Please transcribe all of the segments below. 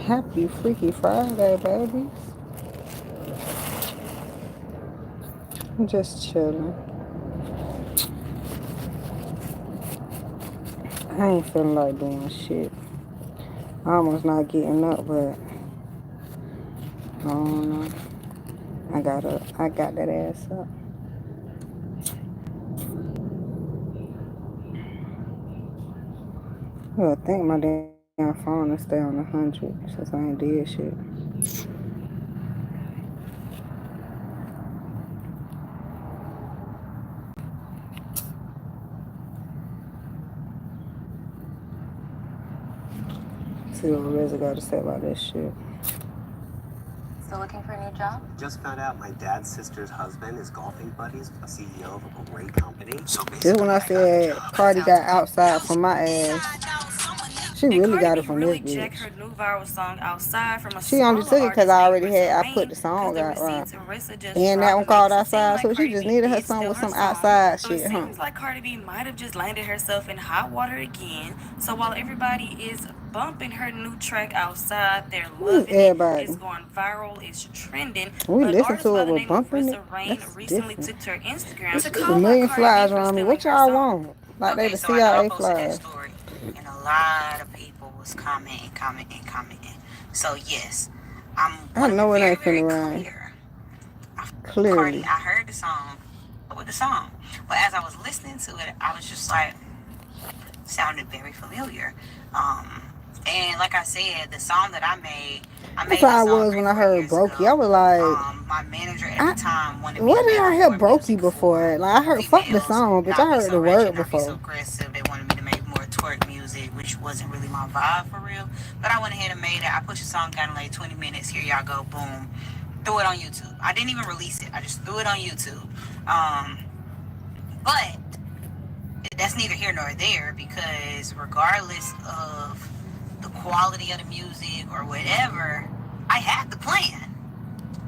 Happy Freaky Friday, babies. I'm just chilling. I ain't feeling like doing shit. I almost not getting up, but I don't know. I got that ass up. Well, I think my damn phone will stay on 100 since I ain't did shit. See what Reza got to say about that shit. Still looking for a new job? Just found out my dad's sister's husband is golfing buddies with the CEO of a great company. So This when basically, I I got the said job. Cardi got outside from my ass. She Did really Cardi got it B from this really check bitch. her new viral song Outside from a She only smaller took it because artist I named already Rissa had, I put Rain? the Because song the out, right? receipts Rissa just And that one dropped called makes it seem Outside, like so she Cardi just B needed her did song steal with her some song. outside So it shit, huh? seems like Cardi B might have just landed herself in hot water again. So while everybody is bumping her new track Outside, they're Who's loving it, it's everybody? going viral, it's trending. We An listen artist to by it the with name of bumping it. Rissa Rain That's recently different. took to her Instagram It's to a call out million Cardi B flies for around me. stealing What her y'all song. want? Like they Okay, the so I know I CIA posted that flies. story, and a lot of people was commenting. So yes, I I want to be know it very, ain't very finna rain. clear. Cardi, Clearly. I heard the song with the song, but as I was listening to it, I was just like, sounded very familiar. Um, and like I said, the song that I That's made how that I song was three, when I four heard years Brokey. I ago. was like, My manager at the I time wanted me where to did make I hear more Brokey music before? for Like I heard fuck the females, song, bitch. I not be heard the so word ratchet, not be so before. aggressive. They wanted me to make more twerk music, which wasn't really my vibe for real. But I went ahead and made it. I pushed the song down in like 20 minutes. Here y'all go, boom. Threw it on YouTube. I didn't even release it. I just threw it on YouTube. But that's neither here nor there because regardless of the quality of the music or whatever, I had the plan.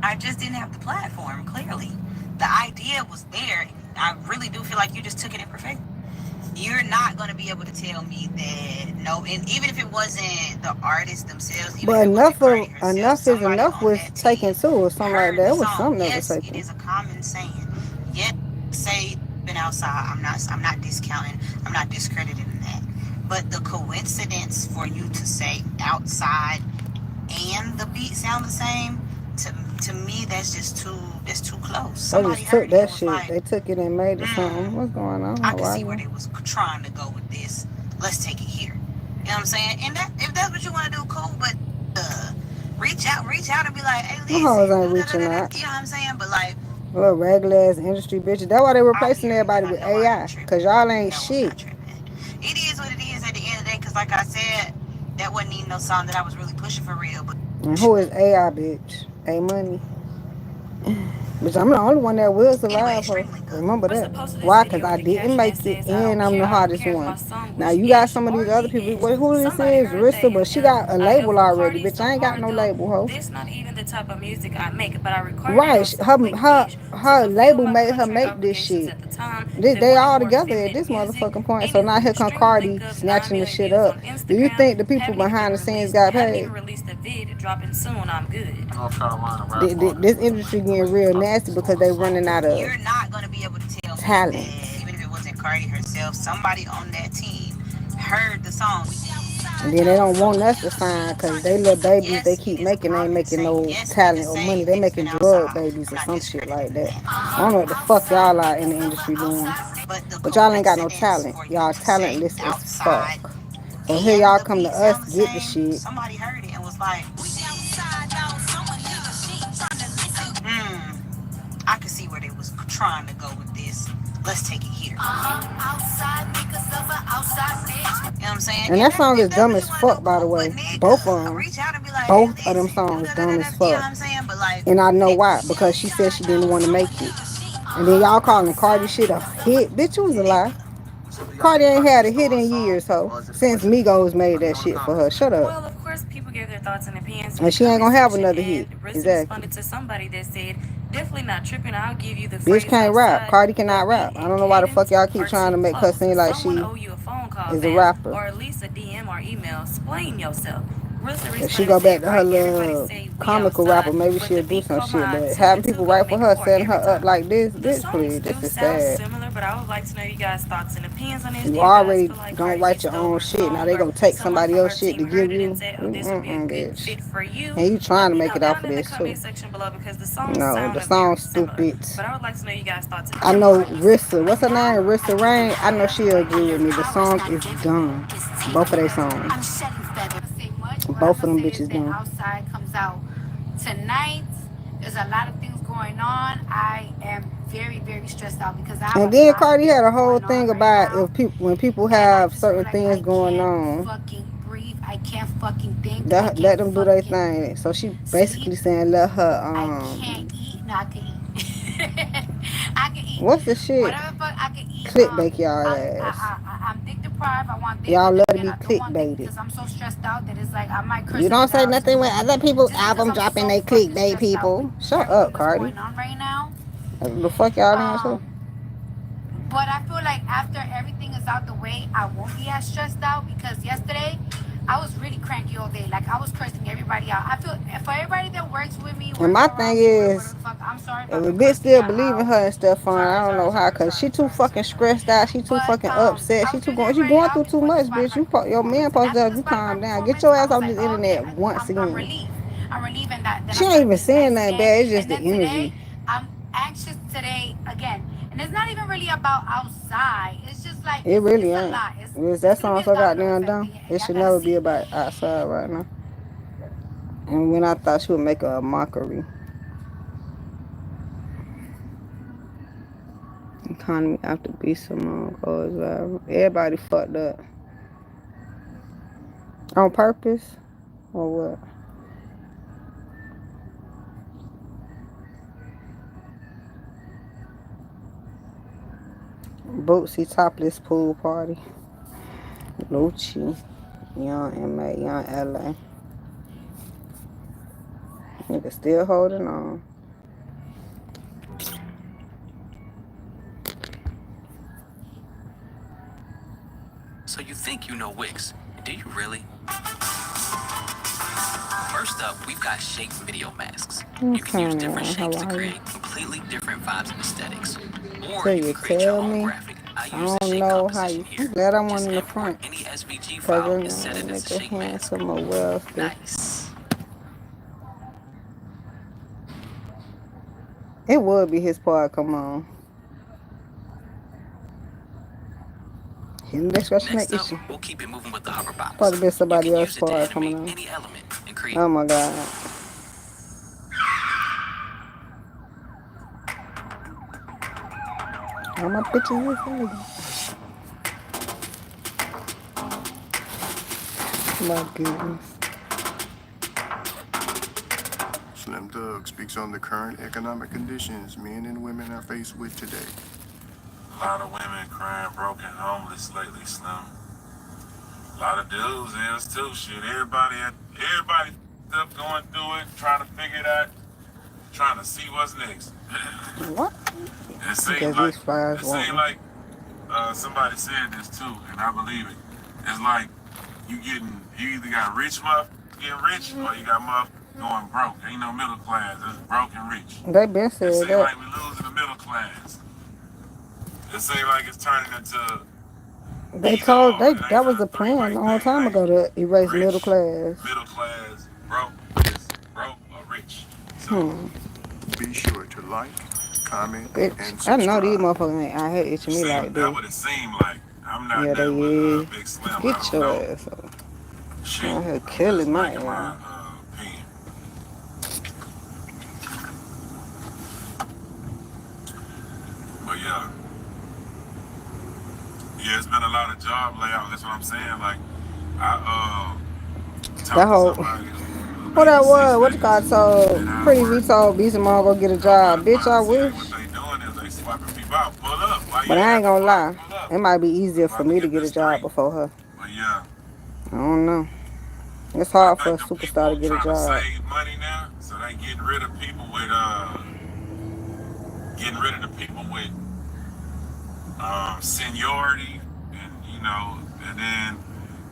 I just didn't have the platform, clearly. The idea was there. I really do feel like you just took it and perfected. You're not going to be able to tell me that no, and even if it wasn't the artist themselves, even But if it wasn't enough Cardi of herself, enough is somebody enough on was that taken team to or something like heard that. the It was song. something that was Yes, it taken. is a common saying. Yes, say been outside. I'm not discounting. I'm not discrediting that. But the coincidence for you to say outside and the beat sound the same, to me that's too close. They Somebody just took heard it that and was shit. like, They took it and made it something. hmm, What's going on? I could Why see where you? they was trying to go with this. Let's take it here. You know what I'm saying? And that if that's what you want to do, cool. But uh, reach out and be like, hey, Them hoes listen, ain't do da da reaching da da. out. You know what I'm saying? But like, Little regular ass industry bitches. That's why they I replacing hear you, and everybody I with know I ain't AI. Cause tripping. y'all ain't No, I'm shit. not tripping. It is what it is at the end of the day. Cause like I said, that wasn't even no song that I was really pushing for real. But And who is AI, bitch? A Money. Bitch, I'm the only one that was anyway, alive, ho. extremely good. Remember Rissa that. posted this Why? Cause video I with a didn't caption that make it says, I and don't I'm care. the I don't hottest care if one. my song Now was you got ish some of or these other people. lit. Who this Somebody is? heard that Rissa, but and she got a I F label with already. Cardi Bitch, so I ain't got hard no though. label, ho. This not even the type of music I make, but I recorded it Right. on some quick Her dish to her fulfill label my made her contract make this obligations shit. at the time. They They wanted all more together at feminine this music. motherfucking point. So now Anywho, here come extremely link Cardi up, 9 snatching the million shit views up. on Do you Instagram. think the people Haven't even been behind the scenes released, got haven't even paid? released a vid, dropping soon. I'm good. North Carolina rap This artist with a industry link to getting like real thousands nasty of because they stores. running out of You're not gonna be able to tell me talent. that even if it wasn't Cardi herself, somebody on that team heard the song. And then they don't want us to sign because they little babies they Yes, it keep is a making ain't common making saying. no Yes, we can talent or say money. They that it's making been drug outside. babies I'm or not some shit like discrediting that. that. I don't know what the fuck y'all are in the industry doing. But the But y'all ain't got no coincidence talent. for you Y'all to say talentless as outside fuck. So here and y'all the come to beat us, sound the get the same, shit. somebody heard it and was like, hmm, I could see where they was trying to go with this. Let's take it here. You know what I'm saying? And And that that, song if is that's dumb what you as want to do, fuck, by the cool. But way. Both of nigga, them. reach out and be like, hey, Both of them listen, do songs da da da dumb da. as You know what fuck. I'm saying? But like, And I know why. nigga, Because she said she didn't want to make it. And then y'all calling Cardi shit a hit. Bitch, it was a lie. nigga. So do y'all Cardi think ain't Cardi B had a stole hit her in song, years, ho. or is it a Since coincidence? Migos Let made me that know in the shit for comments. her. Shut up. Well, of course, people gave their thoughts and opinions in And the she ain't comment gonna have section, another hit. and Rissa Exactly. responded to somebody that said, definitely not tripping. I'll give you the Bitch phrase can't rap. outside, Cardi cannot but beat rap. I and don't know why the fuck cadence y'all keep are trying too to make her close. seem like Someone she owe you a phone call, is a fam, rapper. or at least a DM or email. Explain yourself. What's the If she responding go say, back to her right? Everybody little say we comical rapper, outside, maybe but the she'll do beat some come shit. on, But two and having two people gonna write for make her, four setting her every up time. like this, The bitch, songs please, do this is sound sad. similar, but I would like to know you guys' thoughts and opinions on this. Do You you guys already feel like don't Cardi B write your stole own her shit. Now song, they or gonna take someone somebody from her else shit team to heard give it and you. said, "Oh, this would be a Mm-mm, good bitch. fit for you"? And you Let trying to me make know it out down for in the this too. comment section below because the songs No, the sound very song's similar. stupid. But I would like to know you guys' thoughts and I opinions know on this. Rissa. What's her name? Rissa Rain. I know she'll agree with me. The song is dumb. Both of their songs. Say much. What I'm Both of gonna them say is bitches that dumb. outside comes out tonight. There's a lot of things going on. I am very, very stressed out because I have And a then lot of Cardi had things a whole going on thing right about now, if people when people and I have just feel certain like things I going can't on, fucking breathe. I can't fucking think. I that let can't them do their fucking thing. So she sleep. basically saying let her I can't eat. No, I can eat. I can eat. what's the shit? Whatever fuck I can eat. Clickbait y'all ass. I'm dick deprived. I want dick, Y'all but love then to again, be I don't want dick clickbaited. because I'm so stressed out that it's like I might You curse a don't nigga say out nothing when tonight. other people's Just because album I'm dropping so they fucking clickbait stressed out with people. Shut up, everything that's Cardi. going on right now. The fuck y'all into? Um, but I feel like after everything is out the way, I won't be as stressed out because yesterday I was really cranky all day. Like I was cursing everybody out. I feel for everybody that works with me, And works my around thing me, whatever is, the fuck. I'm sorry if if I've a been bitch cursing still y'all believe in out. her and stuff, fine. Sorry, I don't know sorry, how, sorry, cause sorry, she too sorry, fucking sorry, sorry. stressed out. She too But fucking upset. I She was too really going. getting She ready. going I through was too going to much, Spotify bitch. Your man performance, and supposed after to the you Spotify calm down. Get performance, your I ass was off like, this oh, okay, internet once I'm again. relieved. I'm relieved, and that She I ain't started even being saying nice nothing again. bad. It's just And the then today, energy. I'm anxious today again. And it's not even really about outside. It's just like It really it's a ain't. lot. Is It's that gonna be song a so domino goddamn effect dumb? thing, and It y'all should gotta never be see. about outside right now. And when I thought she would make a mockery. Economy after beat some goes viral. Everybody fucked up. On purpose? Or what? Bootsy topless pool party. Lucci. Young MA, Young LA. Nigga still holding on. So you think you know Wix? Do you really? First up, we've got shape video masks. You can use different Okay, how shapes to are you? create completely different vibes and aesthetics. Or So you you can create your tell own me? graphic. I I use the don't shape know how composition you. I'm here. glad I went Just in the import front. any SVG Cause file you and set know, it as a nigga shape mask. handsome or wealthy. Nice. It would be his part, come on. Hidden Next discretionary up, issue. we'll keep it moving with the hover box. Probably be You somebody can else's use it to part coming animate on. any element and create. Oh my god. All my pictures is flagging. My goodness. Slim Thug speaks on the current economic conditions men and women are faced with today. A lot of women crying broke and homeless lately, Slim. A lot of dudes is too. Shit, everybody up going through it, trying to figure it out, trying to see what's next. What? it I seems guess like these fries it want seemed me. like somebody said this too, and I believe it. It's like you either got rich motherfuckers getting rich, or you got motherfuckers going broke. Ain't no middle class. It's broke and rich. They been It said seems that. like we losing the middle class. It seems like it's turning into They either told or. they It ain't that was a the three plan way a long thing. time It ain't ago to erase middle rich, class. middle class, broke is broke or rich. So Be sure to like, comment, Bitch, and I know these subscribe. motherfuckers ain't out here itching me like that this. what it seemed like. I'm not Yeah, they nothing but is. Big Slim. I Get don't your know. ass up. Shit, Out here I'm just killing my making ass. my opinion. But yeah, it's been a lot of job layoffs. That's what I'm saying. Like I That talked to whole somebody who what that making six was, what you call figures it, told and out of Pretty V work. told B Simone go get a Go job. Bitch, verify I and see wish. what they doing is they swiping people out. Pull up. Why you But ain't I at ain't the gonna spot? lie. Pull up. It might be We easier for about to me to get get a this job straight. before her. But yeah, I don't know. It's I hard for a think the superstar to people get a trying to job. save money now, so they getting rid of people with getting rid of the people with seniority, and and then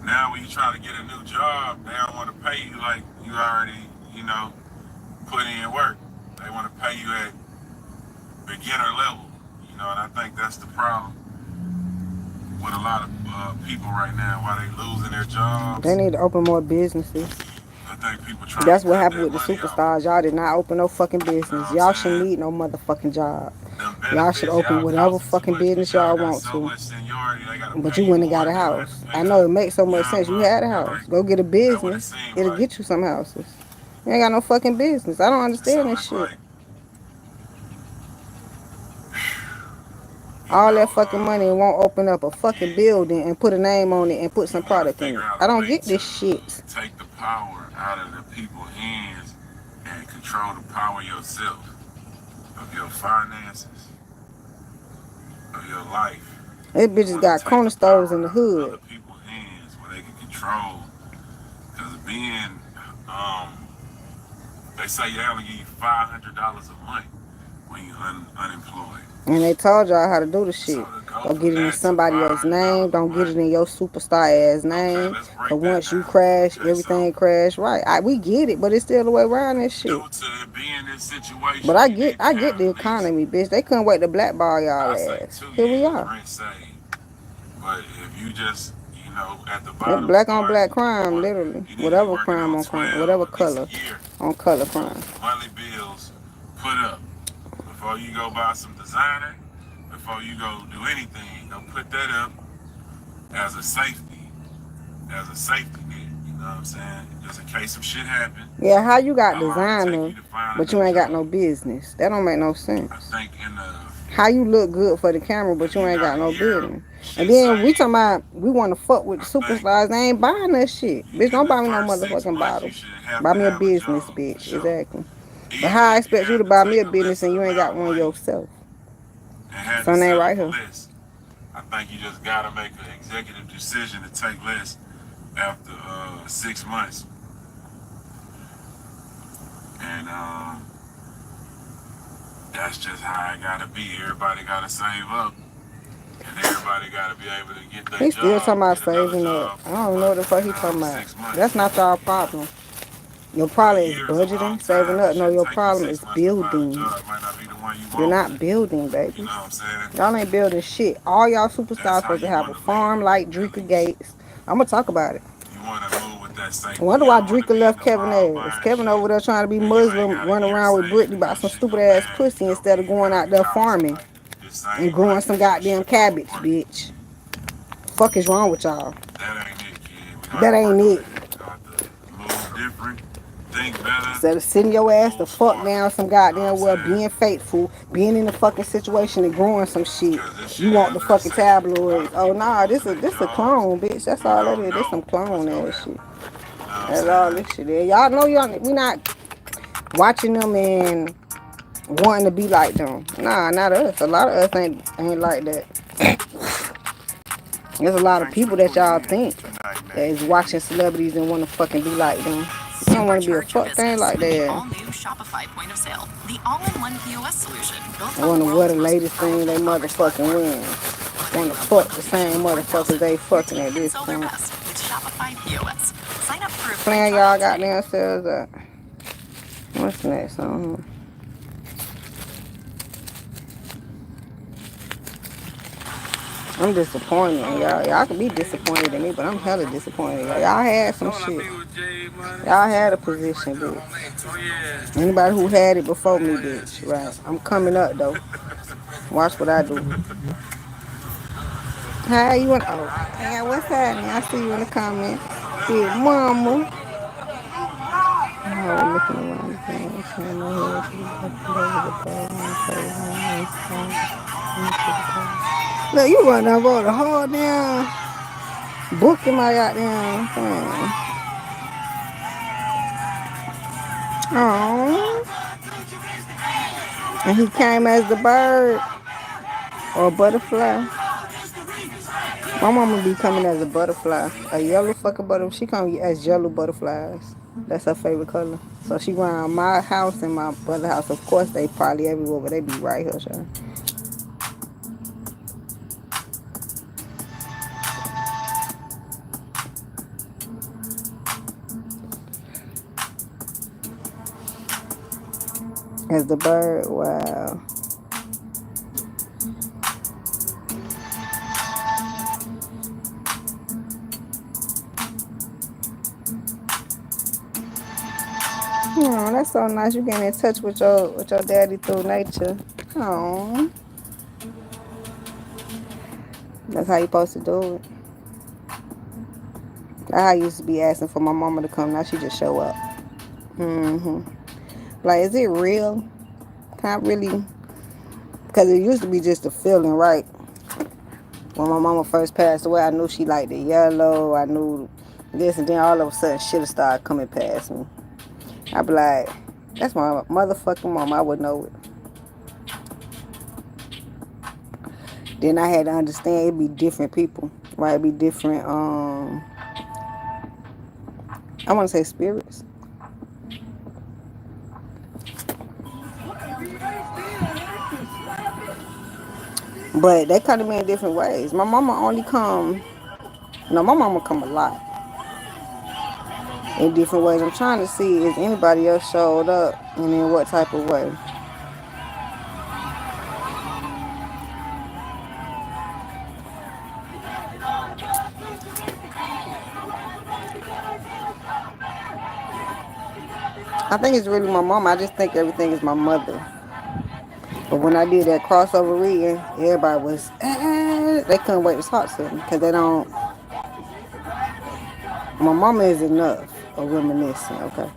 Now when you try to get a new job, they don't want to pay you like you already, put in work. They want to pay you at beginner level, and I think that's the problem with a lot of people right now. Why they losing their jobs? They need to open more businesses. I think people trying That's to what cut happened that with the money off. superstars. Y'all did not open no fucking business. Y'all shouldn't need no motherfucking job. Y'all should open whatever fucking business y'all want to. But you went and got a house. I know it makes so much sense. You had a house. Go get a business. It'll get you some houses. You ain't got no fucking business. I don't understand this shit. All that fucking money and won't open up a fucking building and put a name on it and put some product in it. I don't get this shit. Take the power out of the people's hands and control the power yourself, of your finances, of your life. These bitches got corner stores in the hood. Other people's hands where they can control. Because being, they say they only give you $500 a month when you're unemployed. And they told y'all how to do the shit. Don't get it in somebody else's name. Don't get it in your superstar ass name. Cause once you crash, everything crash right. We get it, but it's still the way around this shit. But I get the economy, bitch. They couldn't wait to blackball y'all ass. Here we are. But if you just, at the It's bottom, black on black crime, literally. Whatever crime on crime, whatever color on color crime. Monthly bills put up. Before you go buy some designer, before you go do anything, go put that up as a safety net. You know what I'm saying? Just in case some shit happen. Yeah, how you got designer, but you ain't got no business? That don't make no sense. I think how you look good for the camera, but you ain't got no business? And then we talking about we want to fuck with the superstars. They ain't buying that shit. Bitch, don't buy me no motherfucking bottle. Buy me a business, bitch. Exactly. But how I expect you to buy me a business and you ain't got one yourself? Something ain't right here. I think you just gotta make an executive decision to take less after 6 months. And that's just how it gotta be. Everybody gotta save up. And everybody gotta be able to get their He still job, talking about saving up. I don't know what the fuck he talking about. That's not y'all problem. Your problem is budgeting, saving up. No, your problem is building. You're not building, baby. Y'all ain't building shit. All y'all superstars supposed to have a farm like Dreka Gates. I'm gonna talk about it. I wonder why Dreka left Kevin ass. Kevin over there trying to be Muslim, running around with Britney about some stupid ass pussy instead of going out there farming and growing some goddamn cabbage, bitch. Fuck is wrong with y'all? That ain't it. Instead of sitting your ass the fuck down some goddamn well, being faithful, being in the fucking situation and growing some shit. You want the fucking tabloids. Oh nah, this a clone, bitch. That's all that is. This some clone ass shit. That's all this shit is. Y'all know we not watching them and wanting to be like them. Nah, not us. A lot of us ain't like that. There's a lot of people that y'all think that is watching celebrities and want to fucking be like them. You don't want to be a fuck thing like that. All new Shopify point of sale, the all-in-one POS solution built I on want the to wear the world's most latest thing they powerful commerce motherfucking platform. wearing. Want to fuck the same motherfuckers they fucking at this point. With Shopify POS. Sign up for a free Playing trial y'all today. goddamn selves up. What's next on? I'm disappointed in y'all. Y'all can be disappointed in me, but I'm hella disappointed. Y'all had some shit. Y'all had a position, bitch. Anybody who had it before me, bitch. Right. I'm coming up, though. Watch what I do. Hi, you want? Oh, hey, what's happening? I see you in the comments. Big mama. Oh, looking around the thing. Turn my head to the back. Look, you run up on the whole damn book in my goddamn thing. Oh, and he came as the bird or a butterfly. My mama be coming as a butterfly, a yellow fucking butterfly. She come as yellow butterflies. That's her favorite color. So she around my house and my brother's house. Of course, they probably everywhere, but they be right here, sure. As the bird, wow. Oh, that's so nice. You getting in touch with your daddy through nature. Oh, that's how you supposed to do it. That's how I used to be asking for my mama to come. Now she just show up. Like, is it real? Can I really? Because it used to be just a feeling, right? When my mama first passed away, I knew she liked the yellow. I knew this, and then all of a sudden, shit started coming past me. I'd be like, that's my motherfucking mama. I would know it. Then I had to understand it'd be different people, right? It'd be different, I want to say spirits. But they come to me in different ways. My mama only come, no, my mama come a lot in different ways. I'm trying to see if anybody else showed up and in what type of way. I think it's really my mama. I just think everything is my mother. But when I did that crossover reading, everybody was, they couldn't wait to talk to me because they don't, my mama is enough of reminiscing, okay?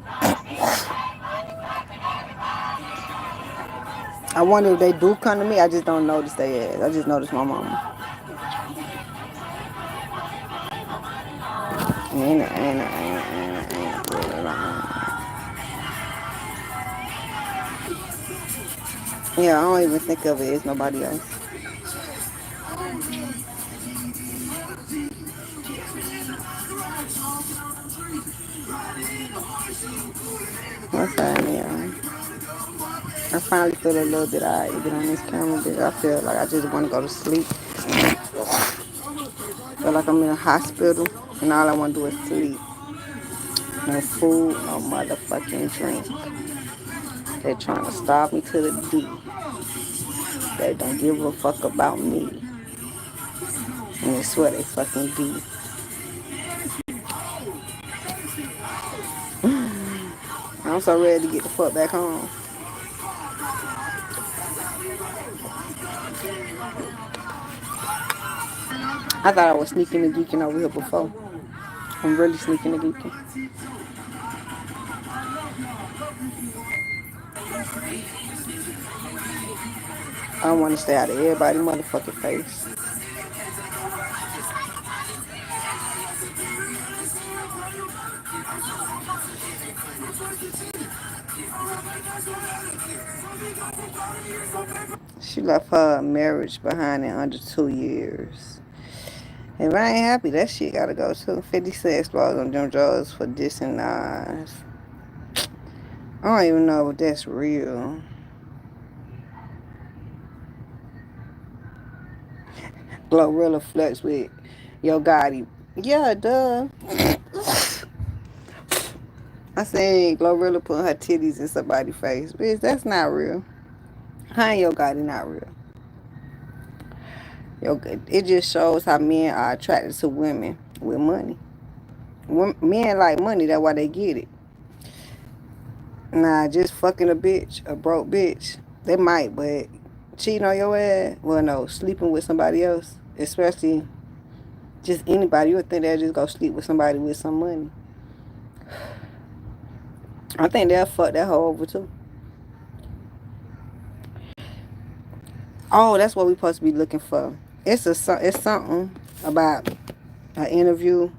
I wonder if they do come to me. I just don't notice they ass. I just notice my mama. Yeah, I don't even think of it as nobody else. What's happening, y'all? I finally feel a little bit alright to get on this camera, bitch. I feel like I just want to go to sleep. I feel like I'm in a hospital and all I want to do is sleep. No food, no motherfucking drink. They trying to starve me to the D. They don't give a fuck about me. And they swear they fucking do. I'm so ready to get the fuck back home. I thought I was sneaking and geeking over here before. I'm really sneaking and geeking. I want to stay out of everybody's motherfucking face. She left her marriage behind in under 2 years. If I ain't happy, that shit gotta go too. 56 explores on them drugs for dissing Nas. I don't even know if that's real. Glorilla flex with Yo Gotti. Yeah, duh. I seen Glorilla put her titties in somebody's face. Bitch, that's not real. How ain't Yo Gotti not real? It just shows how men are attracted to women with money. Men like money, that's why they get it. Nah, just fucking a broke bitch. They might, but cheating on your ass, well, no, sleeping with somebody else, especially just anybody, you would think they'll just go sleep with somebody with some money. I think they'll fuck that hoe over too. Oh, that's what we supposed to be looking for. It's something about an interview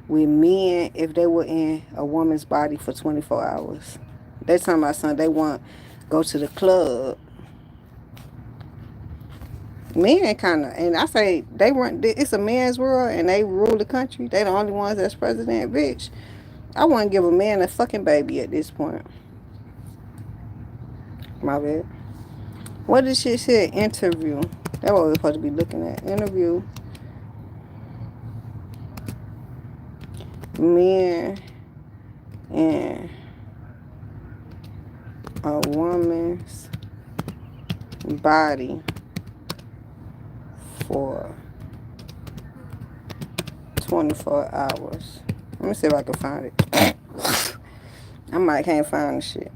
with men if they were in a woman's body for 24 hours. They talking about something they want go to the club. Men kind of, and I say they run. It's a man's world, and they rule the country. They the only ones that's president, bitch. I wouldn't give a man a fucking baby at this point. My bad. What did shit say? Interview. That's what we're supposed to be looking at. Interview. Men and a woman's body for 24 hours. Let me see if I can find it. I might can't find the shit.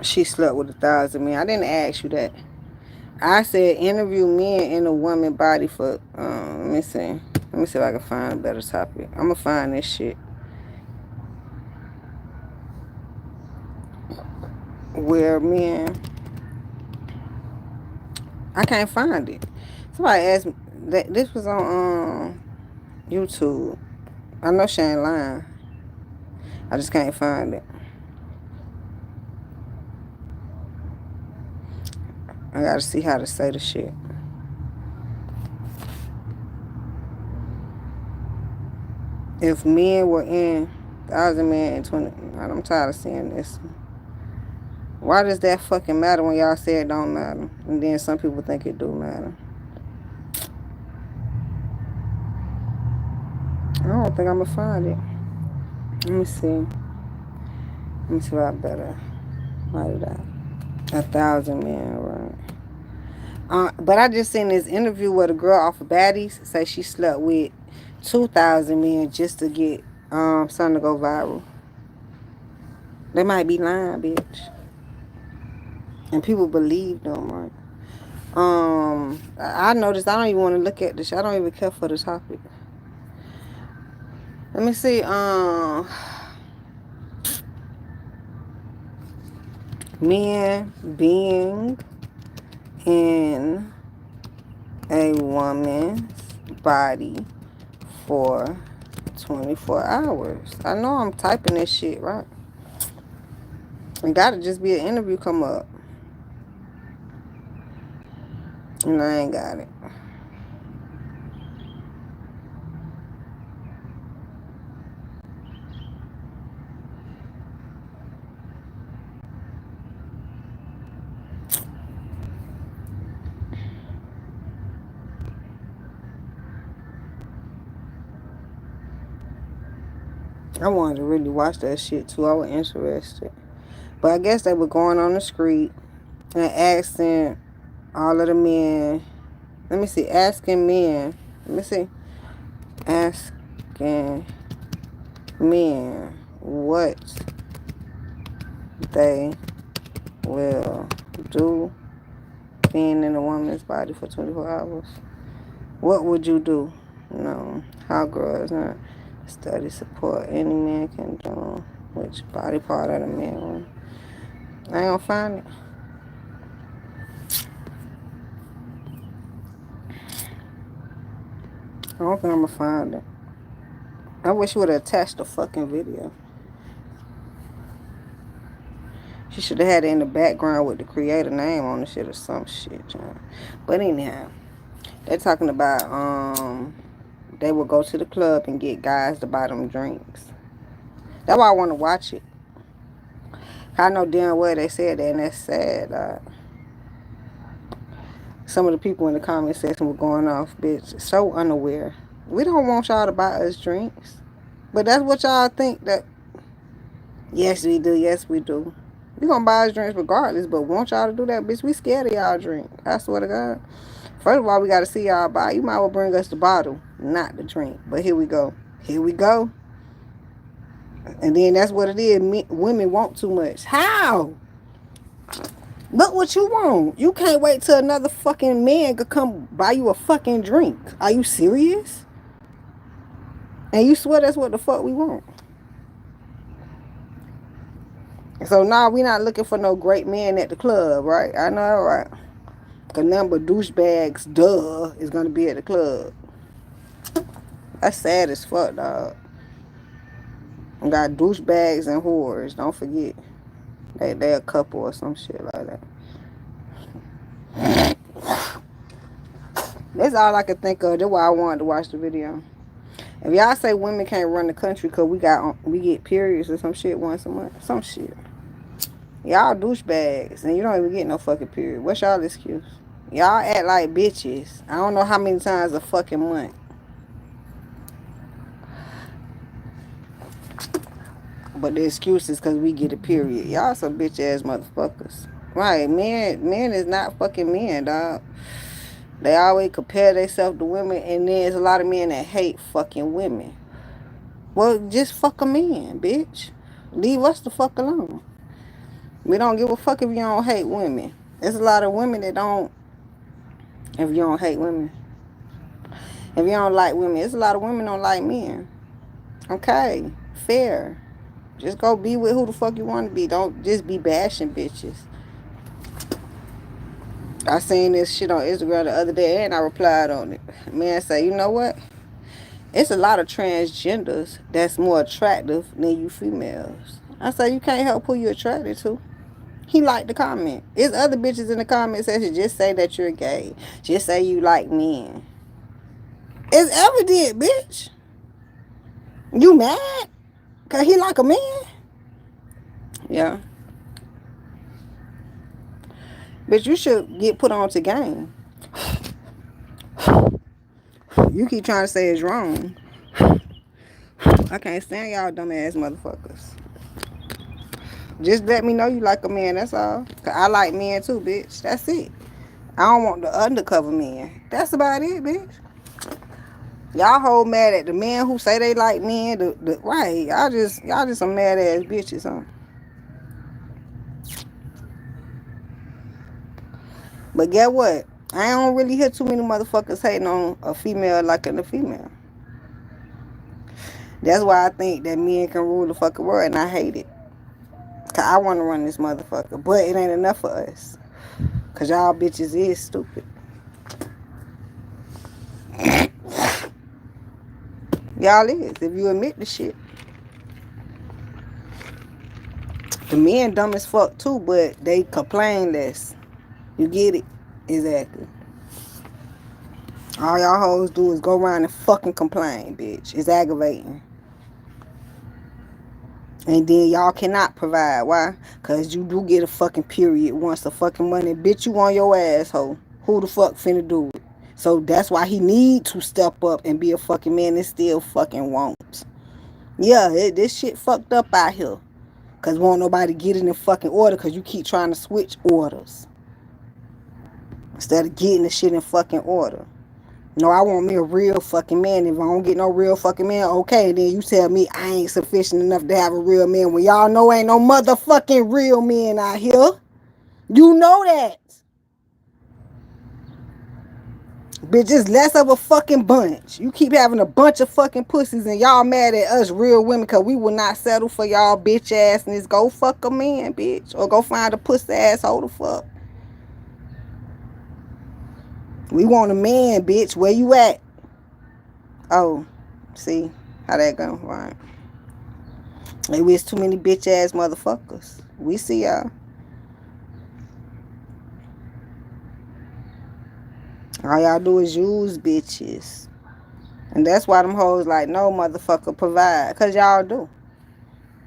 She slept with 1,000 men. I didn't ask you that. I said interview men in a woman body for, let me see. Let me see if I can find a better topic. I'm going to find this shit. Where men, I can't find it. Somebody asked me, that this was on YouTube. I know she ain't lying. I just can't find it. I gotta see how to say the shit. If men were in 1,000 men in 20, I'm tired of seeing this. Why does that fucking matter when y'all say it don't matter? And then some people think it do matter. I don't think I'm gonna find it. Let me see. Let me see what I better write it out. 1,000 men, right? But I just seen this interview where the girl off of Baddies say she slept with 2,000 men just to get something to go viral. They might be lying, bitch. And people believe them, right? I noticed I don't even want to look at this. I don't even care for the topic. Let me see. Men being in a woman's body for 24 hours. I know I'm typing this shit, right? It gotta just be an interview come up. And I ain't got it. I wanted to really watch that shit too. I was interested. But I guess they were going on the street and asking all of the men. Let me see. Asking men. Let me see. Asking men what they will do being in a woman's body for 24 hours. What would you do? You know, how girls not study support any man can do. Which body part of the man? I ain't gonna find it. I don't think I'm gonna find it. I wish you would have attached the fucking video. She should have had it in the background with the creator name on the shit or some shit, John. But anyhow, they're talking about they would go to the club and get guys to buy them drinks. That's why I want to watch it. I know damn well they said that, and that's sad. Some of the people in the comment section were going off, bitch, so unaware. We don't want y'all to buy us drinks. But that's what y'all think that, yes, we do, yes, we do. We gonna buy us drinks regardless, but want y'all to do that, bitch, we scared of y'all drink. I swear to God. First of all, we gotta see y'all buy. You might well bring us the bottle, not the drink. But here we go. Here we go. And then that's what it is. Women want too much. How? Look what you want. You can't wait till another fucking man could come buy you a fucking drink. Are you serious? And you swear that's what the fuck we want. So now we not looking for no great man at the club, right? I know, right? A number of douchebags, duh, is gonna be at the club. That's sad as fuck, dog. We got douchebags and whores. Don't forget. They a couple or some shit like that. That's all I could think of. That's why I wanted to watch the video. If y'all say women can't run the country because we get periods or some shit once a month, some shit. Y'all douchebags and you don't even get no fucking period. What's y'all excuse? Y'all act like bitches. I don't know how many times a fucking month. But the excuse is because we get a period. Y'all some bitch ass motherfuckers. Right, men is not fucking men, dog. They always compare themselves to women, and there's a lot of men that hate fucking women. Well, just fuck a man, bitch. Leave us the fuck alone. We don't give a fuck if you don't hate women. There's a lot of women that don't, if you don't hate women. If you don't like women, there's a lot of women don't like men. Okay, fair. Just go be with who the fuck you want to be. Don't just be bashing bitches. I seen this shit on Instagram the other day and I replied on it. Man say, you know what? It's a lot of transgenders that's more attractive than you females. I say, you can't help who you're attracted to. He liked the comment. There's other bitches in the comment section just say that you're gay. Just say you like men. It's evident, bitch. You mad? Cause he like a man? Yeah. Bitch, you should get put on to game. You keep trying to say it's wrong. I can't stand y'all dumb ass motherfuckers. Just let me know you like a man, that's all. Cause I like men too, bitch. That's it. I don't want the undercover men. That's about it, bitch. Y'all hold mad at the men who say they like men. Right. Y'all just some mad ass bitches, huh? But get what? I don't really hear too many motherfuckers hating on a female liking a female. That's why I think that men can rule the fucking world, and I hate it. Cause I want to run this motherfucker, but it ain't enough for us. Cause y'all bitches is stupid. Y'all is, if you admit the shit. The men dumb as fuck too, but they complain less. You get it? Exactly. All y'all hoes do is go around and fucking complain, bitch. It's aggravating. And then y'all cannot provide. Why? Because you do get a fucking period once the fucking money. Bitch, you on your asshole. Who the fuck finna do it? So that's why he need to step up and be a fucking man and still fucking won't. Yeah, this shit fucked up out here. Because won't nobody get in the fucking order because you keep trying to switch orders. Instead of getting the shit in fucking order. No, I want me a real fucking man. If I don't get no real fucking man, okay, then you tell me I ain't sufficient enough to have a real man. When y'all know ain't no motherfucking real men out here. You know that. Bitch, it's less of a fucking bunch. You keep having a bunch of fucking pussies and y'all mad at us real women because we will not settle for y'all bitch assness. Go fuck a man, bitch. Or go find a pussy asshole to fuck. We want a man, bitch. Where you at? Oh, see how that go, right? Maybe it's too many bitch ass motherfuckers. We see y'all. All y'all do is use bitches. And that's why them hoes like, no motherfucker provide. Because y'all do.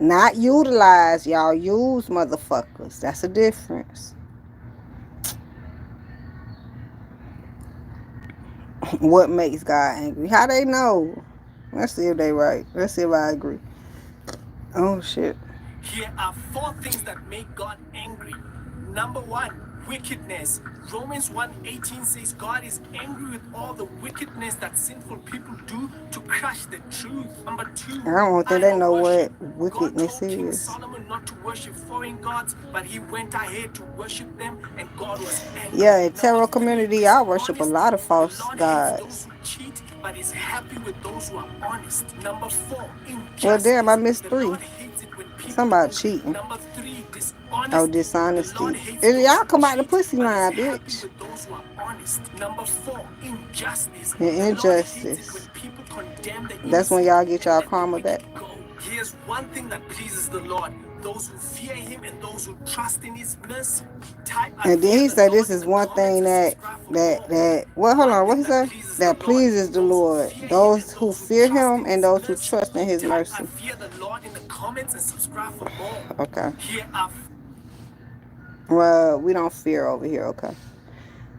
Not utilize, y'all use motherfuckers. That's a difference. What makes God angry? How they know? Let's see if they right. Let's see if I agree. Oh shit. Here are 4 things that make God angry. Number 1, wickedness. Romans 1:18 says God is angry with all the wickedness that sinful people do to crush the truth. Number 2, I don't think they know what God wickedness told King is. Solomon not to worship foreign gods, but he went ahead to worship them, and God was angry. Yeah, in Number tarot 3, community, I worship a lot of dishonesty. false The Lord hates those gods. who cheat, but is happy with those who are honest. Number 4, Well, damn, I injustice. missed The 3. Lord hates it when people Somebody do. cheating. Number 3, Oh, dishonesty. The Lord dishonesty. hates If those y'all who come out the cheat, pussy but is line, happy bitch. with those who are honest. Number 4, injustice. And The Lord hates it when injustice. people condemn the That's when innocent y'all get and y'all let the karma back. wicked go. Here's one thing that pleases the Lord: those who fear Him and those who trust in His mercy. Type "I And then fear he the said Lord" this in is the one comments thing and subscribe for more. well, hold One on, what thing he that said? pleases the That Lord: pleases the those who Lord. fear Him and Those who those who fear trust him in and His those who mercy. trust in his Type "I mercy. fear the Lord" in the comments and subscribe for more. Okay. Here are Well, we don't fear over here, okay.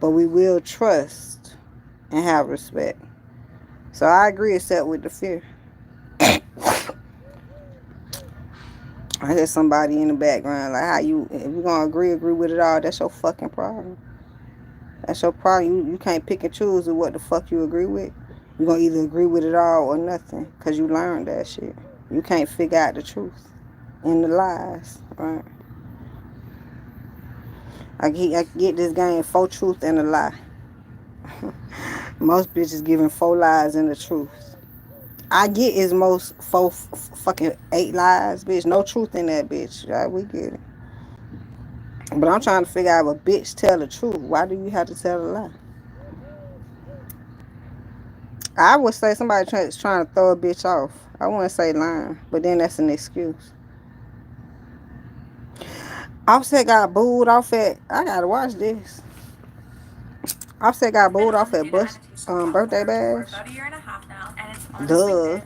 But we will trust and have respect. So I agree except with the fear. I hear somebody in the background like, how you? If you gonna agree with it all, that's your fucking problem. That's your problem. You can't pick and choose with what the fuck you agree with. You gonna either agree with it all or nothing, cause you learned that shit. You can't figure out the truth and the lies, right? I get this game 4 truth and a lie. Most bitches giving 4 lies and the truth. I get is most 4 fucking 8 lies, bitch. No truth in that bitch. Right? We get it. But I'm trying to figure out if a bitch tell the truth. Why do you have to tell a lie? I would say somebody trying to throw a bitch off. I wouldn't say lying, but then that's an excuse. Offset got booed off at. I gotta watch this. Offset got booed off at birthday bash. Duh.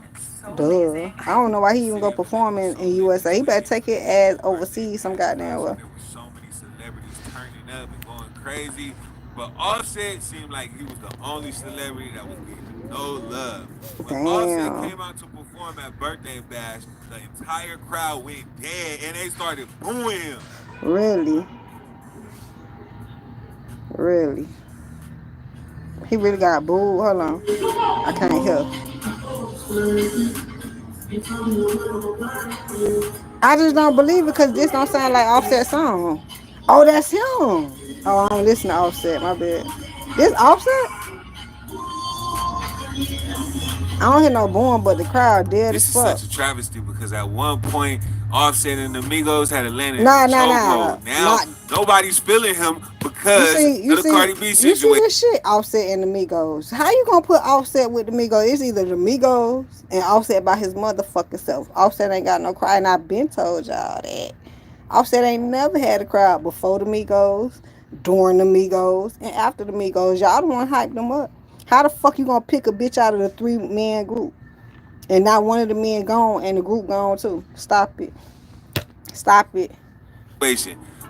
Duh. I don't know why he even go perform in USA. He better take it as overseas some goddamn well. There was so many celebrities turning up and going crazy, but Offset seemed like he was the only celebrity that was getting no love. When Offset Damn. came out to perform at Birthday Bash, the entire crowd went dead and they started booing him. Really? Really? He really got booed? Hold on. I can't hear. I just don't believe it because this don't sound like Offset song. Oh, that's him. Oh, I don't listen to Offset. My bad. This Offset? I don't hear no boom, but the crowd dead This as is fuck. such a travesty because at one point, Offset and the Migos had landed in a Nah. chokehold. Now Not. nobody's feeling him You because see, of the Cardi B you see situation. this shit. Offset and the Migos. How you gonna put Offset with the Migos? It's either the Migos and Offset by his motherfucking self. Offset ain't got no crowd, and I been told y'all that. Offset ain't never had a crowd before the Migos, during the Migos, and after the Migos. Y'all don't want to hype them up. How the fuck you gonna pick a bitch out of the 3-man group and not one of the men gone and the group gone too? Stop it. Stop it.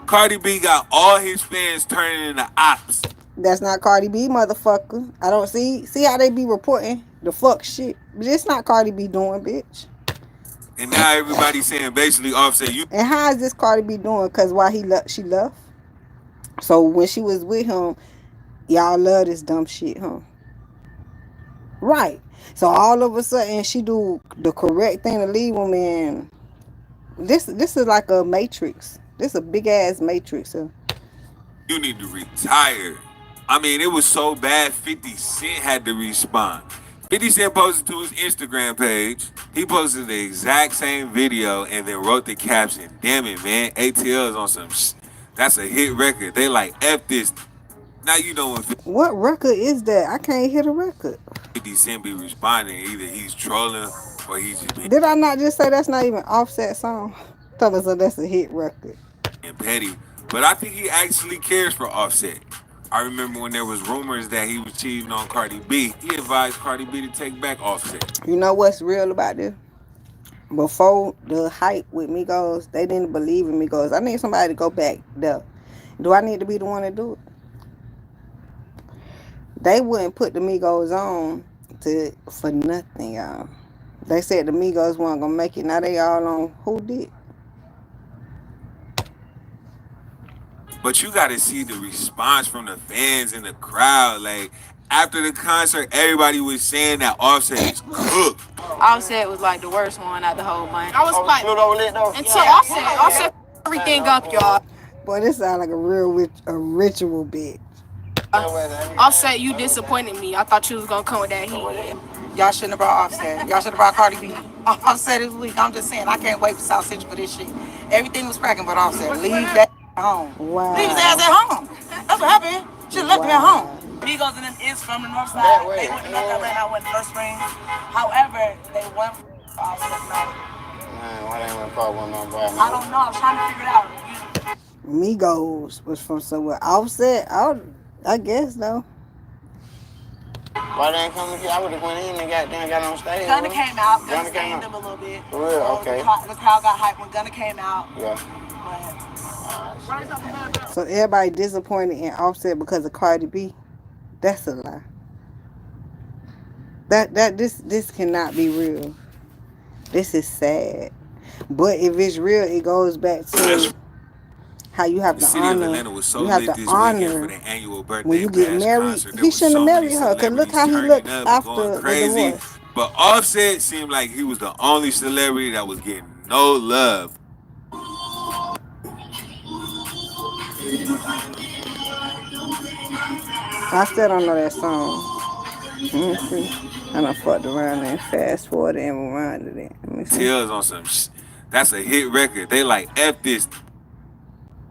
Cardi B got all his fans turning into ops. That's not Cardi B, motherfucker. I don't see how they be reporting the fuck shit. But it's not Cardi B doing, bitch. And now everybody's saying basically Offset, you And how is this Cardi B doing? Cause why she left? So when she was with him, y'all love this dumb shit, huh? Right. So all of a sudden she do the correct thing to leave him, and this is like a matrix. This is a big ass matrix. Huh? you need to retire. I mean, it was so bad 50 Cent had to respond. 50 Cent posted to his Instagram page. He posted the exact same video and then wrote the caption, "Damn it, man, ATL is on some that's a hit record. They like F this." Now you know when What record is that? I can't hear the record. 50 Cent be responding, either he's trolling or he's just being Did I not just say that's not even Offset song? Tell us that's a hit record. petty. But I think he actually cares for Offset. I remember when there was rumors that he was cheating on Cardi B. He advised Cardi B to take back Offset. You know what's real about this? Before the hype with Migos, they didn't believe in Migos. I need somebody to go back there. Do I need to be the one to do it? They wouldn't put the Migos on for nothing, y'all. They said the Migos weren't gonna make it. Now they all on who did. But you got to see the response from the fans in the crowd. Like, after the concert, everybody was saying that Offset is cooked. Offset was like the worst one out the whole bunch. I was like, until Offset everything up, y'all. Boy, this sound like a ritual bitch. Offset, you disappointed me. I thought you was gonna come with that heat. Y'all shouldn't have brought Offset. Y'all should have brought Cardi B. Offset is weak. I'm just saying, I can't wait for South Central for this shit. Everything was cracking but Offset. Leave that home. Wow. Leave his ass at home. That's what happened. Should have left him at home. Migos and them is from the north side. They went to North Carolina. I went to First Springs. However, they went for Offset. Man, why they went for one on boy? I don't know. I was trying to figure it out. Migos was from somewhere. Offset, I guess though. Why they ain't come here? I would have went in and got on stage. Gunna came out. Gunna Gunna came stained out. them a little bit. For real? Okay. The crowd got hyped when Gunna came out. Yeah. But So everybody disappointed in Offset because of Cardi B. That's a lie. This cannot be real. This is sad. But if it's real, it goes back to how you have The to city of honor. Atlanta was so You have lit to this weekend for honor their annual when birthday you get bash married. concert. There He was shouldn't have so many married her, cause look celebrities how he turning looked up and going after the crazy. divorce. But Offset seemed like he was the only celebrity that was getting no love. I still don't know that song. Let me see. I done fucked around and fast forwarded and reminded it. Let me see. Tails on some that's a hit record. They like F this.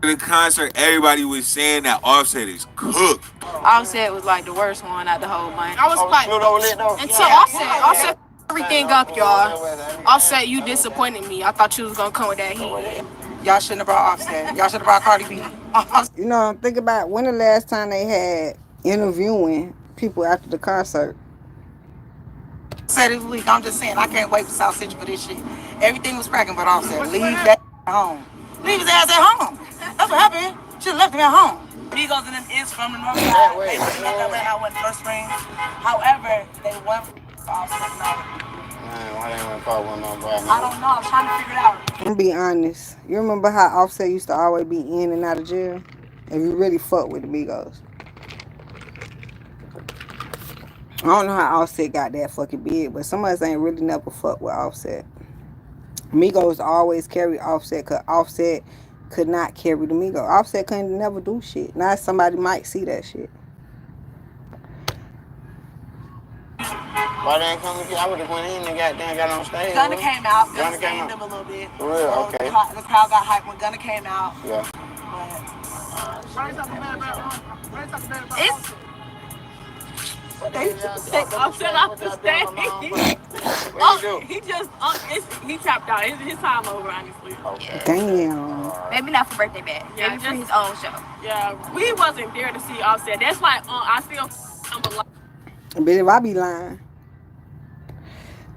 The concert, everybody was saying that Offset is cooked. Offset was like the worst one out the whole bunch. I was like, until Offset everything up, y'all. Offset, you disappointed me. I thought you was gonna come with that heat. Y'all shouldn't have brought Offset. Y'all should have brought Cardi B. You know, think about when the last time they had interviewing people after the concert. Offset is weak. I'm just saying, I can't wait for South Central for this shit. Everything was cracking but Offset. Leave that at home. Leave his ass at home. That's what happened. Should have left him at home. Migos and them is from the north side. They was not that way out when first ring. However, they went for Offset. No. Man, why they ain't part with my boy, man? I don't know. I'm trying to figure it out. I'm gonna be honest. You remember how Offset used to always be in and out of jail? If you really fuck with the Migos. I don't know how Offset got that fucking big, but some of us ain't really never fuck with Offset. Migos always carry Offset because Offset could not carry the Migos. Offset couldn't never do shit. Now somebody might see that shit. Why they ain't come to get? I would have went in and got on stage. Gunna came out. Gunna Gunna came stand out. him a little bit. For real, So okay. the crowd got hyped when Gunna came out. Yeah. But it's They take Offset off the stage. He tapped out. His time over, honestly. Okay. Damn. Maybe not for birthday bash. Yeah, maybe for his own show. Yeah, we wasn't there to see Offset. That's why I still But if I be lying,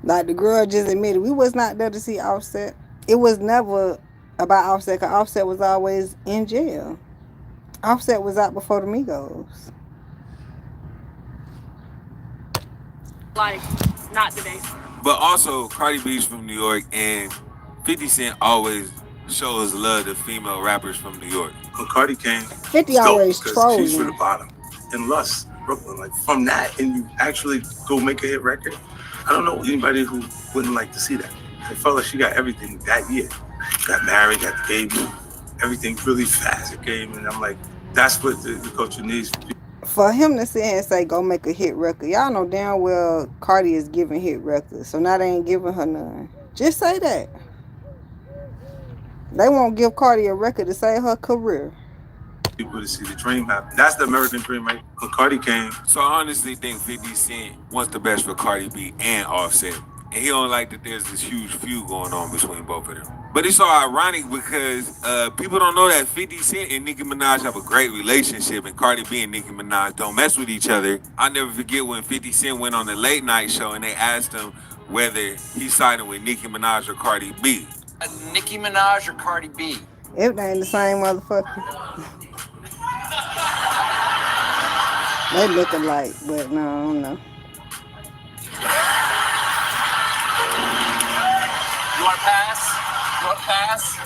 like the girl just admitted, we was not there to see Offset. It was never about Offset because Offset was always in jail. Offset was out before the Migos. like not today. But also, Cardi B's from New York, and 50 Cent always shows love to female rappers from New York. When Cardi came, 50 always trolling. she's from the bottom in Lust, Brooklyn. Like from that, and you actually go make a hit record. I don't know anybody who wouldn't like to see that. I felt like she got everything that year. Got married, got the baby, everything really fast. It came, and I'm like, that's what the culture needs. For him to sit here and say, go make a hit record. Y'all know damn well Cardi is giving hit records. So now they ain't giving her none. Just say that. They won't give Cardi a record to save her career. People to see the dream happen. That's the American dream, right? When Cardi came. So I honestly think 50 Cent wants the best for Cardi B and Offset. And he don't like that there's this huge feud going on between both of them. But it's so ironic because people don't know that 50 Cent and Nicki Minaj have a great relationship, and Cardi B and Nicki Minaj don't mess with each other. I never forget when 50 Cent went on the late night show and they asked him whether he's siding with Nicki Minaj or Cardi B. Nicki Minaj or Cardi B? Everything the same motherfucker. They look alike, but no, I don't know. You want to pass? You want to pass?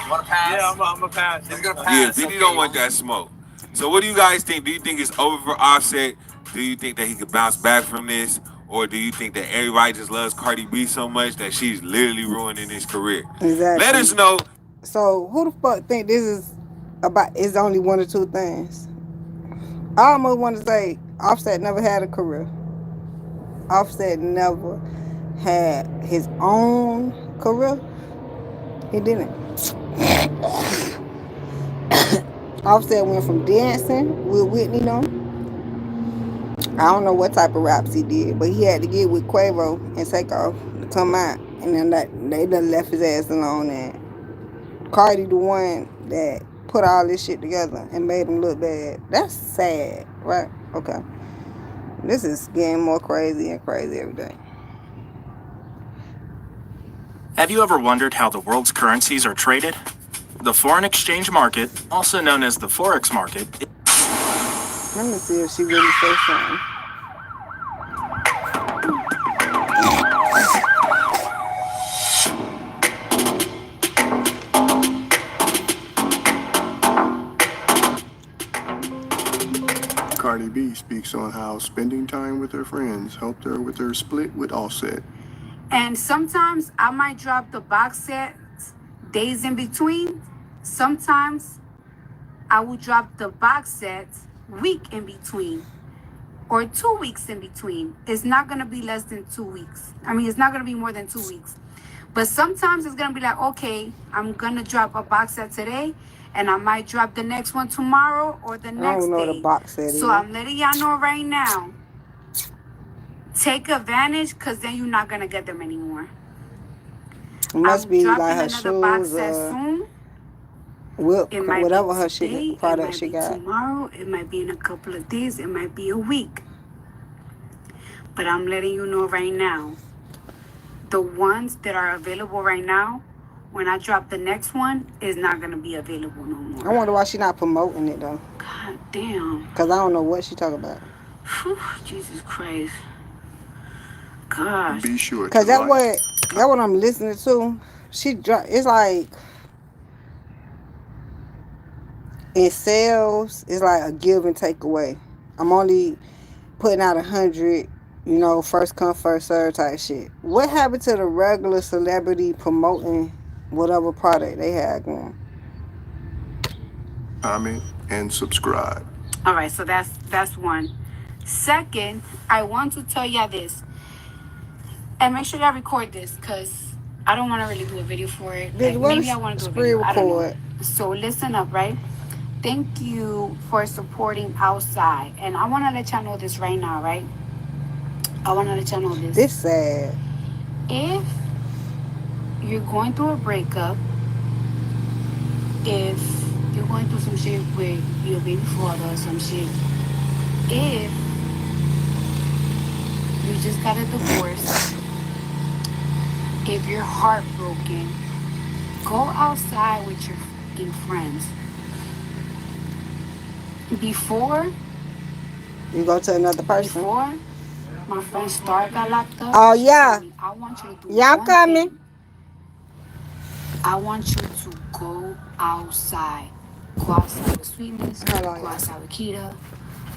You want to pass? Yeah, I'm going to pass. He's going to pass. Yeah, 50 don't want that smoke. So what do you guys think? Do you think it's over for Offset? Do you think that he could bounce back from this? Or do you think that everybody just loves Cardi B so much that she's literally ruining his career? Exactly. Let us know. So who the fuck think this is about? It's only one or two things. I almost want to say Offset never had a career. Offset never had his own career. He didn't. Offset went from dancing with Whitney, I don't know what type of raps he did, but he had to get with Quavo and Takeoff to come out, and then they done left his ass alone. And Cardi, the one that put all this shit together and made him look bad. That's sad, right? Okay. This is getting more crazy and crazy every day. Have you ever wondered how the world's currencies are traded? The foreign exchange market, also known as the Forex market. Let me see if she really says something. Cardi B speaks on how spending time with her friends helped her with her split with Offset. And sometimes I might drop the box set days in between. Sometimes I will drop the box set week in between or 2 weeks in between. It's not going to be less than 2 weeks. I mean, it's not going to be more than 2 weeks. But sometimes it's going to be like, okay, I'm going to drop a box set today and I might drop the next one tomorrow or the next I don't know what a day. box set So is. I'm letting y'all know right now. Take advantage because then you're not going to get them anymore. It must I'm be dropping like her another box shoes set or soon. whip, It might whatever be her today, shit product it she might be got. tomorrow, it might be in a couple of days, it might be a week. But I'm letting you know right now, the ones that are available right now, when I drop the next one, is not going to be available no more. I wonder why she not promoting it though. God damn. Cause I don't know what she talking about. Whew, Jesus Christ. Gosh. Be sure Cause to like. that's what I'm listening to. It's like in sales, it's like a give and take away. I'm only putting out 100, first come first serve type shit. What happened to the regular celebrity promoting whatever product they had going? Comment and subscribe. All right, so that's one. Second, I want to tell y'all this. And make sure y'all record this because I don't want to really do a video for it. Bitch, Like, what maybe is I want to do a spree video. I don't know. record? So listen up, right? Thank you for supporting outside. And I want to let y'all know this right now, right? I want to let y'all know this. This sad. If you're going through a breakup, if you're going through some shit with your baby father or some shit, if you just got a divorce, if you're heartbroken, go outside with your fucking friends. Before You go to another person. Before my friend Star got locked up, Oh she yeah. told me, I want you to do Yeah, I'm one coming. thing. I want you to go outside. Go outside with Sweetness, Hold on, go y'all. outside with Keita,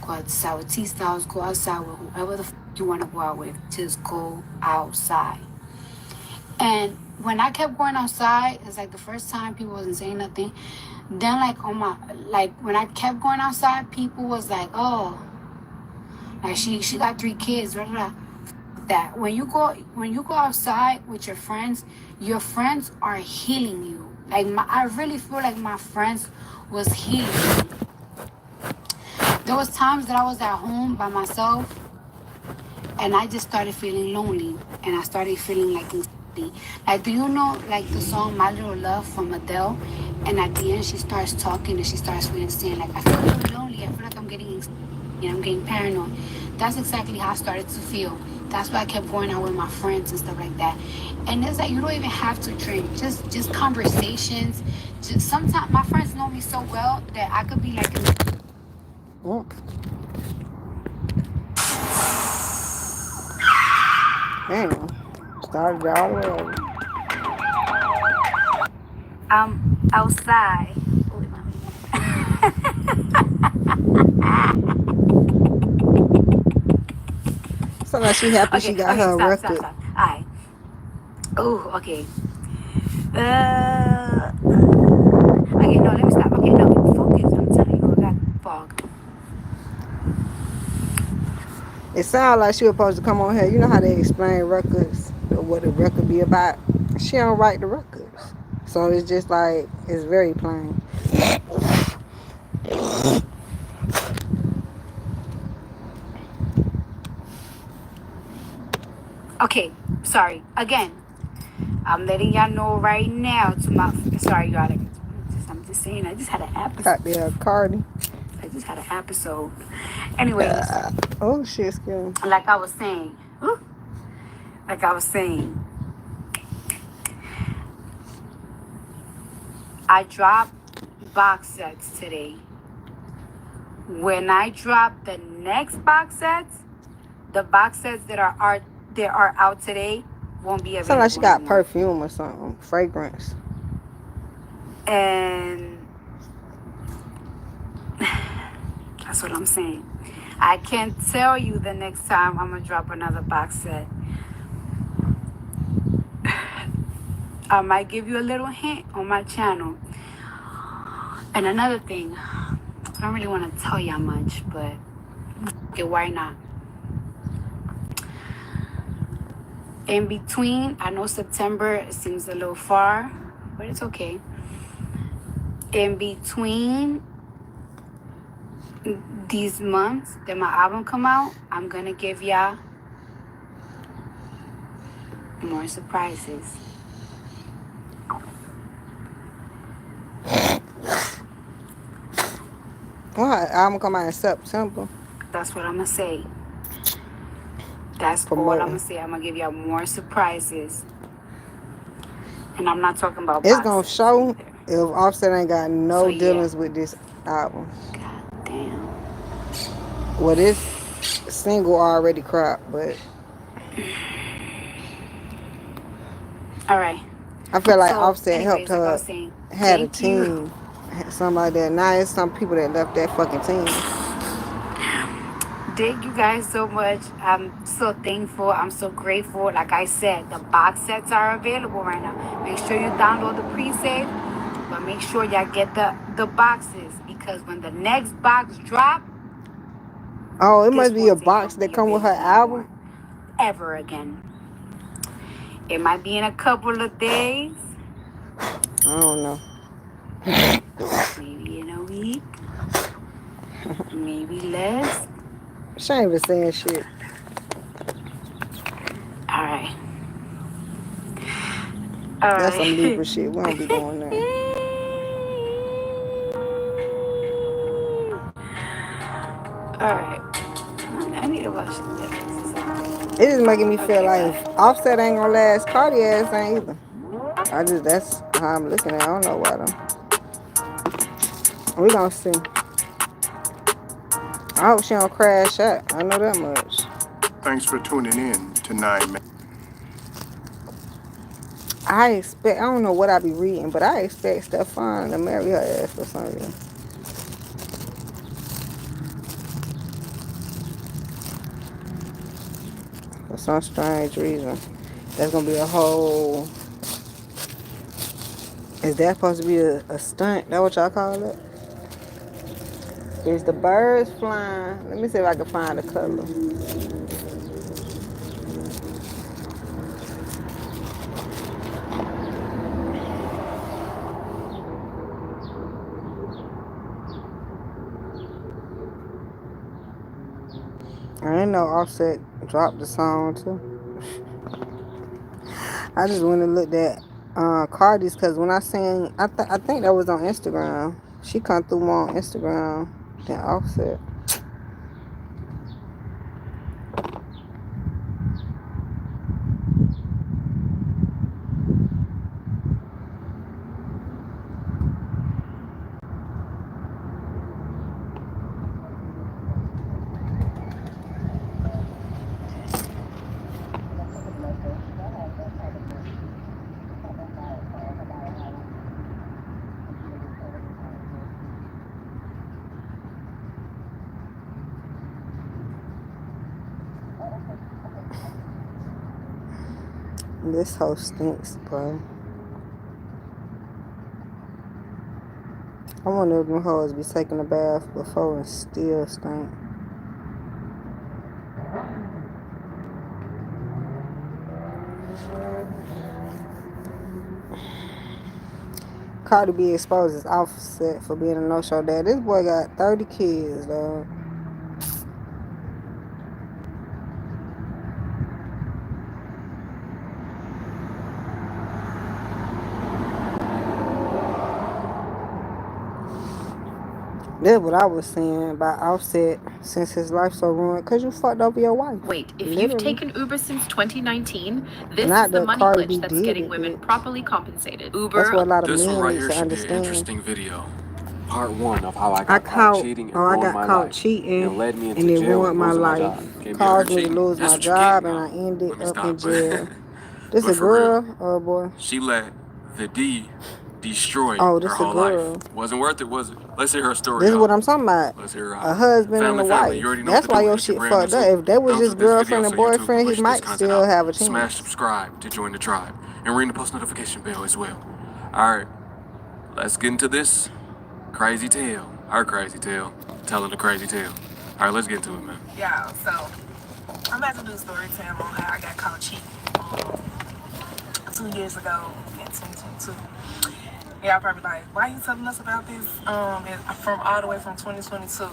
go outside with T-Styles, go outside with whoever the you want to go out with. Just go outside. And when I kept going outside, it's like the first time people wasn't saying nothing. Then when I kept going outside, people was like, oh, like she got 3 kids, blah, blah, blah. That when you go outside with your friends are healing you. Like I really feel like my friends was healing me. There was times that I was at home by myself and I just started feeling lonely and I started feeling like anxiety. Like, do you know like the song My Little Love from Adele? And at the end she starts talking and she starts saying like, I feel really lonely, I feel like I'm getting anxiety and I'm getting paranoid. That's exactly how I started to feel. That's why I kept going out with my friends and stuff like that. And it's like you don't even have to drink. Just conversations. Just sometimes my friends know me so well that I could be like Damn. Started all over. I'm outside. So like she happy she got her record. Stop. Alright. Oh, okay. Okay, no, let me stop. Okay, no, focus. I'm telling you, I got fog. It sounds like she was supposed to come on here. You know how they explain records or what a record be about? She don't write the records. So it's just like, it's very plain. Okay, sorry. Again, I'm letting y'all know right now sorry, y'all. I'm just saying, I just had an episode. Got there, Cardi. I just had an episode. Anyways. Oh, shit, skin. Like I was saying. I dropped box sets today. When I drop the next box sets, the box sets that are out today won't be available. Sound like she got anymore. perfume or something, fragrance. And that's what I'm saying. I can't tell you the next time I'm gonna drop another box set. I might give you a little hint on my channel. And another thing, I don't really want to tell y'all much, but okay, why not? In between, I know September seems a little far, but it's okay. In between these months that my album come out, I'm gonna give y'all more surprises. What? Album come out in September. That's what I'm gonna say. That's all I'm gonna say. I'm gonna give y'all more surprises. And I'm not talking about It's gonna boxes show either. if Offset ain't got no So, yeah. dealings with this album. God damn. Well, this single already cropped, but All right. I feel like So, Offset anyways, helped like I her was saying, had a thank you. team, something like that. Now it's some people that left that fucking team. Thank you guys so much. I'm so thankful. I'm so grateful. Like I said, the box sets are available right now. Make sure you download the pre-save, but make sure y'all get the boxes, because when the next box drop, Oh, it this must be a one's ain't box gonna that be come with her available no album. more, ever again. It might be in a couple of days, I don't know. maybe in a week, maybe less. She ain't even saying shit. All right. That's some Libra shit. We don't be doing that. All right. I need to watch this. It is making me feel Okay, like bye. if Offset ain't gonna last, Cardi ass ain't either. That's how I'm looking at it. I don't know why though. We gonna see. I hope she don't crash out. I know that much. Thanks for tuning in to 9 I don't know what I be reading, but I expect Stefan to marry her ass for some reason. For some strange reason. That's gonna be a whole... Is that supposed to be a stunt? That what y'all call it? Is the birds flying? Let me see if I can find a color. I didn't know Offset dropped the song too. I just went and looked at Cardi's, because when I seen, I think that was on Instagram. She come through more on Instagram than Offset. This hoe stinks, bro. I wonder if them hoes be taking a bath before and still stink. Cardi B exposes Offset for being a no-show dad. This boy got 30 kids, dog. That's what I was saying about Offset since his life so ruined. Because you fucked over your wife. Wait, if literally. You've taken Uber since 2019, this Not is the that money Cardi glitch B that's did getting it, women bitch. properly compensated. That's Uber. what a lot of This one men right need here to should be an understand. interesting video. Part 1 of how I I got caught caught, cheating and or I ruined got my caught life. cheating, And led me and into it jail ruined and my losing my life. job. Can't be out here Caused me to cheating. lose That's my what you're getting, job, and I huh? ended Let me up in stop. jail. This But a for real, girl or a boy? she let the D destroyed Oh, her this a whole girl. life. Wasn't worth it, was it? Let's hear her story. This is y'all. what I'm talking about. Let's hear her A out. husband and a Family, you wife. already know That's what to why do. your Hit the shit gram fucked up. YouTube. If they was Thumbs just up this video girlfriend and so YouTube can boyfriend, he push this might content still out. have a Smash chance. subscribe to join the tribe and ring the post notification bell as well. All right, let's get into this crazy tale. Her crazy tale. Telling the crazy tale. All right, let's get into it, man. Yeah, so I'm about to do a story time on how I got caught cheating 2 years ago in 2022. Y'all probably like, why are you telling us about this? From all the way from 2022.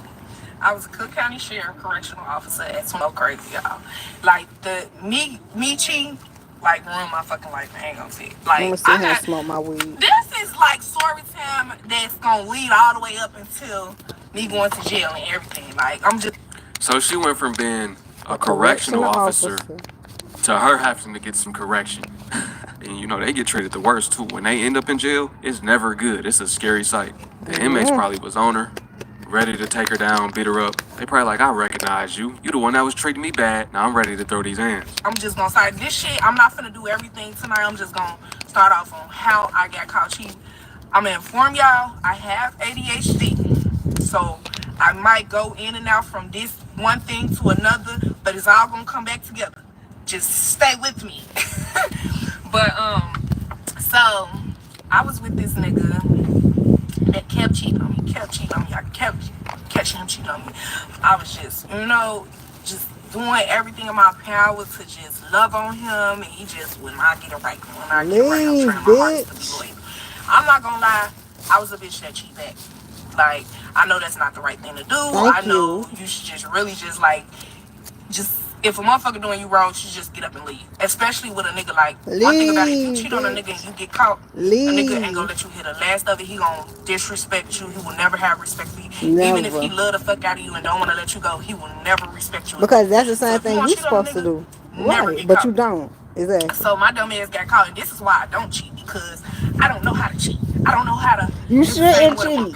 I was a Cook County Sheriff Correctional Officer at so crazy, y'all. Like me cheating, like ruined my fucking life. I ain't gonna say it. I'm Like gonna sit here and smoke my weed. this is like story time that's gonna lead all the way up until me going to jail and everything. Like I'm just. So she went from being a correctional officer to her having to get some correction. And you know, they get treated the worst too. When they end up in jail, it's never good. It's a scary sight. The inmates probably was on her, ready to take her down, beat her up. They probably like, I recognize you. You the one that was treating me bad. Now I'm ready to throw these hands. I'm just gonna start this shit. I'm not finna do everything tonight. I'm just gonna start off on how I got caught cheating. I'm gonna inform y'all, I have ADHD. So I might go in and out from this one thing to another, but it's all gonna come back together. Just stay with me. But so I was with this nigga that kept cheating on me, kept cheating on me. I kept catching him cheating on me. I was just, just doing everything in my power to just love on him, and he just would not get it right. When I get it right, I'm trying my hardest to be loyal. I'm not gonna lie, I was a bitch that cheat back. Like, I know that's not the right thing to do. I know you should just really just if a motherfucker doing you wrong, you should just get up and leave. Especially with a nigga like, one thing about it, if you cheat on a nigga and you get caught, a nigga ain't gonna let you hit the last of it. He gonna disrespect you. He will never have respect for you. Never. Even if he love the fuck out of you and don't want to let you go, he will never respect you. Because that's the same thing you supposed to do. Right, but you don't. Exactly. So my dumb ass got caught, and this is why I don't cheat, because I don't know how to cheat. I don't know how to. You shouldn't cheat.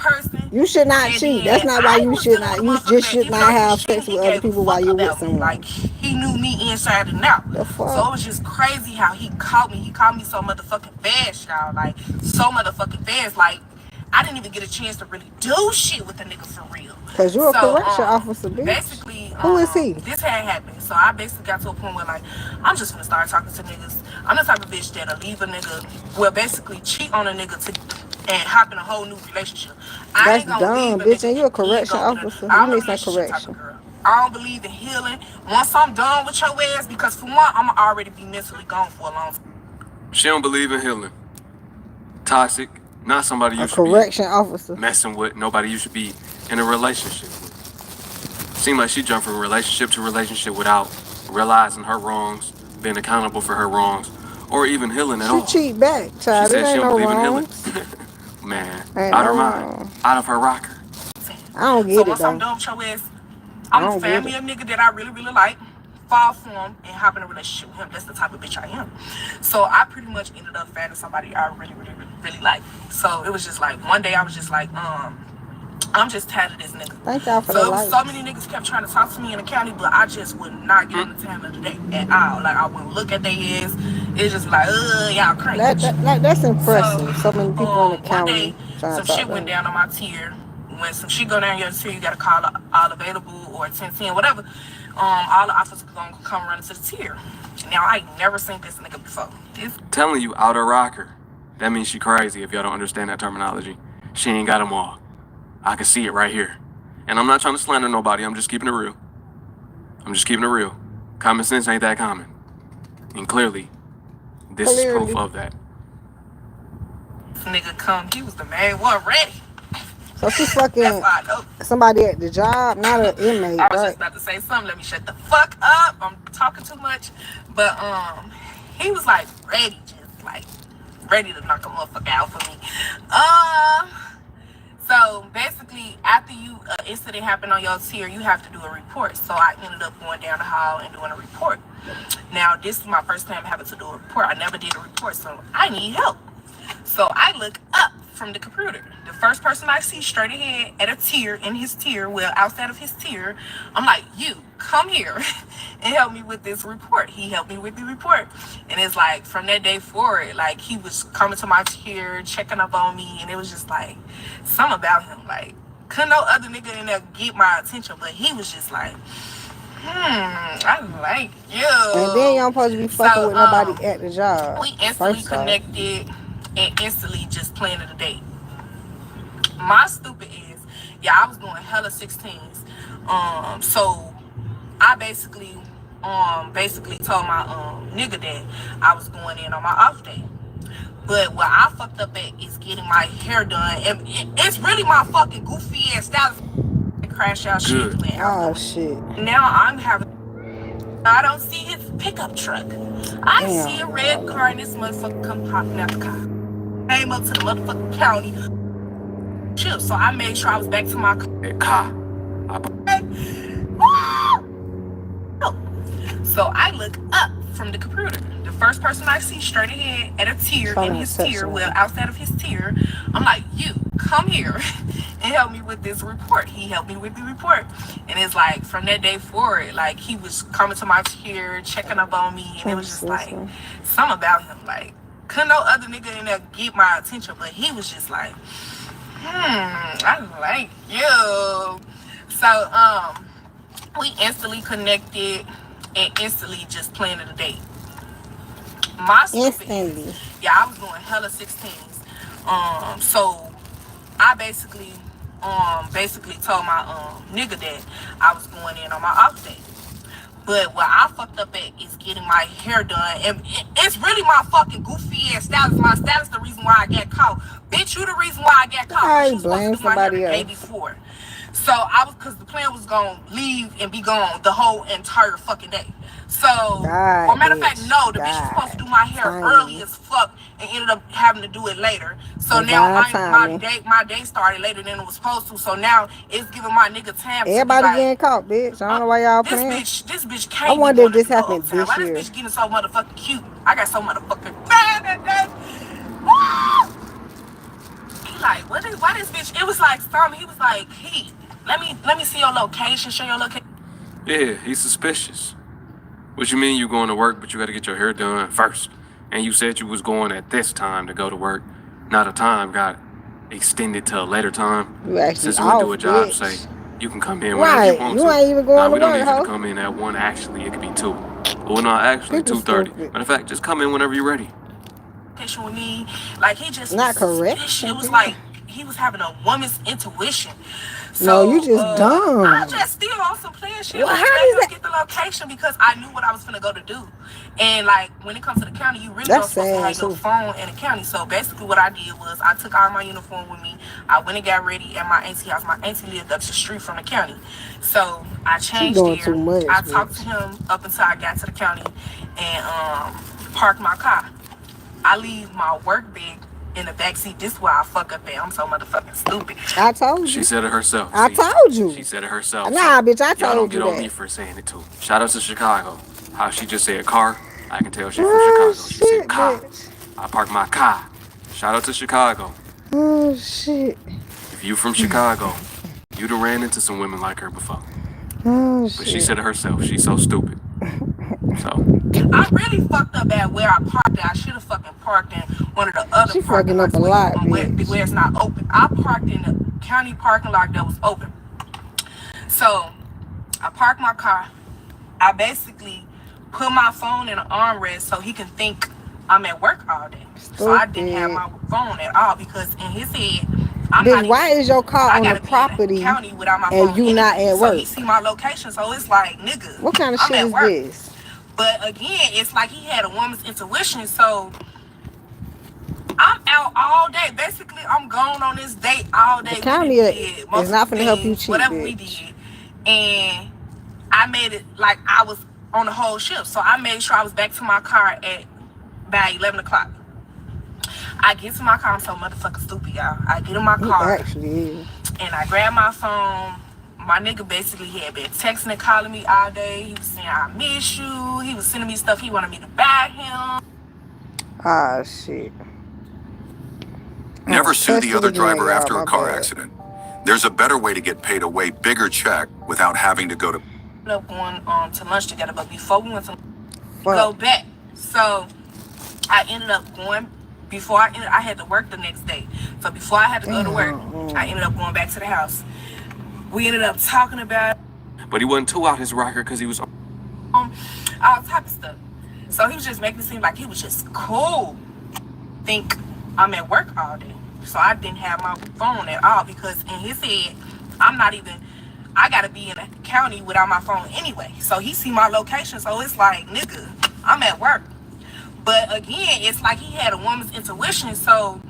You should not cheat. That's not why you should not. You just should not have sex with other people while you're with someone. Like, he knew me inside and out. The fuck? So it was just crazy how he caught me. He caught me so motherfucking fast, y'all. Like, so motherfucking fast. Like, I didn't even get a chance to really do shit with the nigga for real. Because you're a correction officer, bitch. Basically, who is he? This had happened. So I basically got to a point where, like, I'm just gonna start talking to niggas. I'm the type of bitch that'll leave a nigga, well, basically cheat on a nigga and hop in a whole new relationship. I ain't gonna dumb, leave a bitch, and you a correction officer. You need some correction. I don't believe in healing. Once I'm done with your ass, because for one, I'm already be mentally gone for a long time. She don't believe in healing. Toxic. Not somebody you should correction officer messing with. Nobody you should be in a relationship with. Seems like she jumped from relationship to relationship without realizing her wrongs, being accountable for her wrongs, or even healing at all. She cheat back, child. She said she don't believe in healing. Wrongs. Man, ain't out no her mind, wrong. out of her rocker. I don't get so it once though. I'm done with your ass, I'm family a nigga that I really, really like, fall for him, and hop in a relationship with him. That's the type of bitch I am. So I pretty much ended up finding somebody I really, really, really, really like. So it was just like, one day I was just like, I'm just tired of this nigga. Thank y'all for so the lights. So many niggas kept trying to talk to me in the county, but I just would not give them the time of the day at all. Like, I wouldn't look at their ass. It's just like, y'all crazy. That's impressive. So many people in the county one day, trying to some talk shit went down on my tier. When some shit go down your tier, you gotta call all available or 1010, whatever. All the officers gonna come running to the tier. Now, I ain't never seen this nigga before. Telling you, out her rocker. That means she crazy if y'all don't understand that terminology. She ain't got them all. I can see it right here. And I'm not trying to slander nobody. I'm just keeping it real. Common sense ain't that common. And clearly, this is proof of that. Nigga come, he was the main one ready. So she's fucking somebody at the job, not an inmate, I was just about to say something. Let me shut the fuck up. I'm talking too much. But he was like ready, just like ready to knock a motherfucker out for me. So basically, after incident happened on your tier, you have to do a report. So I ended up going down the hall and doing a report. Now, this is my first time having to do a report. I never did a report, so I need help. So I look up from the computer. The first person I see straight ahead at a tier, in his tier, well, outside of his tier, I'm like, you, come here and help me with this report. He helped me with the report. And it's like, from that day forward, like, he was coming to my tier, checking up on me, and it was just like, something about him, like, couldn't no other nigga in there get my attention, but he was just like, I like you. And then you don't supposed to be fucking with nobody at the job. We instantly connected and instantly just planned a date. My stupid is, I was doing hella 16s. So I basically told my nigga that I was going in on my off day. But what I fucked up at is getting my hair done. And it's really my fucking goofy ass style. Crash out shit. Oh shit. Now I don't see his pickup truck. I see a red car and this motherfucker come popping out the car. Came up to the motherfucking county. Chill. So I made sure I was back to my car. So I look up from the computer. The first person I see straight ahead at a tier, in his tier, well, outside of his tier, I'm like, you, come here and help me with this report. He helped me with the report. And it's like, from that day forward, like, he was coming to my tier, checking up on me, and it was just like, something about him, like, couldn't no other nigga in there get my attention, but he was just like, I like you. So, we instantly connected and instantly just planned a date. My stupid is, I was doing hella 16s. So I basically told my nigga that I was going in on my off day. But what I fucked up at is getting my hair done. And it's really my fucking goofy ass stylist. My stylist the reason why I got caught. Bitch, you the reason why I got caught. I blame somebody else. The day before. So because the plan was gonna leave and be gone the whole entire fucking day. So, or matter of fact, no, the bitch was supposed to do my hair early as fuck and ended up having to do it later. So now my day started later than it was supposed to. So now it's giving my nigga time. Everybody getting caught, bitch. I don't know why y'all playing. This bitch can't. I wonder if this happened this year. This bitch getting so motherfucking cute. I got so motherfucking bad. He like, why this bitch? It was like something. He was like, hey, let me see your location. Show your location. Yeah, he's suspicious. What you mean you going to work, but you got to get your hair done first? And you said you was going at this time to go to work. Not a time got extended to a later time. Since we do a job, say you can come in whenever you want to. You ain't even going to work, we don't need you to come in at 1. Actually, it could be 2. Well, no, actually 2:30. Matter of fact, just come in whenever you're ready. With me, like he just not correct. It was like he was having a woman's intuition. So, no, you just dumb. I just still on some playing shit. Well, how does that get the location because I knew what I was finna go to do. And like when it comes to the county, you really don't supposed to have your phone in the county. So basically, what I did was I took all my uniform with me. I went and got ready at my auntie house. My auntie lived up the street from the county, so I changed there. I talked to him up until I got to the county and parked my car. I leave my work bag in the backseat. This is why I fuck up there. I'm so motherfucking stupid. I told you. She said it herself. I told you. She said it herself. Nah, bitch, I told you. Y'all don't get on me for saying it too. Shout out to Chicago. How she just said car. I can tell she from Chicago. She said car. Bitch. I parked my car. Shout out to Chicago. Oh shit. If you from Chicago, you done ran into some women like her before. Oh shit. But she said it herself. She's so stupid. So I really fucked up at where I parked at. I should have fucking parked in one of the other she fucking up a lot, where it's not open. I parked in the county parking lot that was open. So I parked my car. I basically put my phone in an armrest so he can think I'm at work all day. So I didn't have my phone at all because in his head, bitch, why is your car on the property and you not at work? So he see my location, so it's like, nigga, what kind of shit is this? But again, it's like he had a woman's intuition, so I'm out all day. Basically, I'm gone on this date all day. The county is not going to help you cheat, whatever bitch. We did. And I made it like I was on the whole shift. So I made sure I was back to my car at by 11 o'clock. I get to my car. I'm so motherfucking stupid, y'all. I get in my car. Actually, and I grab my phone. My nigga basically had been texting and calling me all day. He was saying, I miss you. He was sending me stuff he wanted me to buy him. Ah, shit. Never sue the other driver after a car accident. There's a better way to get paid a way bigger check without having to go to. Going to lunch together, but before we went to go back, so I ended up going. Before I had to work the next day, so before I had to go to work, I ended up going back to the house. We ended up talking about, But he wasn't too out his rocker because he was all type of stuff. So he was just making it seem like he was just cool. Think I'm at work all day, so I didn't have my phone at all because in his head, I gotta be in a county without my phone anyway. So he see my location, so it's like, nigga, I'm at work. But again, it's like he had a woman's intuition, so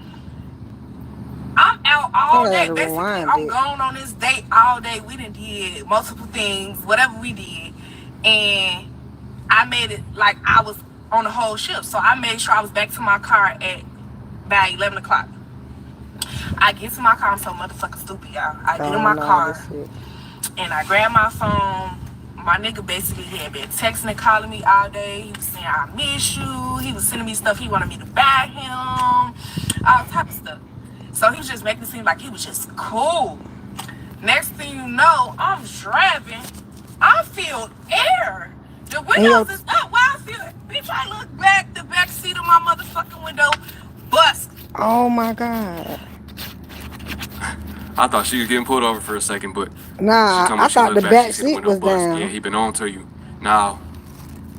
I'm out all day. Basically, I'm gone on this date all day. We done did multiple things, whatever we did, and I made it like I was on the whole shift. So I made sure I was back to my car by 11 o'clock. I get to my car. I'm so motherfucking stupid, y'all. I get in my car, and I grab my phone. My nigga basically had been texting and calling me all day. He was saying, I miss you. He was sending me stuff he wanted me to buy him. All type of stuff. So he was just making it seem like he was just cool. Next thing you know, I'm driving. I feel air. The windows is up. Why I feel it? Bitch, I look back. The back seat of my motherfucking window bust. Oh my God. I thought she was getting pulled over for a second, but nah, I thought the back seat was down. Yeah, he been on to you. Now,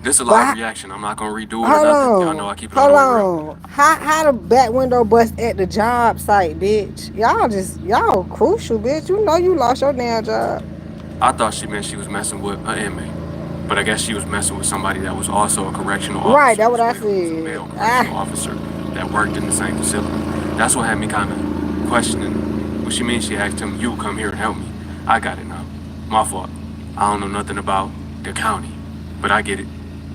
this is a live reaction. I'm not gonna redo it or nothing. Y'all know I keep it on the real. How the back window bust at the job site, bitch? Y'all crucial, bitch. You know you lost your damn job. I thought she meant she was messing with an inmate, but I guess she was messing with somebody that was also a correctional officer. Right, that's what I said. A male correctional officer that worked in the same facility. That's what had me kind of questioning. What she means? She asked him, "You come here and help me." I got it now. My fault. I don't know nothing about the county, but I get it.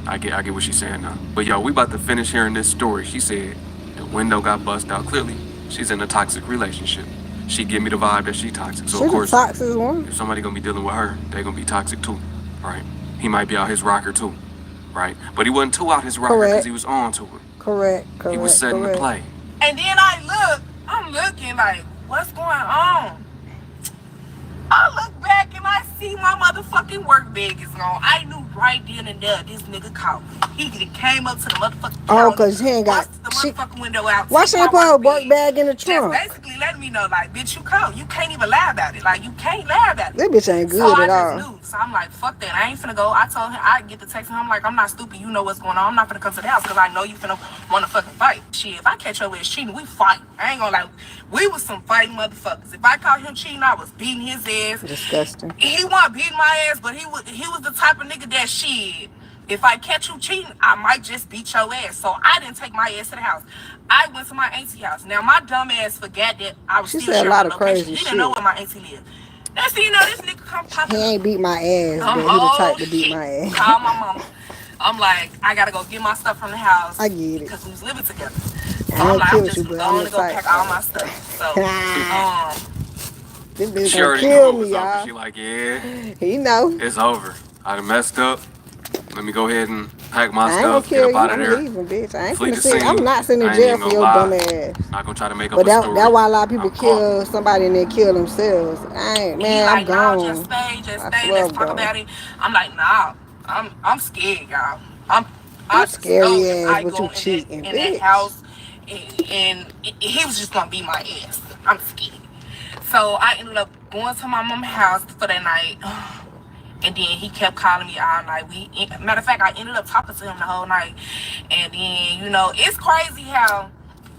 I get what she's saying now. But yo, we about to finish hearing this story. She said the window got bust out. Clearly, she's in a toxic relationship. She give me the vibe that she toxic. So of course, toxic one. If somebody gonna be dealing with her, they gonna be toxic too, right? He might be out his rocker too, right? But he wasn't too out his rocker because he was on to her. Correct. He was setting the play. And then I'm looking like, what's going on? I look back and I see my motherfucking work bag is gone. I knew right then and there this nigga called me. He came up to the motherfucking counter, because he ain't got the motherfucking window out. Why she ain't put her work bag in the trunk? Just basically letting me know, like, bitch, you come. You can't even lie about it. Like, you can't lie about it. That bitch ain't good so at all. I just knew. So I'm like, fuck that. I ain't finna go. I told him, I get the text and I'm like, I'm not stupid. You know what's going on. I'm not finna come to the house because I know you finna want to fucking fight. Shit, if I catch your ass cheating, we fight. I ain't gonna lie. We was some fighting motherfuckers. If I caught him cheating, I was beating his ass. Disgusting. He wasn't beating my ass, but he was the type of nigga that shit. If I catch you cheating, I might just beat your ass. So I didn't take my ass to the house. I went to my auntie house. Now my dumb ass forgot that I was still sharing my location. He didn't know where my auntie lived. Next thing you know, this nigga come popping. He ain't beat my ass, but he the type to beat my ass. Call my mama. I'm like, I gotta go get my stuff from the house. I get it. Because we was living together. So I'm like, I'm just going to go pack all my stuff. So, this bitch She gonna already kill knew it me, was over. y'all. She like, yeah, He know. it's over. I done messed up. Let me go ahead and pack my I ain't gonna stuff, kill get you. up out of I'm there. leaving, bitch. I ain't Flee finna the sit. scene. I'm not sitting in I ain't jail even for your gonna dumb lie. ass. Not gonna try to make up But a story. that's why a lot of people I'm kill somebody and then kill themselves. I ain't, man, I'm gone. No, just stay, let's talk about it. I'm like, nah, I'm scared, y'all. I'm scary ass, but you cheating, in bitch. that house, and he was just gonna beat my ass. I'm scared. So I ended up going to my mom's house for that night. And then he kept calling me all night. Matter of fact, I ended up talking to him the whole night. And then, you know, it's crazy how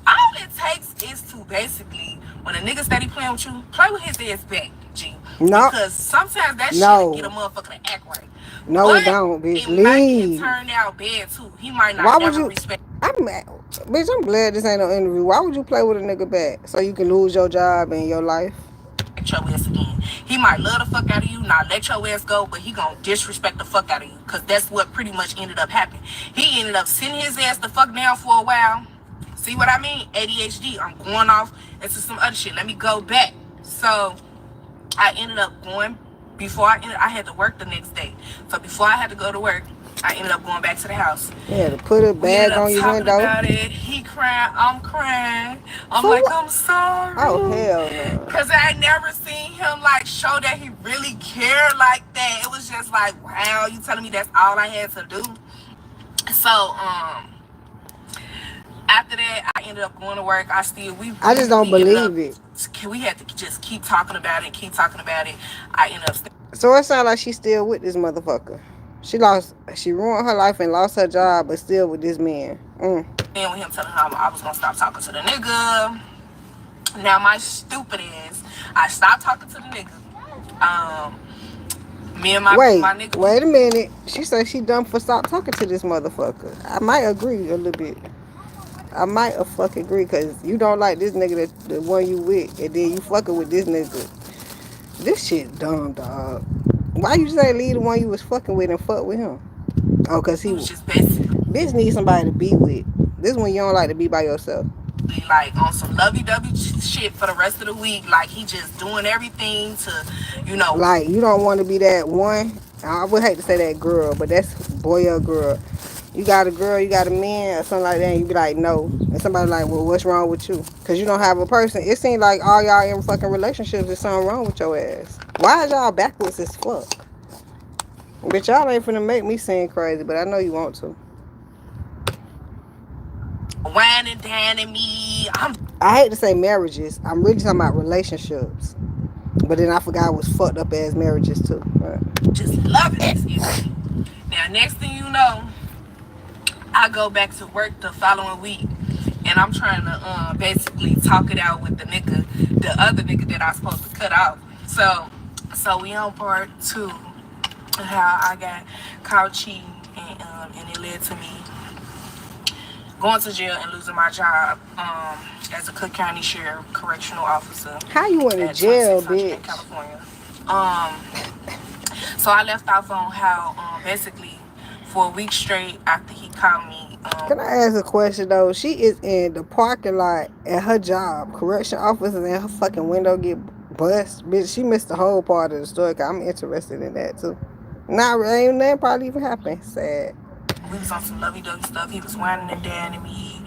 all it takes is to basically, when a nigga steady playing with you, play with his ass back, G. No. Because sometimes that shit get a motherfucker to act right. No, but it don't, bitch. It might Leave. turn out bad too. He might not never respect. Bitch, I'm glad this ain't no interview. Why would you play with a nigga back? So you can lose your job and your life? Your ass again. He might love the fuck out of you, not let your ass go, but he gonna disrespect the fuck out of you. Cause that's what pretty much ended up happening. He ended up sitting his ass the fuck down for a while. See what I mean? ADHD. I'm going off into some other shit. Let me go back. So I ended up going I had to work the next day. So before I had to go to work, I ended up going back to the house. You had to put a We ended bag up on your talking window. about it. He crying, I'm crying. I'm For like, what? I'm sorry. Oh, hell no. Cause I never seen him like show that he really cared like that. It was just like, wow, you telling me that's all I had to do? So, after that, I ended up going to work. I just don't believe it. We had to just keep talking about it, I ended up So it sounds like she's still with this motherfucker. She ruined her life and lost her job, but still with this man. staying with him, telling him I was gonna stop talking to the nigga. Now my stupid ass, I stopped talking to the nigga. Me and my nigga. Wait a minute. She said she done for stop talking to this motherfucker. I might agree a little bit. I might fucking agree, because you don't like this nigga, the one you with, and then you fucking with this nigga. This shit dumb, dog. Why you say leave the one you was fucking with and fuck with him? Oh, because he was just basically, bitch need somebody to be with. This one you don't like to be by yourself. Like on some lovey-dovey shit for the rest of the week. Like he just doing everything to, Like you don't want to be that one. I would hate to say that girl, but that's boy or girl. You got a girl, you got a man, or something like that, and you be like, no. And somebody like, well, what's wrong with you? Because you don't have a person. It seems like all y'all in fucking relationships, there's something wrong with your ass. Why is y'all backwards as fuck? Bitch, y'all ain't finna make me seem crazy, but I know you want to. Whining down at me. I hate to say marriages. I'm really talking about relationships. But then I forgot it was fucked up as marriages too. Right. Just loving this nigga. Now, next thing you know, I go back to work the following week, and I'm trying to basically talk it out with the other nigga that I was supposed to cut off. So we on part 2, how I got caught cheating, and it led to me going to jail and losing my job as a Cook County Sheriff Correctional Officer. How you went to jail, bitch? In California. So I left off on how basically for a week straight after he called me. Can I ask a question though? She is in the parking lot at her job, correction officer, and her fucking window get bust. Bitch, she missed the whole part of the story. Cause I'm interested in that too. Ain't that probably even happened. Sad. We was on some lovey-dovey stuff. He was whining and down at me.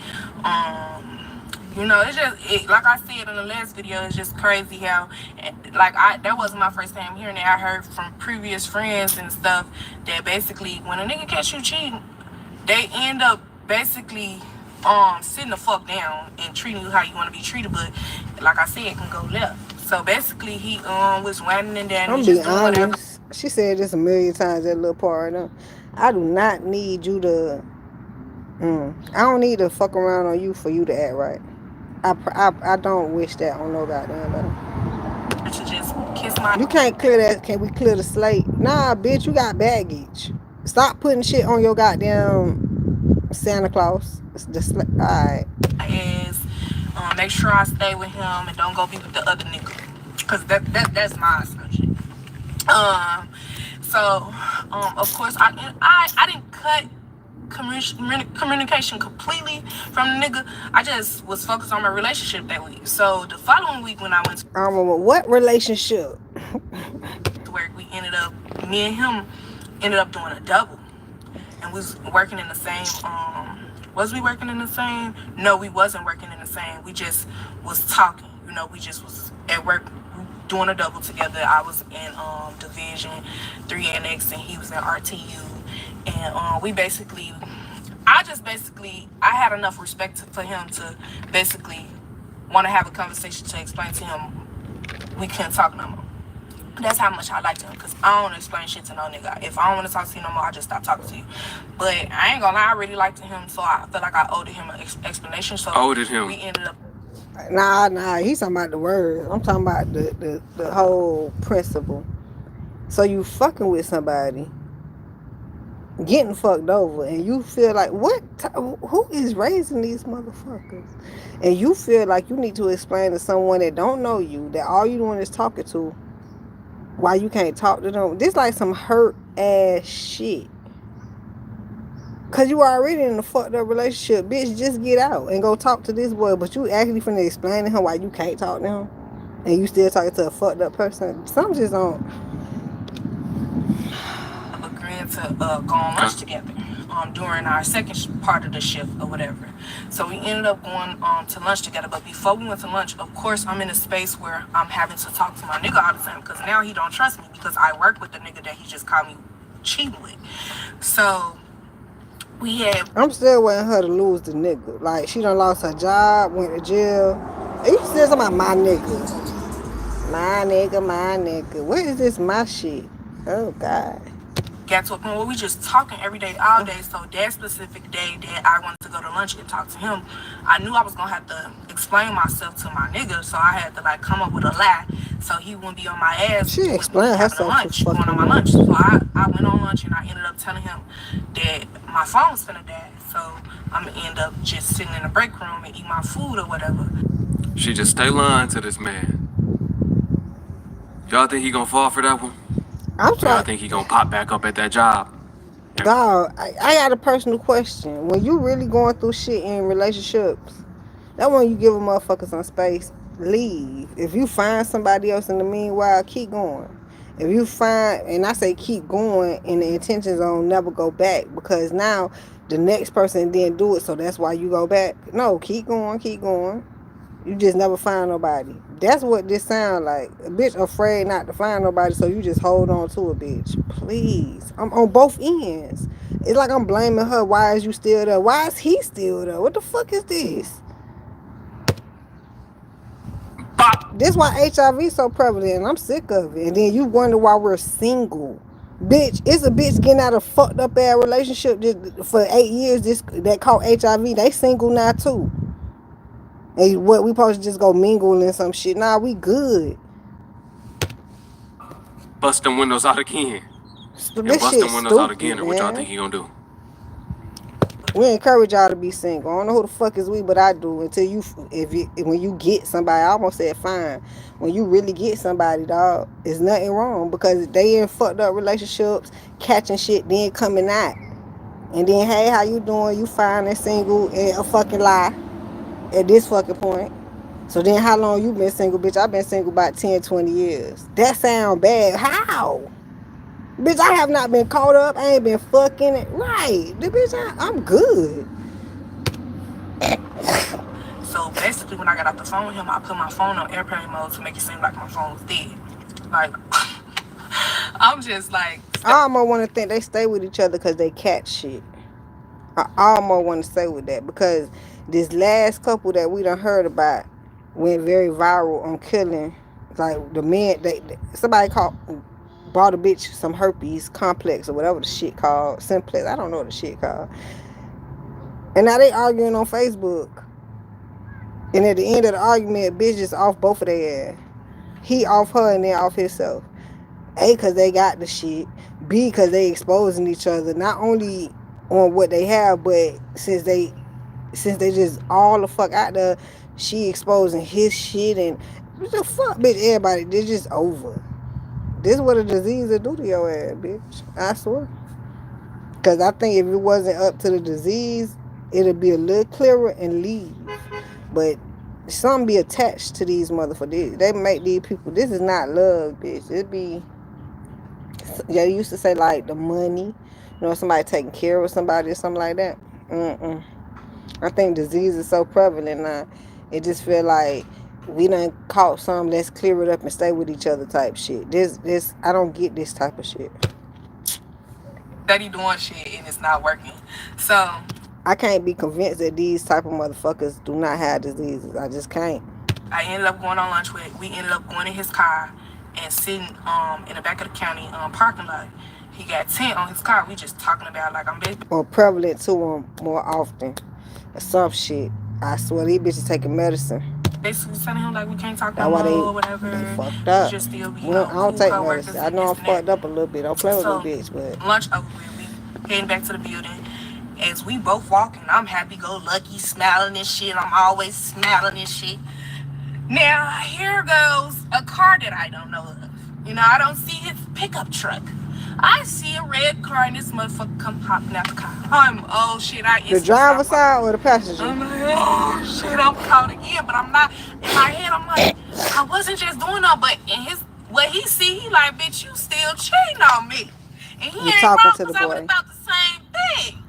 It's just like I said in the last video. It's just crazy how, that wasn't my first time hearing it. I heard from previous friends and stuff that basically when a nigga catch you cheating, they end up basically sitting the fuck down and treating you how you want to be treated. But like I said, it can go left. So basically, he was whining and down. I'm be honest. She said this a million times, that little part right now. I do not need you to. I don't need to fuck around on you for you to act right. I don't wish that on no goddamn body. To just kiss my. You can't clear that. Can we clear the slate? Nah, bitch, you got baggage. Stop putting shit on your goddamn Santa Claus. Alright. Make sure I stay with him and don't go be with the other nigga. Cause that's my assumption. Of course I didn't cut communication completely from the nigga. I just was focused on my relationship that week. So the following week when I went to what relationship? work, me and him ended up doing a double. And we was working in the same was we working in the same? No, we wasn't working in the same. We just was talking. We just was at work doing a double together. I was in Division 3 Annex and he was in RTU. And I had enough respect for him to basically want to have a conversation to explain to him we couldn't talk no more. That's how much I liked him, because I don't explain shit to no nigga. If I don't want to talk to you no more, I just stop talking to you. But I ain't gonna lie, I really liked him, so I felt like I owed him an explanation. So we ended up. Nah, he's talking about the words. I'm talking about the whole principle. So you fucking with somebody, getting fucked over, and you feel like, who is raising these motherfuckers? And you feel like you need to explain to someone that don't know you, that all you doing is talking to, why you can't talk to them. This like some hurt ass shit. Cause you already in a fucked up relationship. Bitch, just get out and go talk to this boy. But you actually finna explain to him why you can't talk to him, and you still talking to a fucked up person. Some just don't. A grand to go on lunch together during our second part of the shift or whatever. So we ended up going to lunch together. But before we went to lunch, of course, I'm in a space where I'm having to talk to my nigga all the time because now he don't trust me because I work with the nigga that he just called me cheating with. So we had. I'm still waiting her to lose the nigga. Like, she done lost her job, went to jail. And you still talking about my nigga. My nigga. What is this my shit? Oh, God. Got to a point where we just talking every day, all day. So that specific day that I wanted to go to lunch and talk to him, I knew I was gonna have to explain myself to my nigga. So I had to like come up with a lie so he wouldn't be on my ass. She explained herself lunch, going on my lunch. So I went on lunch and I ended up telling him that my phone's finna die. So I'm gonna end up just sitting in the break room and eat my food or whatever. She just stay lying to this man. Y'all think he gonna fall for that one? Y'all think he gonna pop back up at that job? Dog, I got a personal question. When you really going through shit in relationships, that when you give a motherfucker some space, leave. If you find somebody else in the meanwhile, keep going. If you find, and I say keep going, and the intentions on never go back, because now the next person didn't do it, so that's why you go back. No, keep going. You just never find nobody. That's what this sound like. A bitch afraid not to find nobody, so you just hold on to a bitch. Please. I'm on both ends. It's like I'm blaming her. Why is you still there? Why is he still there? What the fuck is this? This why HIV so prevalent, and I'm sick of it. And then you wonder why we're single. Bitch, it's a bitch getting out of fucked up ass relationship for 8 years that caught HIV. They single now too. And what, we supposed to just go mingle and some shit? Nah, we good. Bust them windows out again. And bust them windows out again, or what y'all think he gonna do? We encourage y'all to be single. I don't know who the fuck is we, but I do. Until when you get somebody, I almost said fine. When you really get somebody, dog, there's nothing wrong, because they in fucked up relationships, catching shit, then coming out. And then, hey, how you doing? You fine and single, and a fucking lie at this fucking point. So then how long you been single, bitch? I've been single about 10, 20 years. That sound bad. How? Bitch, I have not been caught up. I ain't been fucking it. Right. The bitch, I'm good. So basically, when I got off the phone with him, I put my phone on airplane mode to make it seem like my phone was dead. Like, I'm just like... I almost want to think they stay with each other because they catch shit. I almost want to stay with that, because this last couple that we done heard about went very viral on killing. Like, the men, somebody bought a bitch some herpes complex or whatever the shit called, simplex. I don't know what the shit called. And now they arguing on Facebook. And at the end of the argument, bitch is off both of their ass. He off her and then off himself. A, because they got the shit. B, because they exposing each other. Not only on what they have, but since they just all the fuck out there, she exposing his shit. And what the fuck, bitch, everybody, they're just over. This is what a disease will do to your ass, bitch. I swear. Because I think if it wasn't up to the disease, it'll be a little clearer and leave. But some be attached to these motherfuckers. They make these people, this is not love, bitch. It be, they used to say like the money, somebody taking care of somebody or something like that. I think disease is so prevalent now. It just feel like we done caught some, let's clear it up and stay with each other type shit. This I don't get this type of shit. Steady doing shit and it's not working. So I can't be convinced that these type of motherfuckers do not have diseases. I just can't. I ended up going on lunch with. We ended up going in his car and sitting in the back of the county parking lot. He got tent on his car. We just talking about like I'm big. Or prevalent to him more often. Or some shit. I swear these bitches taking medicine. Basically telling him like we can't talk no more or whatever. They fucked up. Just still be, I don't take medicine. I know I'm fucked up a little bit. Don't play with so, me, bitch. But lunch over with. We heading back to the building. As we both walking, I'm happy-go-lucky, smiling and shit. I'm always smiling and shit. Now, here goes a car that I don't know of. I don't see his pickup truck. I see a red car and this motherfucker come hopping out the car. Oh shit, the driver side or the passenger? I'm like, oh shit, I'm caught again, but I'm not. In my head, I'm like, I wasn't just doing that, but in what he see, he like, bitch, you still cheating on me. And he You ain't talking wrong to the because I would have boy. thought the same thing.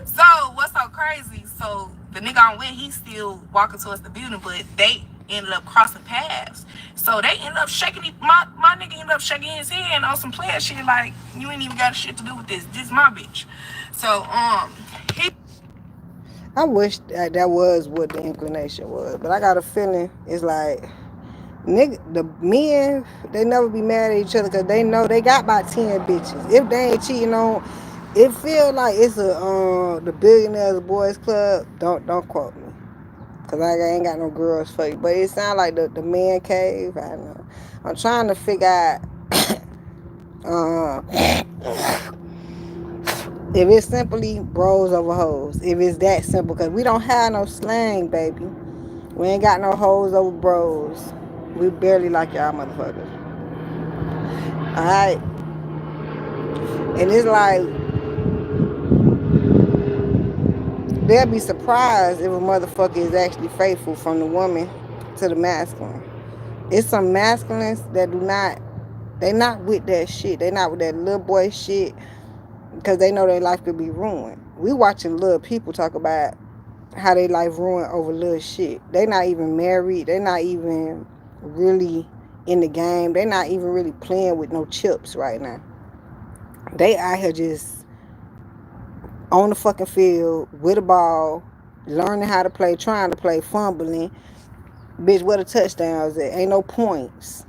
So what's so crazy? So the nigga I'm with, he's still walking towards the building, but they ended up crossing paths. So they ended up shaking my nigga ended up shaking his hand on some player shit like, you ain't even got shit to do with this. This my bitch. So he I wish that was what the inclination was, but I got a feeling it's like nigga, the men, they never be mad at each other because they know they got about 10 bitches. If they ain't cheating on, it feel like it's the Billionaires Boys Club. Don't quote me, cause I ain't got no girls for you. But it sound like the man cave. I don't know. I'm trying to figure out if it's simply bros over hoes. If it's that simple, cause we don't have no slang, baby. We ain't got no hoes over bros. We barely like y'all motherfuckers. Alright? And it's like, they'll be surprised if a motherfucker is actually faithful from the woman to the masculine. It's some masculines that do not, they not with that shit. They not with that little boy shit because they know their life could be ruined. We watching little people talk about how they life ruined over little shit. They not even married. They not even really in the game. They not even really playing with no chips right now. They out here just on the fucking field with a ball, learning how to play, trying to play, fumbling. Bitch, where the touchdowns at? Ain't no points.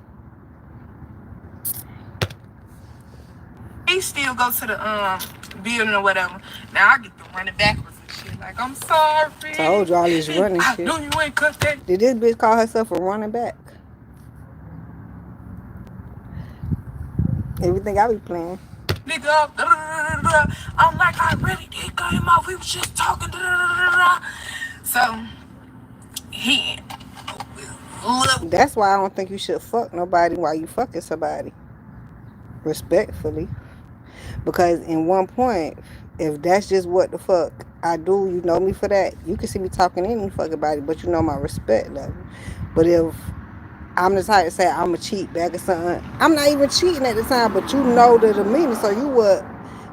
he still go to the building or whatever. Now I get to running backwards and shit. Like, I'm sorry. Told you all this running I shit. know you ain't cut that. Did this bitch call herself a running back? Everything I be playing. Nigga up. I'm like, I really did cut him off. We was just talking. So he look. That's why I don't think you should fuck nobody while you fucking somebody. Respectfully. Because in one point, if that's just what the fuck I do, you know me for that. You can see me talking to any fucking body, but you know my respect level. But if I'm the type to say I'm a cheat back or something, I'm not even cheating at the time, but you know the demeanor. So you would,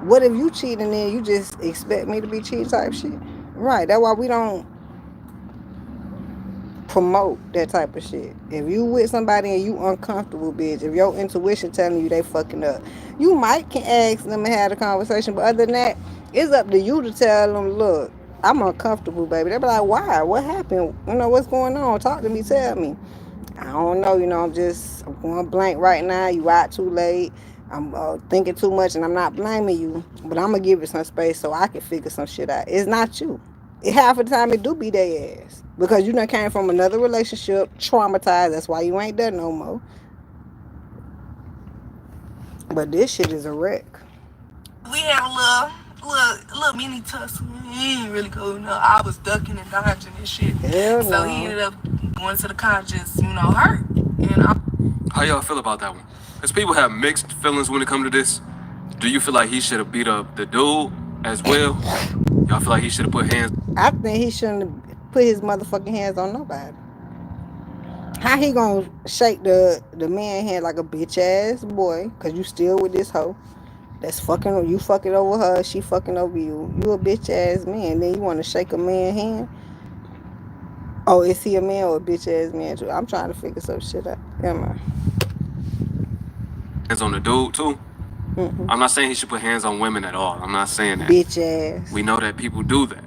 what if you cheating and then you just expect me to be cheating type shit? Right. That's why we don't promote that type of shit. If you with somebody and you uncomfortable, bitch, if your intuition telling you they fucking up, you might can ask them and have a conversation. But other than that, it's up to you to tell them, look, I'm uncomfortable, baby. They be like, why? What happened? You know, what's going on? Talk to me, tell me. I don't know, I'm going blank right now. You out too late. I'm thinking too much, and I'm not blaming you, but I'm going to give it some space so I can figure some shit out. It's not you. Half of the time, it do be their ass. Because you done came from another relationship, traumatized. That's why you ain't there no more. But this shit is a wreck. We had a little mini tussle. He ain't really cool. No, I was ducking and dodging and shit. Hell So no. he ended up going to the car, just hurt. And How y'all feel about that one? Because people have mixed feelings when it comes to this. Do you feel like he should have beat up the dude as well? Y'all feel like he should have put hands? I think he shouldn't have put his motherfucking hands on nobody. How he gonna shake the man hand like a bitch ass boy? Cause you still with this hoe. That's fucking, you fucking over her, she fucking over you. You a bitch ass man. Then you wanna shake a man hand? Oh, is he a man or a bitch ass man too? I'm trying to figure some shit out. Am I? Hands on the dude too? I'm not saying he should put hands on women at all. I'm not saying that. Bitch ass. We know that people do that.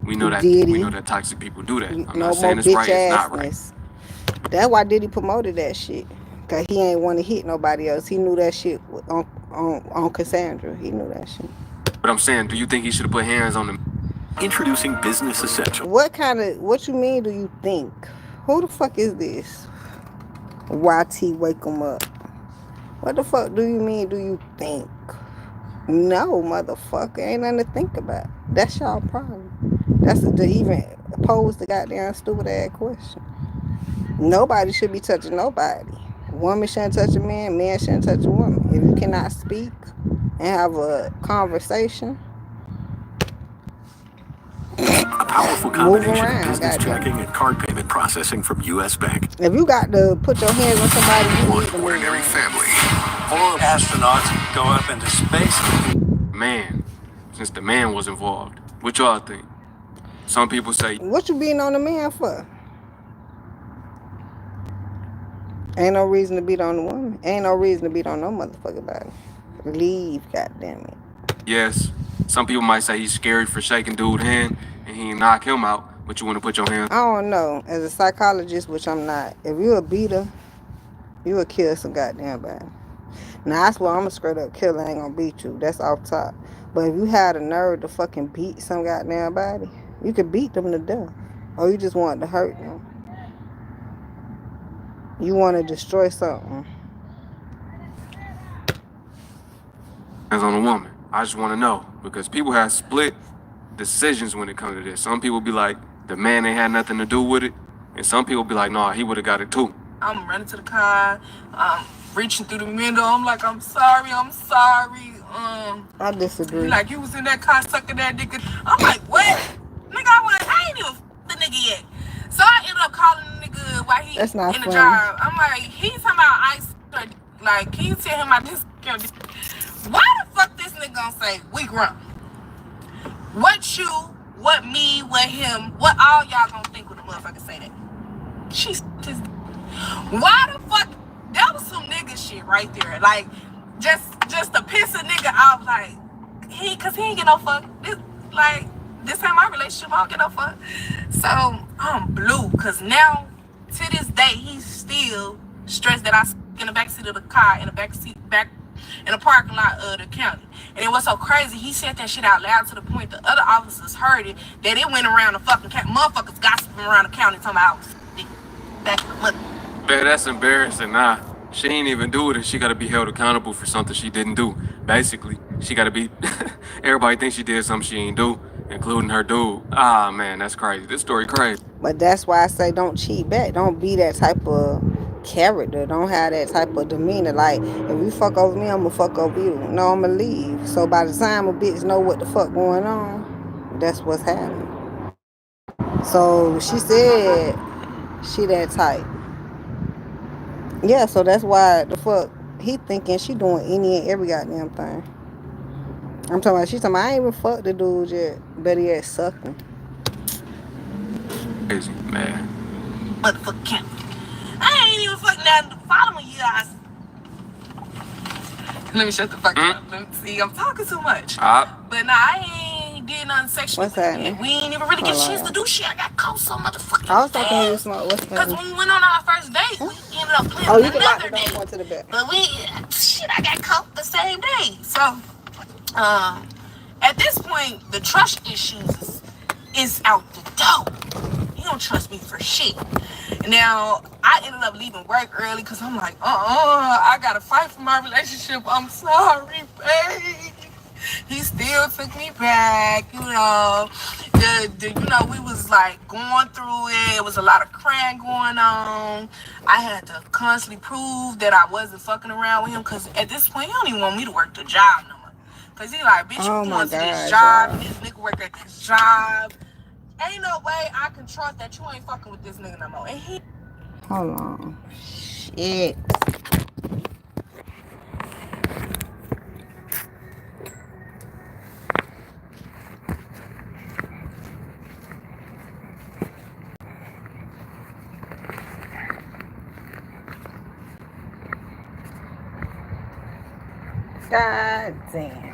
We know that toxic people do that. I'm No not saying it's bitch right, it's not right. assness. That's why Diddy promoted that shit. Cause he ain't want to hit nobody else. He knew that shit on Cassandra. He knew that shit. But I'm saying, do you think he should have put hands on them? Introducing Business Essentials. What you mean do you think? Who the fuck is this? YT wake 'em up. What the fuck do you mean do you think? No, motherfucker. Ain't nothing to think about. That's y'all problem. That's to even pose the goddamn stupid ass question. Nobody should be touching nobody. Woman shouldn't touch a man. Man shouldn't touch a woman. If you cannot speak and have a conversation. powerful Move combination of around, business goddamn. checking and card payment processing from U.S. Bank. If you got to put your hands on somebody, you One need to move ordinary around. family. 4 astronauts go up into space. Man, since the man was involved, what y'all think? Some people say, What you beating on the man for? Ain't no reason to beat on the woman. Ain't no reason to beat on no motherfucking body. Leave, goddammit. yes. Some people might say he's scary for shaking dude's hand and he knock him out, but you want to put your hands. I don't know. As a psychologist, which I'm not, if you a beater, you will kill some goddamn body. Now, that's why I'm a straight up killer. I ain't gonna beat you. That's off top. But if you had the nerve to fucking beat some goddamn body, you could beat them to death. Or you just want to hurt them. You want to destroy something. Hands on a woman. I just want to know because people have split decisions when it comes to this. Some people be like, the man ain't had nothing to do with it, and some people be like, nah, he would have got it too. I'm running to the car, reaching through the window. I'm like, I'm sorry. I disagree. Like, you was in that car sucking that nigga. I'm like, what? Nigga, I ain't even the nigga yet. So I ended up calling the nigga while he in the drive. I'm like, he's talking about ice. Like, can you tell him I just... Why the fuck this nigga gonna say, we grown? What you, what me, what him, what all y'all gonna think when a motherfucker say that? She's just... Why the fuck? That was some nigga shit right there. Like, just to piss a nigga off, like, cause he ain't get no fuck. This ain't my relationship, I don't get no fuck. So, I'm blue, cause now, to this day, he's still stressed that I in the backseat of the car, in the parking lot of the county. And it was so crazy, he said that shit out loud to the point the other officers heard it, that it went around the fucking county. Motherfuckers gossiping around the county talking about I was back in the money. Man, that's embarrassing. Nah, she ain't even do it and she gotta be held accountable for something she didn't do. Basically, she gotta be, everybody thinks she did something she ain't do, including her dude. Ah, man, that's crazy. This story crazy. But that's why I say don't cheat back. Don't be that type of character. Don't have that type of demeanor. Like, if you fuck over me, I'm gonna fuck over you. No, I'm gonna leave. So by the time a bitch know what the fuck going on, that's what's happening. So she said she that type. Yeah, so that's why the fuck he thinking she doing any and every goddamn thing. I'm talking about, she talking about, I ain't even fucked the dude yet. Better yet, sucking. Crazy, man. Motherfucker count. I ain't even fucking down the following year. Let me shut the fuck up. Let me see, I'm talking too much. But nah, I ain't did nothing sexual. What's happening? We ain't even really get a chance to do shit. I got caught so motherfucking I was talking to you, Smoke. What's happening? Because when we went on our first date, we ended up playing you can lock another the door date. going to the bed. But I got caught the same day. So, at this point, the trust issues is out the door. You don't trust me for shit. Now, I ended up leaving work early because I'm like, I gotta fight for my relationship. I'm sorry, babe. He still took me back, you know. We was like going through it. It was a lot of crying going on. I had to constantly prove that I wasn't fucking around with him because at this point, he don't even want me to work the job no more. Because he like, bitch, you going to this job, and this nigga work at this job. Ain't no way I can trust that you ain't fucking with this nigga no more. And he... Hold on. Shit. God damn.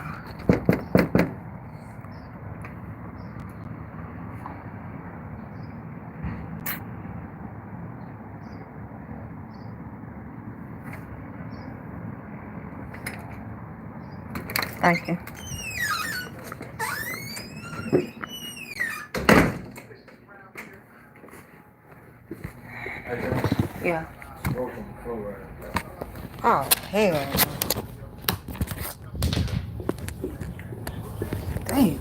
Thank you. Yeah. Oh, hell. Damn.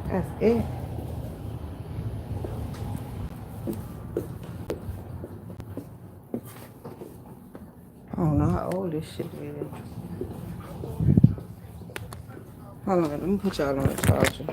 That's it. don't know how old this shit is. Hold on, let me put y'all on the charger.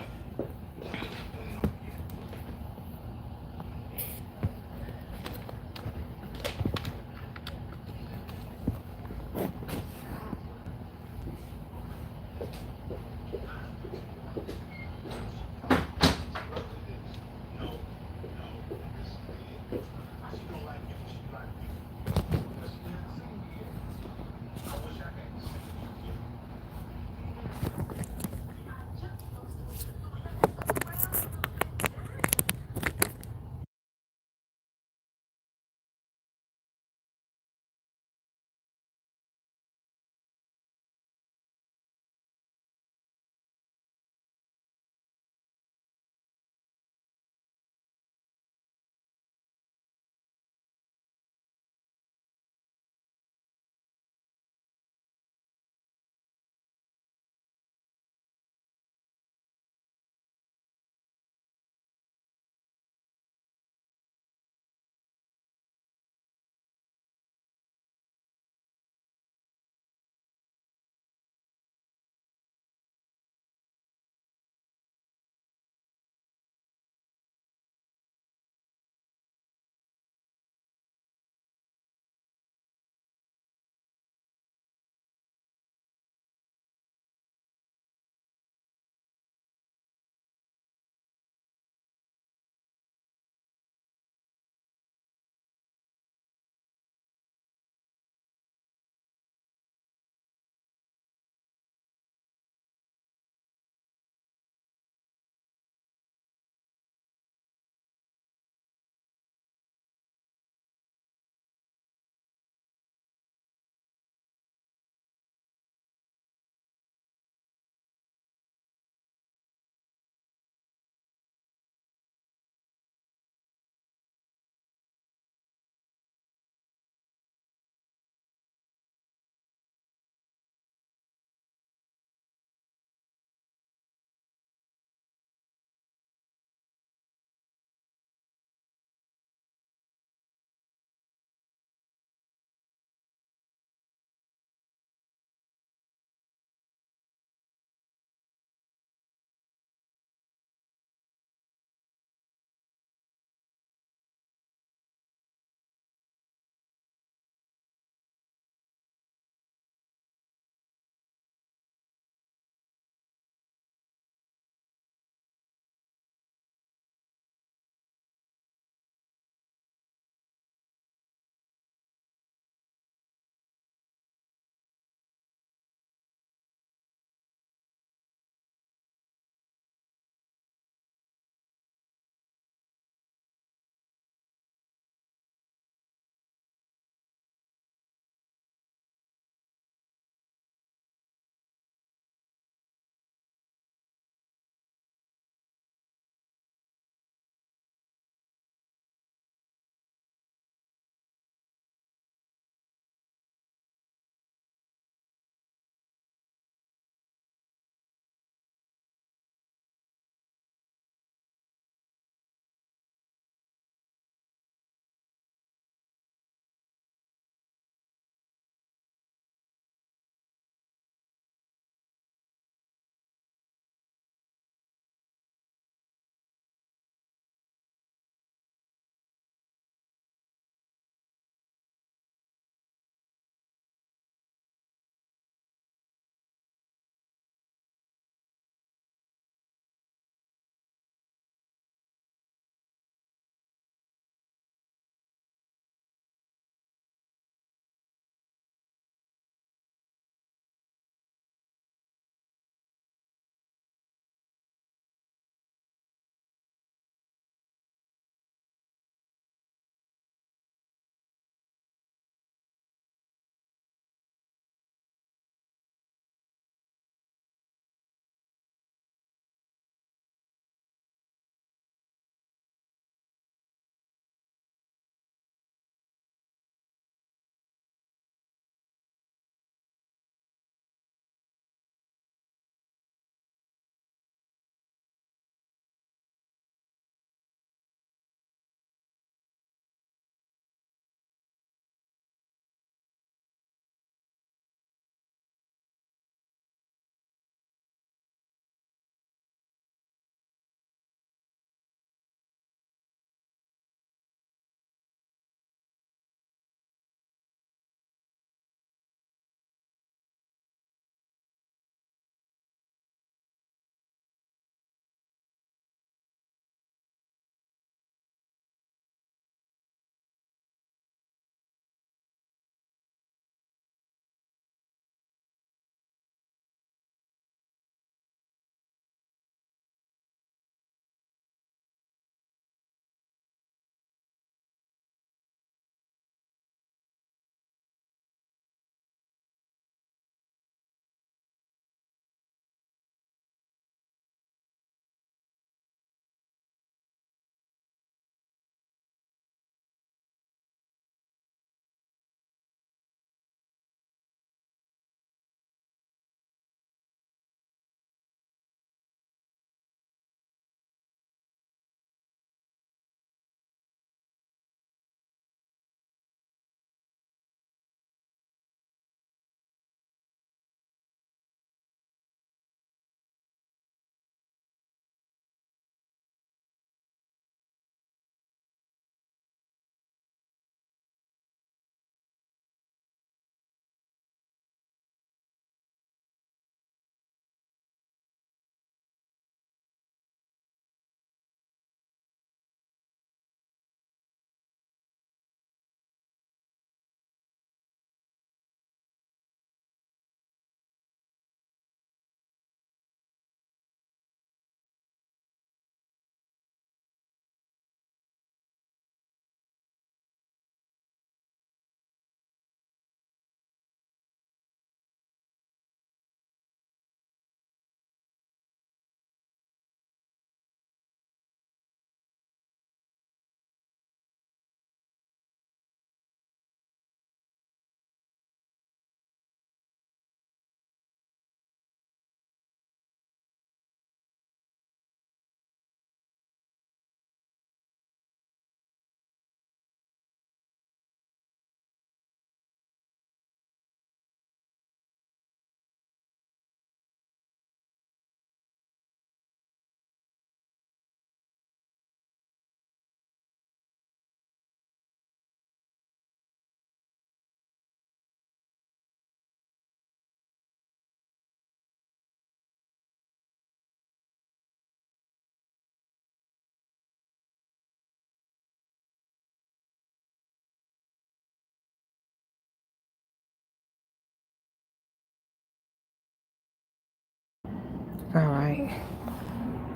Alright.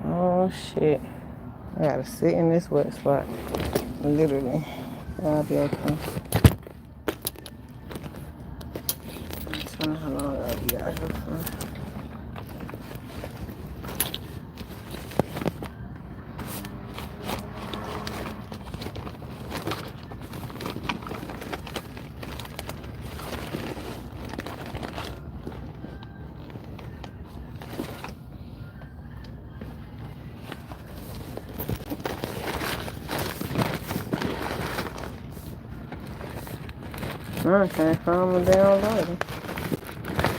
Oh shit. I gotta sit in this wet spot. Literally. I'll be okay. So how long I'll be out here for. I can't find my damn lighter.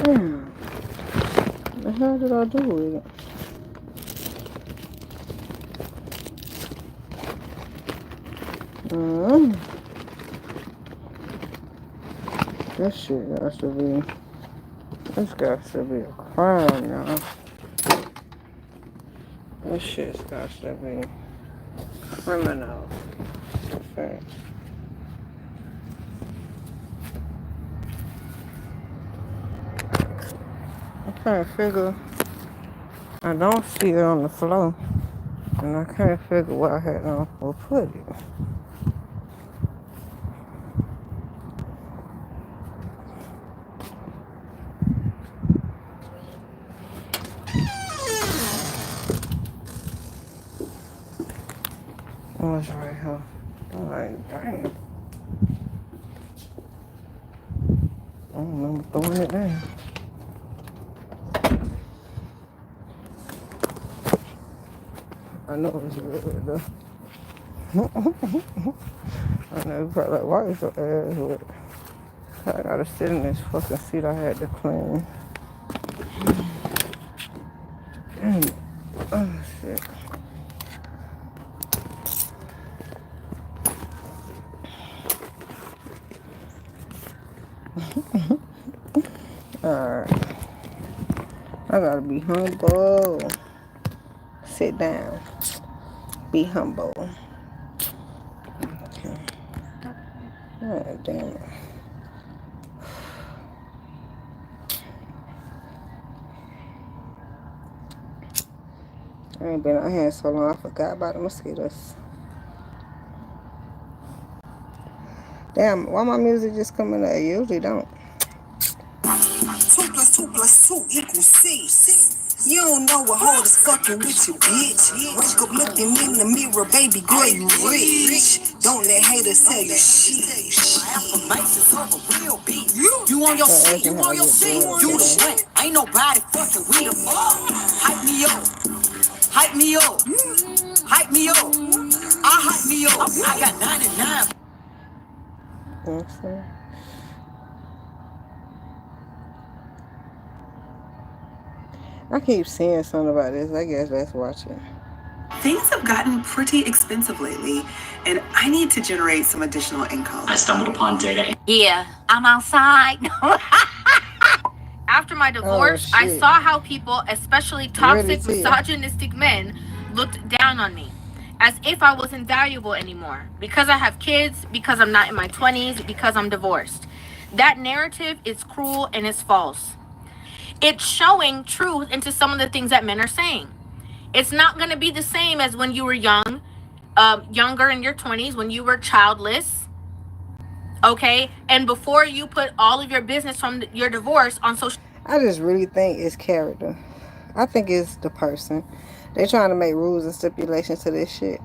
Damn. What the hell did I do with it? This shit got to be. This got to be a crime, y'all. This shit's got to be criminal. Fact. I can't figure. I don't see it on the floor. And I can't figure what I had on or put it. Oh, it's right here. I'm like, damn. I don't remember throwing it down. I know it's good though. I know you probably like, why is your ass wet? I gotta sit in this fucking seat I had to clean. Damn it. Oh shit. Alright. I gotta be humble. Sit down. Be humble. Okay. Oh, damn it. I ain't been out here so long, I forgot about the mosquitoes. Damn, why my music just coming up? It usually don't. 2 + 2 + 2 = 6. You don't know what hoe is fucking with you, bitch. Wake up looking in the mirror, baby girl, you rich. Don't let haters tell you shit. You on your seat, you on your seat, you the shit. Ain't nobody fucking with him. Hype me up, hype me up, hype me up. I hype me up. I got 99. You know what I'm saying? I keep seeing something about this. I guess let's watch it. Things have gotten pretty expensive lately, and I need to generate some additional income. I stumbled upon data. Yeah, I'm outside. After my divorce, I saw how people, especially toxic, misogynistic men, looked down on me. As if I wasn't valuable anymore. Because I have kids, because I'm not in my 20s, because I'm divorced. That narrative is cruel and it's false. It's showing truth into some of the things that men are saying. It's not going to be the same as when you were young, younger in your 20s, when you were childless. Okay? And before you put all of your business from your divorce on social. I just really think it's character. I think it's the person. They're trying to make rules and stipulations to this shit.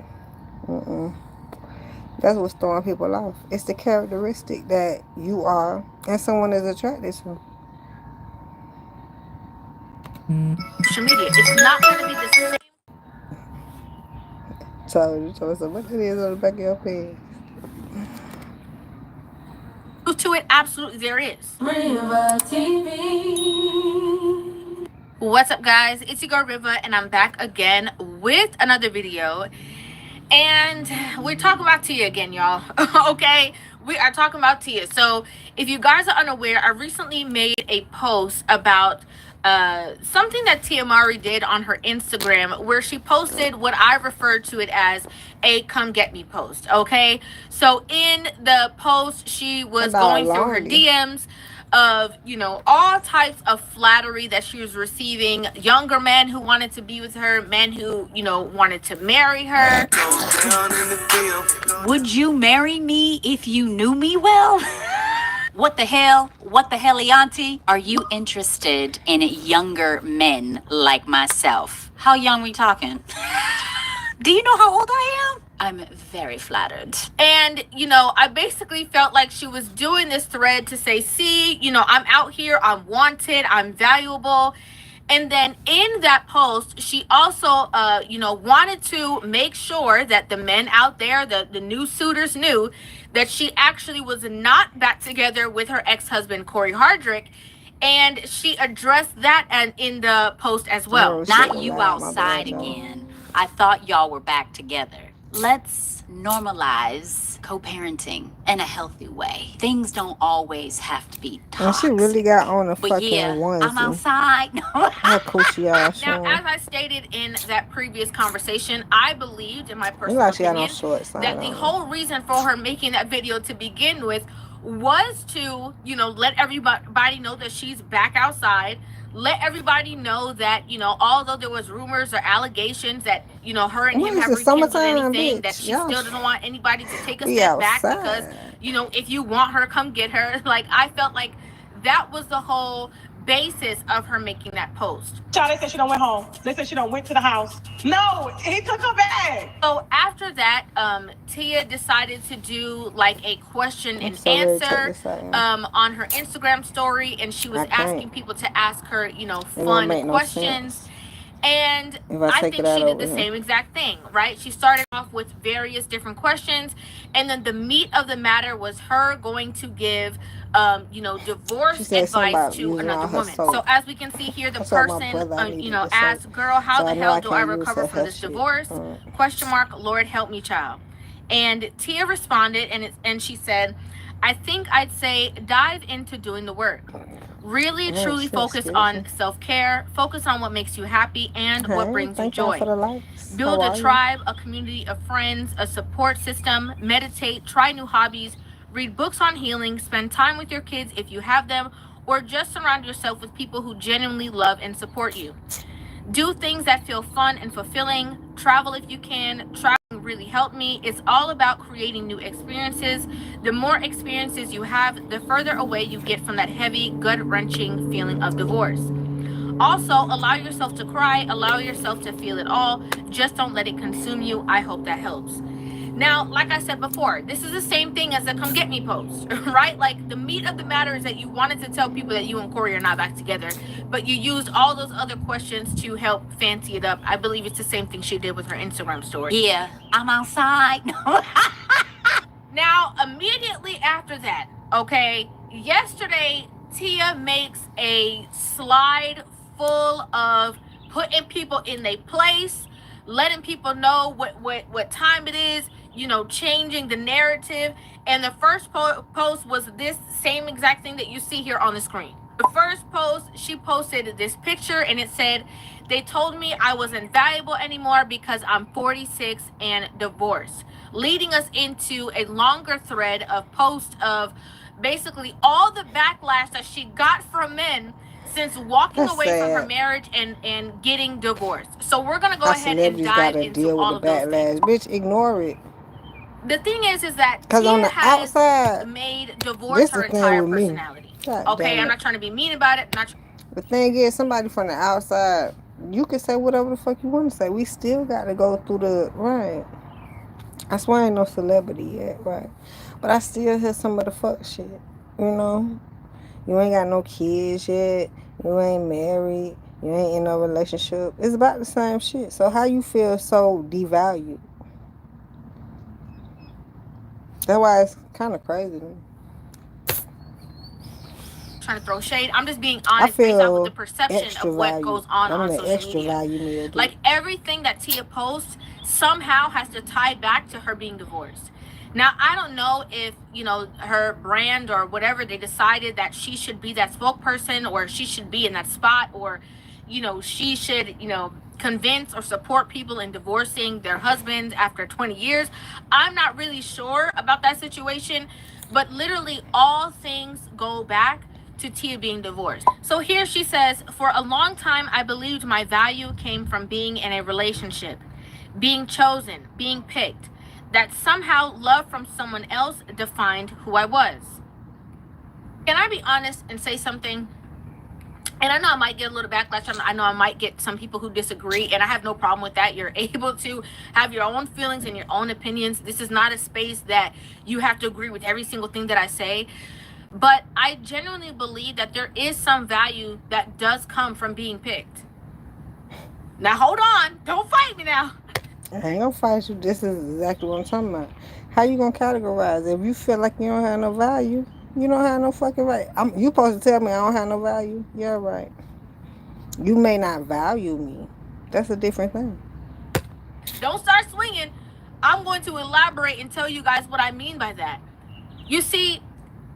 That's what's throwing people off. It's the characteristic that you are and someone is attracted to. Social media. It's not going to be the same. Told you what it is on the back of your page. To it, absolutely there is. River TV. What's up, guys? It's your girl Riva, and I'm back again with another video. And we're talking about Tia again, y'all. Okay, we are talking about Tia. So if you guys are unaware, I recently made a post about something that Tia Mowry did on her Instagram, where she posted what I refer to it as a come get me post. Okay, so in the post, she was going through her DMs of, you know, all types of flattery that she was receiving. Younger men who wanted to be with her, men who, you know, wanted to marry her. Would you marry me if you knew me well? What the hell? What the hell, Auntie? Are you interested in younger men like myself? How young we talking? Do you know how old I am? I'm very flattered. And, you know, I basically felt like she was doing this thread to say, see, you know, I'm out here, I'm wanted, I'm valuable. And then in that post, she also, you know, wanted to make sure that the men out there, the new suitors knew that she actually was not back together with her ex-husband, Corey Hardrick. And she addressed that and in the post as well. Not you outside again. I thought y'all were back together. Let's normalize co-parenting in a healthy way. Things don't always have to be And toxic. she really got on a But fucking yeah, onesie. I'm outside. Her coochie all Now, showing. as I stated in that previous conversation, I believed, in my Look personal like she got no opinion, shorts on. that the whole reason for her making that video to begin with was to, you know, let everybody know that she's back outside. Let everybody know that, you know, although there was rumors or allegations that, you know, her and him have rekindled anything, that she still doesn't want anybody to take a step back because, you know, if you want her, come get her. Like, I felt like that was the whole basis of her making that post. Child, they said she don't went home. They said she don't went to the house. No, he took her back. So after that, Tia decided to do like a question and answer on her Instagram story, and she was asking people to ask her, you know, fun questions. And I think she did the same exact thing, right? She started off with various different questions, and then the meat of the matter was her going to give, you know, divorce advice to another woman. So as we can see here, the person, you know, asked, "Girl, how the hell do I recover from this divorce? Question mark. Lord help me, child." And Tia responded, and she said, "I think I'd say dive into doing the work. Really, truly focus on self-care, focus on what makes you happy and what brings you joy. Build a tribe, a community of friends, a support system, meditate, try new hobbies, read books on healing, spend time with your kids if you have them, or just surround yourself with people who genuinely love and support you. Do things that feel fun and fulfilling. Travel if you can. Traveling really helped me. It's all about creating new experiences. The more experiences you have, the further away you get from that heavy, gut-wrenching feeling of divorce. Also, allow yourself to cry. Allow yourself to feel it all. Just don't let it consume you. I hope that helps." Now, like I said before, this is the same thing as the come get me post, right? Like, the meat of the matter is that you wanted to tell people that you and Corey are not back together, but you used all those other questions to help fancy it up. I believe it's the same thing she did with her Instagram story. Yeah, I'm outside. Now, immediately after that, okay, yesterday, Tia makes a slide full of putting people in their place, letting people know what time it is, you know, changing the narrative. And the first post was this same exact thing that you see here on the screen. The first post, she posted this picture and it said, "They told me I wasn't valuable anymore because I'm 46 and divorced," leading us into a longer thread of posts of basically all the backlash that she got from men since walking away from her marriage and getting divorced. So we're gonna go ahead and dive into all of those things. Bitch, ignore it. The thing is that Tia has made divorce her entire personality. Okay, I'm not trying to be mean about it. The thing is, somebody from the outside, you can say whatever the fuck you want to say. We still got to go through the right. I swear I ain't no celebrity yet, right? But I still hear some of the fuck shit. You know, you ain't got no kids yet. You ain't married. You ain't in a relationship. It's about the same shit. So how you feel so devalued? That's why it's kind of crazy to me. Trying to throw shade. I'm just being honest based off of the perception of what goes on social media. Like, everything that Tia posts somehow has to tie back to her being divorced. Now, I don't know if, you know, her brand or whatever, they decided that she should be that spokesperson or she should be in that spot, or, you know, she should, you know, convince or support people in divorcing their husbands after 20 years. I'm not really sure about that situation, but literally all things go back to Tia being divorced. So here she says, for a long time, I believed my value came from being in a relationship, being chosen, being picked, that somehow love from someone else defined who I was. Can I be honest and say something? And I know I might get a little backlash. I know I might get some people who disagree, and I have no problem with that. You're able to have your own feelings and your own opinions. This is not a space that you have to agree with every single thing that I say. But I genuinely believe that there is some value that does come from being picked. Now, hold on. Don't fight me now. I ain't gonna fight you. This is exactly what I'm talking about. How you gonna categorize? If you feel like you don't have no value, you don't have no fucking right. You supposed to tell me I don't have no value? Yeah, right. You may not value me. That's a different thing. Don't start swinging. I'm going to elaborate and tell you guys what I mean by that. You see,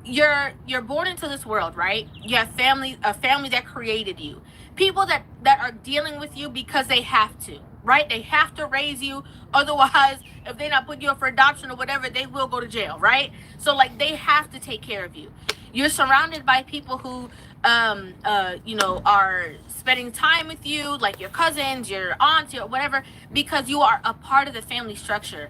you're born into this world, right? You have a family that created you, people that are dealing with you because they have to, right? They have to raise you, otherwise if they're not putting you up for adoption or whatever, they will go to jail, right? So like, they have to take care of you. You're surrounded by people who are spending time with you, like your cousins, your aunts, your whatever, because you are a part of the family structure.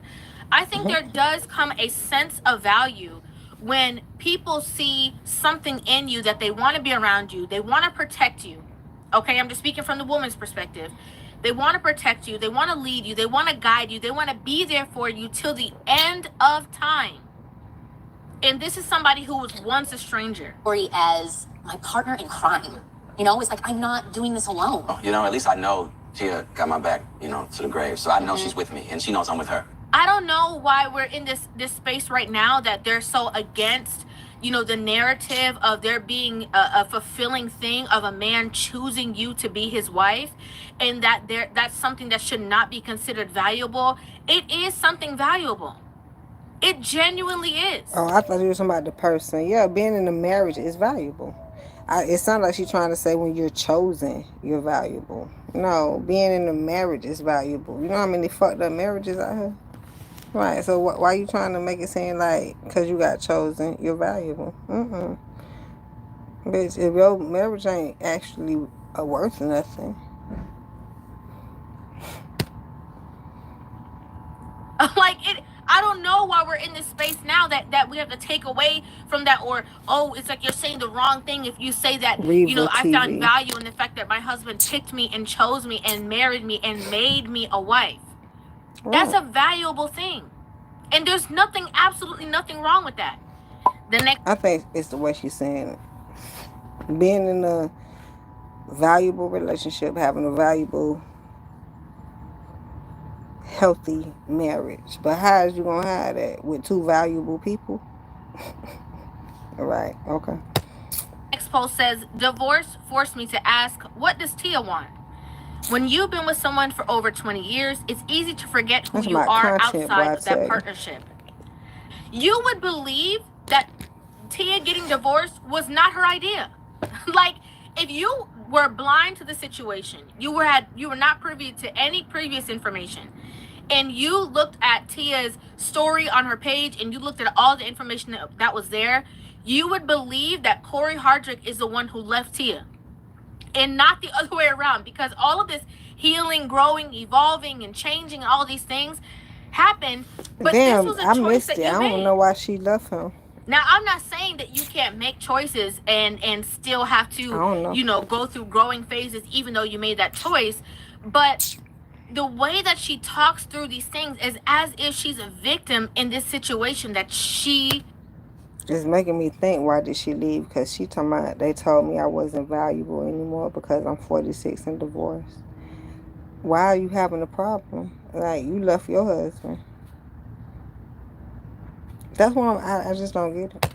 I think there does come a sense of value when people see something in you that they want to be around you, they want to protect you. Okay, I'm just speaking from the woman's perspective. They want to protect you, they want to lead you, they want to guide you, they want to be there for you till the end of time. And this is somebody who was once a stranger. As my partner in crime. It's like, I'm not doing this alone. At least I know Tia got my back, to the grave. So I know she's with me, and she knows I'm with her. I don't know why we're in this space right now that they're so against, the narrative of there being a fulfilling thing of a man choosing you to be his wife, and that's something that should not be considered valuable. It is something valuable. It genuinely is. Oh, I thought you were talking about the person. Yeah, being in a marriage is valuable. It sounds like she's trying to say when you're chosen, you're valuable. No, being in a marriage is valuable. You know how many fucked up marriages out here? Right, so why are you trying to make it seem like because you got chosen, you're valuable? Bitch, if your marriage ain't actually worth nothing. I don't know why we're in this space now that we have to take away from that, or, oh, it's like you're saying the wrong thing if you say that, I found value in the fact that my husband picked me and chose me and married me and made me a wife. Right. That's a valuable thing. And there's absolutely nothing wrong with that. I think it's the way she's saying it. Being in a valuable relationship, having a valuable, healthy marriage. But how is you going to have that with two valuable people? Right, okay. Next post says, divorce forced me to ask, what does Tia want? When you've been with someone for over 20 years, it's easy to forget who you are outside of that partnership. You would believe that Tia getting divorced was not her idea. Like, if you were blind to the situation, you were not privy to any previous information, and you looked at Tia's story on her page and you looked at all the information that was there, you would believe that Corey Hardrick is the one who left Tia. And not the other way around, because all of this healing, growing, evolving, and changing, all these things happened. But damn, this was a choice that you made. I don't know why she left him. Now, I'm not saying that you can't make choices and still have to, go through growing phases, even though you made that choice. But the way that she talks through these things is as if she's a victim in this situation that she... It's making me think, why did she leave? Because she talking about, they told me I wasn't valuable anymore because I'm 46 and divorced. Why are you having a problem? Like, you left your husband. That's what I just don't get it.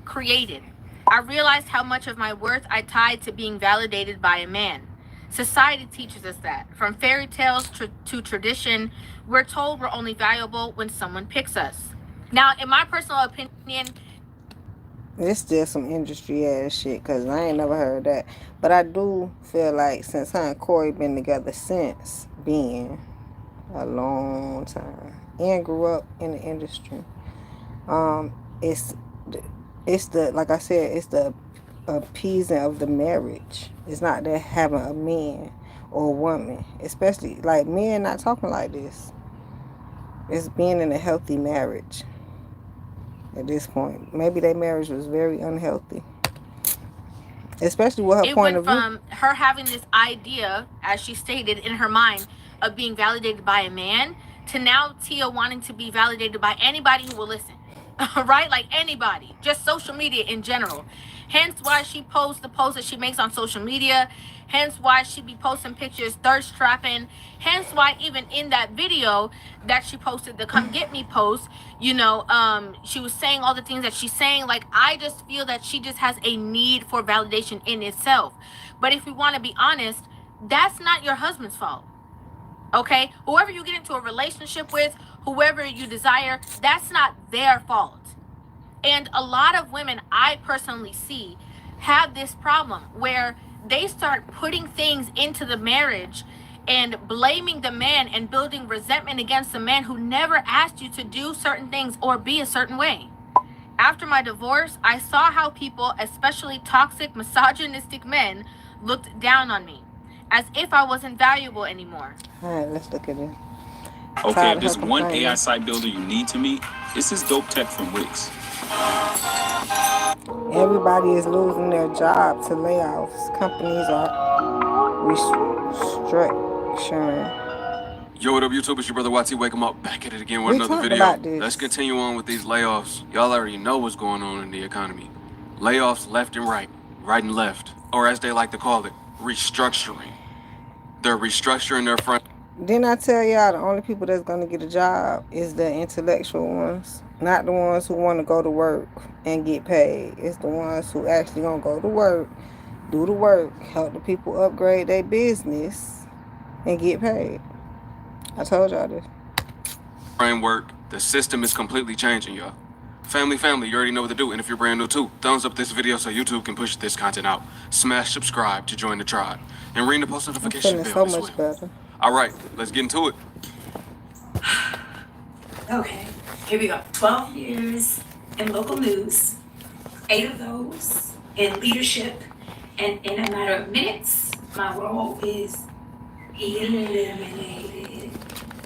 Created. I realized how much of my worth I tied to being validated by a man. Society teaches us that. From fairy tales to tradition, we're told we're only valuable when someone picks us. Now, in my personal opinion, it's still some industry ass shit, because I ain't never heard that. But I do feel like since her and Corey been together since being a long time and grew up in the industry, it's the like I said, it's the appeasing of the marriage. It's not that having a man or a woman, especially like men not talking like this. It's being in a healthy marriage at this point. Maybe their marriage was very unhealthy, especially with her It point went of view. from her having this idea, as she stated in her mind, of being validated by a man, to now Tia wanting to be validated by anybody who will listen. Right? Like anybody. Just social media in general. Hence why she posts the posts that she makes on social media. Hence why she be posting pictures thirst trapping. Hence why even in that video that she posted, the come get me post, you know, she was saying all the things that she's saying. Like, I just feel that she just has a need for validation in itself. But if we want to be honest, that's not your husband's fault. Okay? Whoever you get into a relationship with, whoever you desire, that's not their fault. And a lot of women I personally see have this problem where they start putting things into the marriage and blaming the man and building resentment against the man who never asked you to do certain things or be a certain way. After my divorce, I saw how people, especially toxic, misogynistic men, looked down on me, as if I wasn't valuable anymore. All right, let's look at it. Okay, if there's one AI site builder you need to meet, it's this dope tech from Wix. Everybody is losing their job to layoffs. Companies are restructuring. Yo, what up, YouTube? It's your brother YT. Wake 'em up. Back at it again with We another talked video. about this. Let's continue on with these layoffs. Y'all already know what's going on in the economy. Layoffs left and right and left. Or as they like to call it, restructuring. They're restructuring their front. Didn't I tell y'all the only people that's going to get a job is the intellectual ones? Not the ones who want to go to work and get paid. It's the ones who actually going to go to work, do the work, help the people upgrade their business, and get paid. I told y'all this. Framework, the system is completely changing, y'all. Family, you already know what to do. And if you're brand new too, thumbs up this video so YouTube can push this content out. Smash subscribe to join the tribe. And ring the post notification bell as well. Better. All right, let's get into it. Okay, here we go. 12 years in local news, 8 of those in leadership, and in a matter of minutes, my role is eliminated.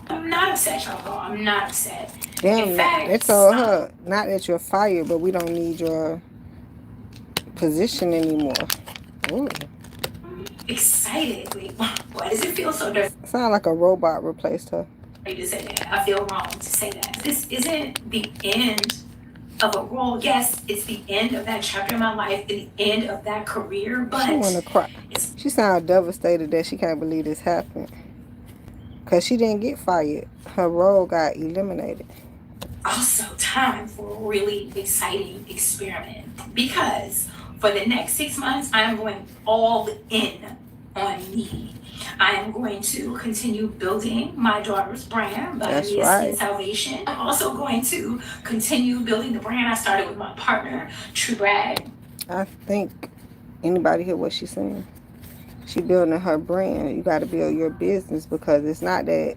I'm not upset, y'all. I'm not upset. Damn, in fact, they told her, not that you're fired, but we don't need your position anymore. Ooh. Excited. Wait, why does it feel so different? Sound like a robot replaced her. To say that. I feel wrong to say that. This isn't the end of a role. Yes, it's the end of that chapter in my life, the end of that career, but she wanna cry. She sounded devastated that she can't believe this happened. Cause she didn't get fired. Her role got eliminated. Also time for a really exciting experiment. Because for the next 6 months, I am going all in on me. I am going to continue building my daughter's brand by Miss Salvation. I'm also going to continue building the brand I started with my partner, True Brag. I think anybody hear what she's saying? She building her brand. You got to build your business because it's not that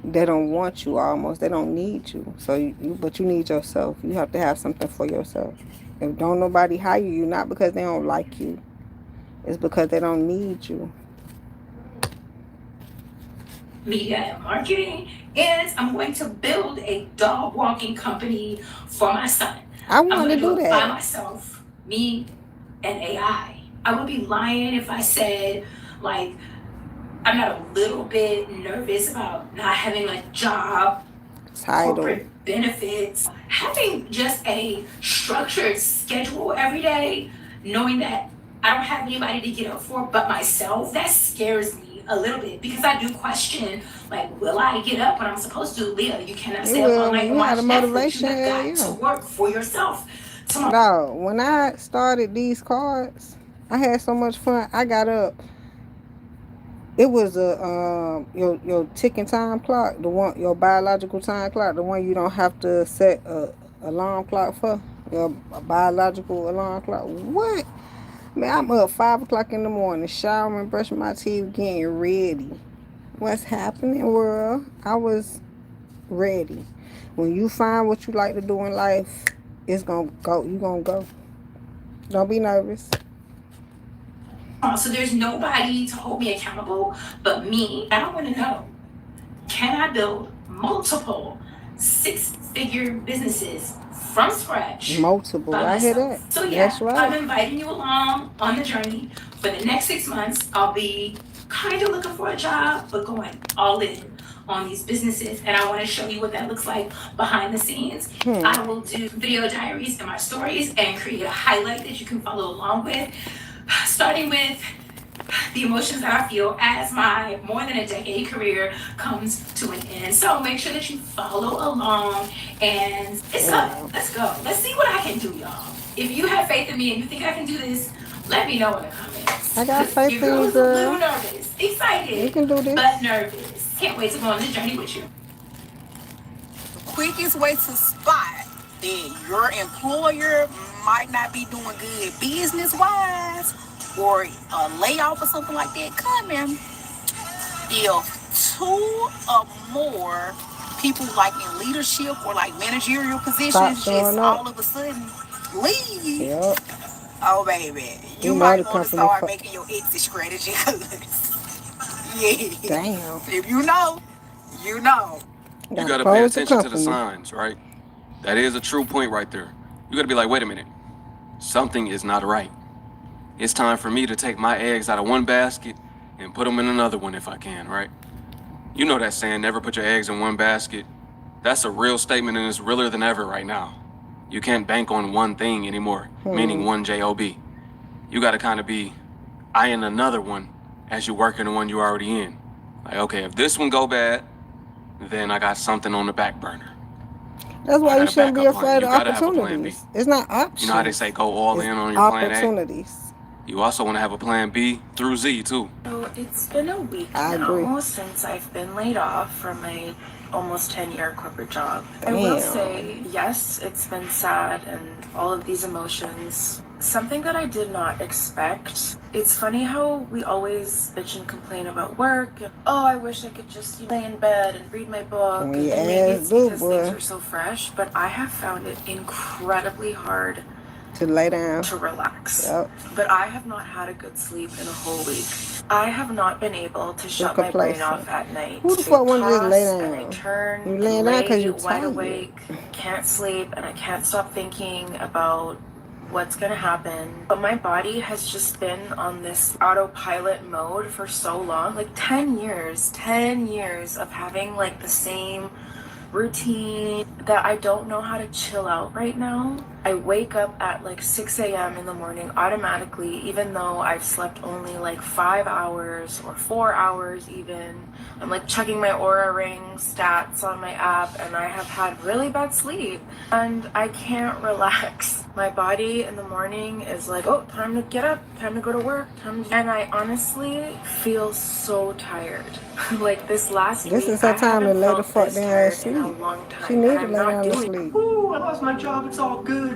they don't want you almost. They don't need you. So but you need yourself. You have to have something for yourself. If don't nobody hire you, not because they don't like you. It's because they don't need you. Media and marketing, and I'm going to build a dog walking company for my son. I want to do that by myself, me and AI. I would be lying if I said, like, I'm not a little bit nervous about not having a job, corporate benefits, having just a structured schedule every day, knowing that I don't have anybody to get up for but myself. That scares me a little bit because I do question, like, will I get up when I'm supposed to? Leah, you cannot stay up all night and watch Netflix. You have got to work for yourself. No, when I started these cards, I had so much fun. I got up. It was a your ticking time clock, the one, your biological time clock, the one you don't have to set a alarm clock for. Your biological alarm clock. What? Man, I'm up 5 o'clock in the morning, showering, brushing my teeth, getting ready. What's happening, world? I was ready. When you find what you like to do in life, it's gonna go. You gonna go. Don't be nervous. So there's nobody to hold me accountable but me. I want to know, can I build multiple six-figure businesses from scratch? Multiple. I hear that. So yeah, That's right. I'm inviting you along on the journey. For the next 6 months, I'll be kind of looking for a job, but going all in on these businesses. And I want to show you what that looks like behind the scenes. I will do video diaries in my stories and create a highlight that you can follow along with, starting with the emotions that I feel as my more than a decade career comes to an end. So make sure that you follow along, and it's up. Let's go. Let's see what I can do, y'all. If you have faith in me and you think I can do this, let me know in the comments. I got faith in you, girl. A little nervous, excited, you can do this. But nervous. Can't wait to go on this journey with you. The quickest way to spot that your employer might not be doing good business-wise, or a layoff or something like that coming, if 2 or more people like in leadership or like managerial positions just all of a sudden leave. Yep. Oh baby, you might want to start making your exit strategy. Yeah. Damn. If you know, you know. You gotta pay attention to the signs, right? That is a true point right there. You gotta be like, wait a minute, something is not right. It's time for me to take my eggs out of one basket and put them in another one if I can, right? You know that saying, never put your eggs in one basket. That's a real statement, and it's realer than ever right now. You can't bank on one thing anymore, meaning one job. You gotta kind of be eyeing another one as you work in the one you're already in. Like, okay, if this one go bad, then I got something on the back burner. That's why you shouldn't be afraid of opportunities. It's not options. You know how they say go all in on your plan A? Opportunities. You also want to have a plan B through Z, too. So it's been a week now since I've been laid off from my almost 10-year corporate job. I will say, yes, it's been sad and all of these emotions. Something that I did not expect. It's funny how we always bitch and complain about work. And, oh, I wish I could just lay in bed and read my book. And maybe it's because things are so fresh, but I have found it incredibly hard to lay down, to relax. Yep. But I have not had a good sleep in a whole week. I have not been able to shut my brain off at night. Who the fuck want to just lay down? And I turn you laying down because you're wide awake, can't sleep, and I can't stop thinking about what's gonna happen. But my body has just been on this autopilot mode for so long, like 10 years of having like the same routine, that I don't know how to chill out right now. I wake up at like 6 a.m. in the morning automatically, even though I've slept only like 5 hours or 4 hours even. I'm like checking my Aura Ring stats on my app, and I have had really bad sleep and I can't relax. My body in the morning is like, oh, time to get up, time to go to work, and I honestly feel so tired. Like this last week, is her time to lay the fuck down and sleep. She needs to lay down and sleep. Ooh, I lost my job, it's all good.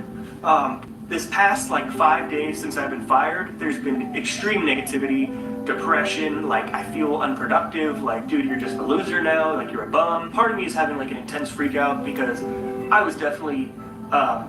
This past like 5 days since I've been fired, there's been extreme negativity, depression, like I feel unproductive, like dude, you're just a loser now, like you're a bum. Part of me is having like an intense freak out because I was definitely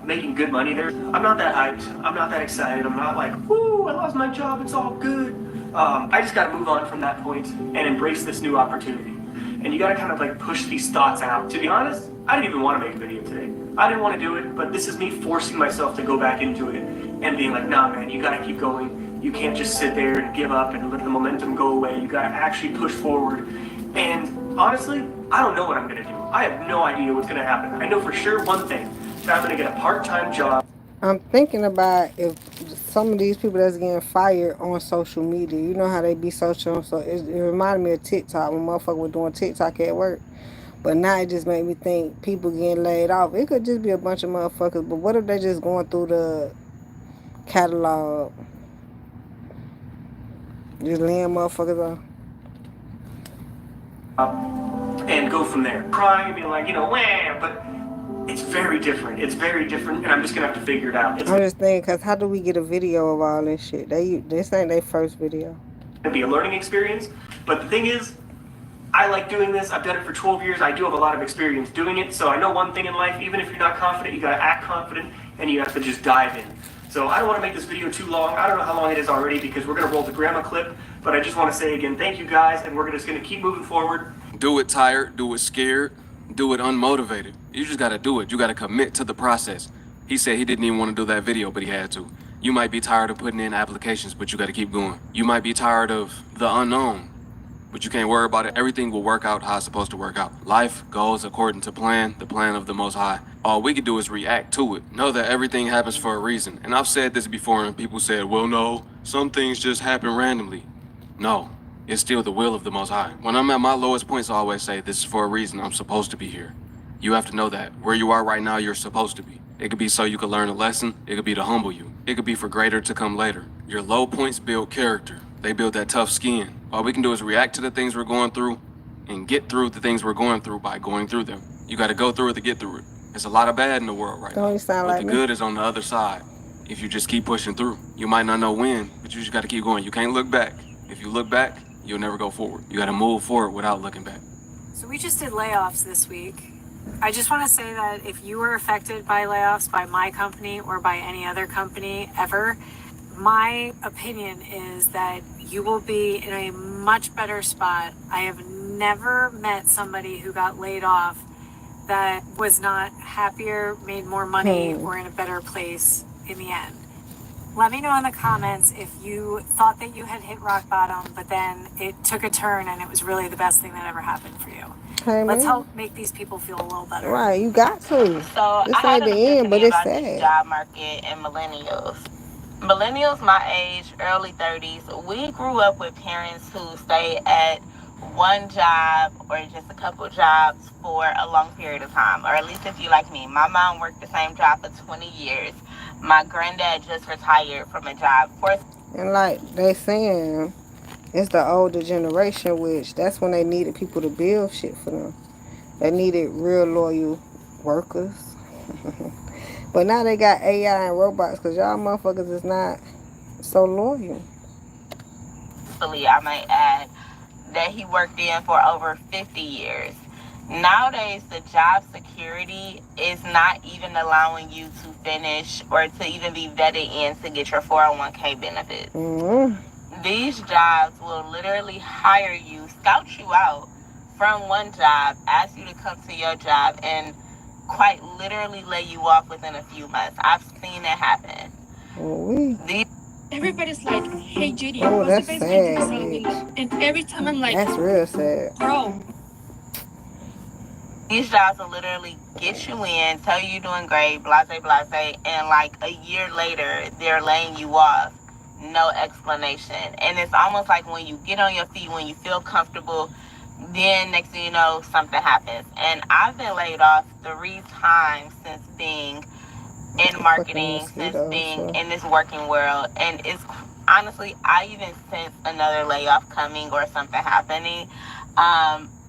making good money there. I'm not that hyped, I'm not that excited, I'm not like, woo, I lost my job, it's all good. I just gotta move on from that point and embrace this new opportunity. And you gotta kind of like push these thoughts out. To be honest, I didn't even want to make a video today. I didn't want to do it, but this is me forcing myself to go back into it and being like, nah man, you gotta keep going. You can't just sit there and give up and let the momentum go away. You gotta actually push forward. And honestly, I don't know what I'm gonna do. I have no idea what's gonna happen. I know for sure one thing, that I'm gonna get a part-time job. I'm thinking about if some of these people that's getting fired on social media, you know how they be social, so it reminded me of TikTok when motherfuckers were doing TikTok at work. But now it just made me think people getting laid off. It could just be a bunch of motherfuckers, but what if they just going through the catalog, just laying motherfuckers off? And go from there. Crying, being like, you know, wham, but it's very different. It's very different, and I'm just gonna have to figure it out. I'm just thinking, because how do we get a video of all this shit? This ain't their first video. It'll be a learning experience, but the thing is, I like doing this. I've done it for 12 years. I do have a lot of experience doing it, so I know one thing in life, even if you're not confident, you gotta act confident, and you have to just dive in. So I don't want to make this video too long. I don't know how long it is already because we're going to roll the grandma clip. But I just want to say again, thank you guys, and we're just going to keep moving forward. Do it tired, do it scared, do it unmotivated. You just gotta do it. You gotta commit to the process. He said he didn't even want to do that video, but he had to. You might be tired of putting in applications, but you gotta keep going. You might be tired of the unknown, but you can't worry about it. Everything will work out how it's supposed to work out. Life goes according to plan, the plan of the Most High. All we can do is react to it. Know that everything happens for a reason. And I've said this before, and people said, well, no, some things just happen randomly. No, it's still the will of the Most High. When I'm at my lowest points, I always say, this is for a reason. I'm supposed to be here. You have to know that. Where you are right now, you're supposed to be. It could be so you could learn a lesson. It could be to humble you. It could be for greater to come later. Your low points build character. They build that tough skin. All we can do is react to the things we're going through and get through the things we're going through by going through them. You got to go through it to get through it. There's a lot of bad in the world right now. But the good is on the other side. If you just keep pushing through. You might not know when, but you just got to keep going. You can't look back. If you look back, you'll never go forward. You got to move forward without looking back. So we just did layoffs this week. I just want to say that if you were affected by layoffs by my company or by any other company ever, my opinion is that you will be in a much better spot. I have never met somebody who got laid off that was not happier, made more money, or in a better place in the end. Let me know in the comments if you thought that you had hit rock bottom, but then it took a turn and it was really the best thing that ever happened for you. Hey, Let's man. help make these people feel a little better. Right, you got to. So This I had ain't an the end, but epiphany it's about this sad. job market and millennials. Millennials my age, early 30s, we grew up with parents who stayed at one job or just a couple jobs for a long period of time. Or at least if you like me. My mom worked the same job for 20 years. My granddad just retired from a job for... And like they saying, it's the older generation, which that's when they needed people to build shit for them. They needed real loyal workers. But now they got AI and robots because y'all motherfuckers is not so loyal. I might add that he worked in for over 50 years. Nowadays, the job security is not even allowing you to finish or to even be vetted in to get your 401k benefits. These jobs will literally hire you, scout you out from one job, ask you to come to your job, and quite literally lay you off within a few months. I've seen it happen. Everybody's like, hey Judy, Oh, what's the that's best way to sad, sell me? bitch. And every time I'm like, That's real sad. bro. These jobs will literally get you in, tell you you're doing great, blase, blase, and like a year later, they're laying you off. No explanation. And it's almost like when you get on your feet, when you feel comfortable, then next thing you know, something happens. And I've been laid off 3 times since being in marketing, since being in this working world. And it's honestly, I even sense another layoff coming or something happening.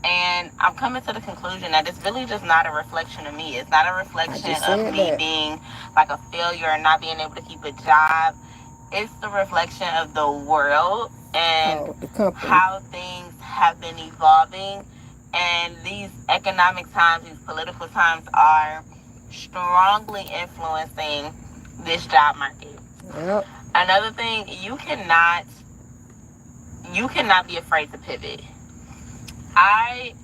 And I'm coming to the conclusion that it's really just not a reflection of me. It's not a reflection of me being like a failure and not being able to keep a job. It's the reflection of the world and how things have been evolving. And these economic times, these political times are strongly influencing this job market. Yep. Another thing, you cannot be afraid to pivot. I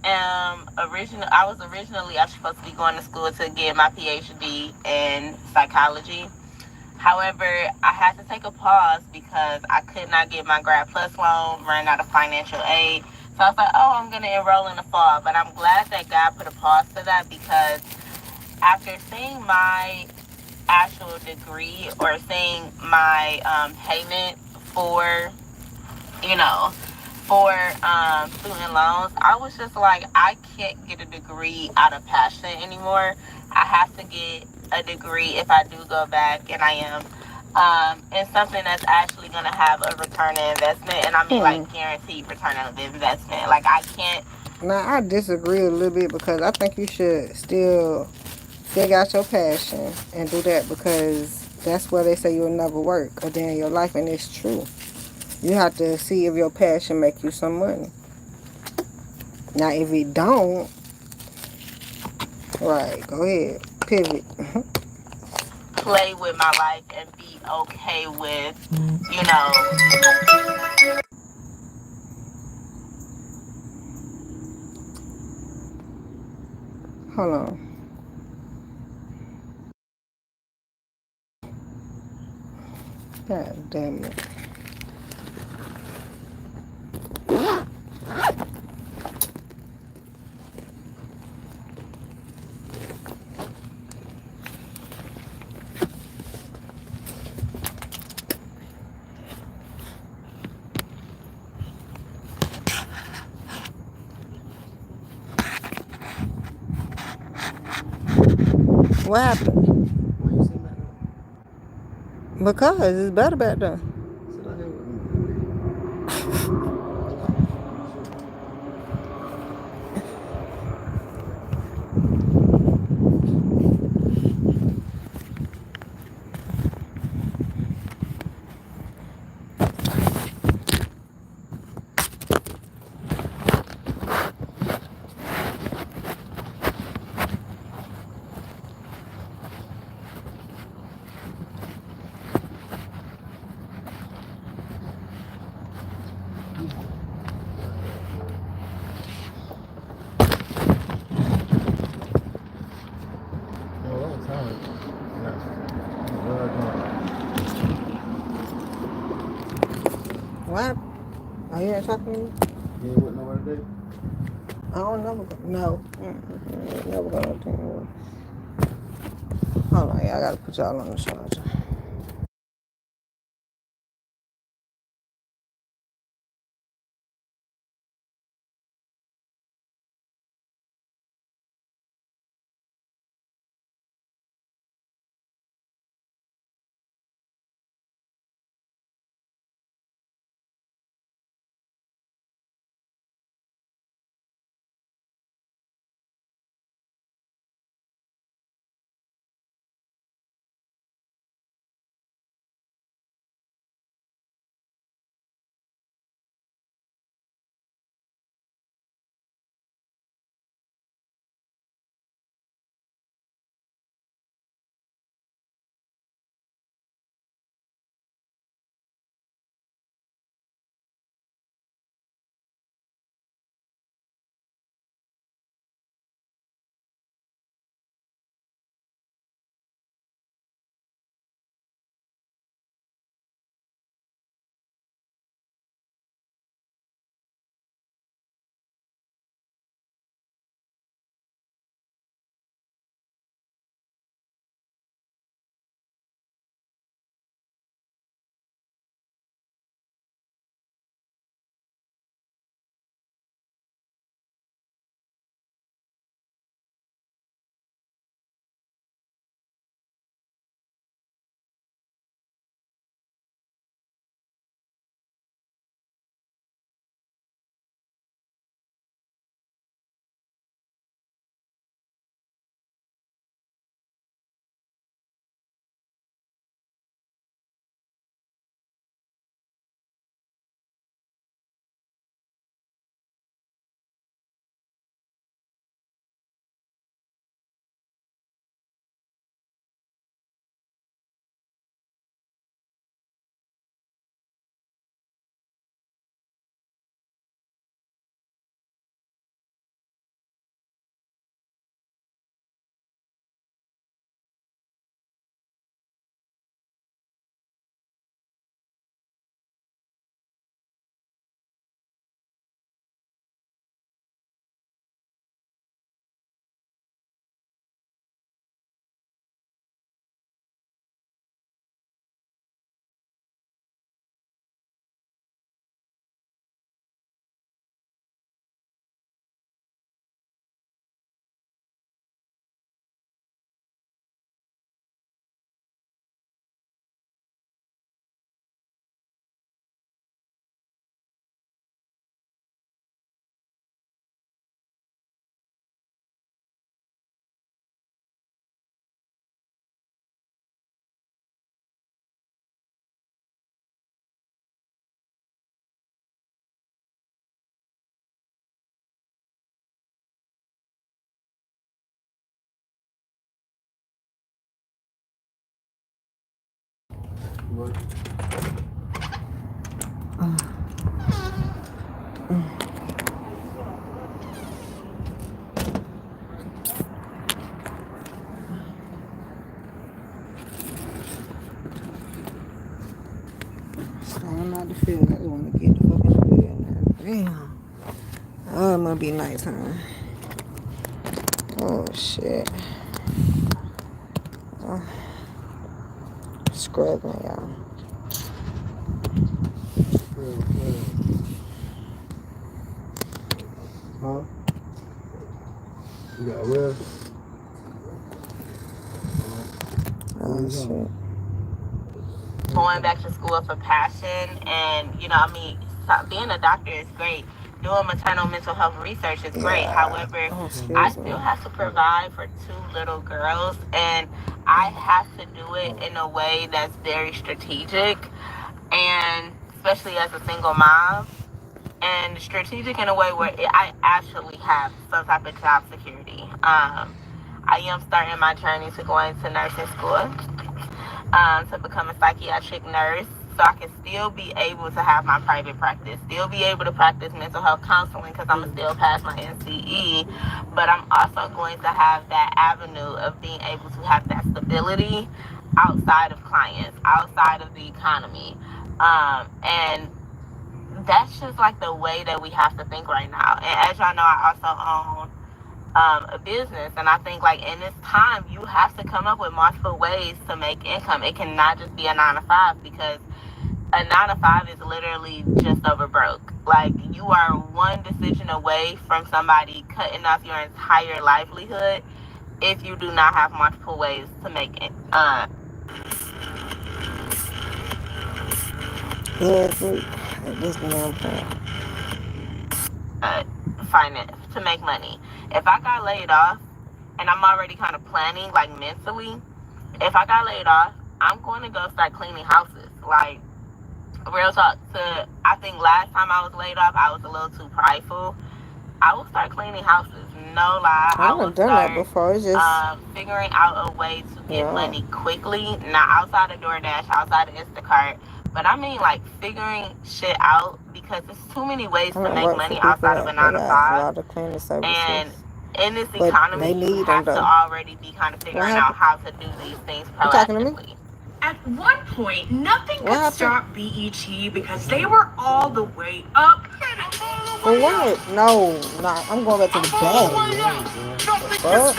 was originally supposed to be going to school to get my PhD in psychology. However, I had to take a pause because I could not get my Grad Plus loan, ran out of financial aid. So I was like, oh, I'm going to enroll in the fall. But I'm glad that God put a pause to that because after seeing my actual degree or seeing my payment for, student loans, I was just like, I can't get a degree out of passion anymore. I have to get a degree if I do go back, and I am, in something that's actually going to have a return on investment, and I mean like guaranteed return on investment. Like I can't. Now I disagree a little bit because I think you should still figure out your passion and do that because that's where they say you'll never work a day in your life, and it's true. You have to see if your passion make you some money. Now, if it don't, right, go ahead, pivot. Play with my life and be okay with, you know. Hold on. God damn it. What happened? Because it's better back there. What? Are you not talking to me? You ain't went nowhere today? I don't never go. No. Never go no damn. Hold on, y'all. I gotta put y'all on the charger. I'm not the feeling. I just want to get the fuck in the bed now. Damn. Oh, it must be nighttime. Oh, shit. Oh. Struggling, y'all. Huh? You got rest? Oh, shit. Going back to school for passion, and being a doctor is great. Doing maternal mental health research is great. However, I still have to provide for 2 little girls, and I have to do it in a way that's very strategic, and especially as a single mom, and strategic in a way where I actually have some type of job security. I am starting my journey to going to nursing school, to become a psychiatric nurse, so I can still be able to have my private practice, still be able to practice mental health counseling because I'm still pass my NCE, but I'm also going to have that avenue of being able to have that stability outside of clients, outside of the economy. And that's just like the way that we have to think right now. And as y'all know, I also own a business, and I think like in this time you have to come up with multiple ways to make income. It cannot just be a 9 to 5, because a 9 to 5 is literally just over broke. Like, you are one decision away from somebody cutting off your entire livelihood if you do not have multiple ways to make it. Finance to make money. If I got laid off, and I'm already kind of planning like mentally, if I got laid off, I'm going to go start cleaning houses. Like, real talk. I think last time I was laid off, I was a little too prideful. I will start cleaning houses. No lie. I will done that before. It's just figuring out a way to get money quickly, not outside of DoorDash, outside of Instacart, but I mean like figuring shit out, because there's too many ways to make money outside of a 9 to 5. And in this economy, you have to already be kind of figuring out how to do these things proactively. At one point, nothing could stop BET because they were all the way up. For what? No, I'm going back to the bed.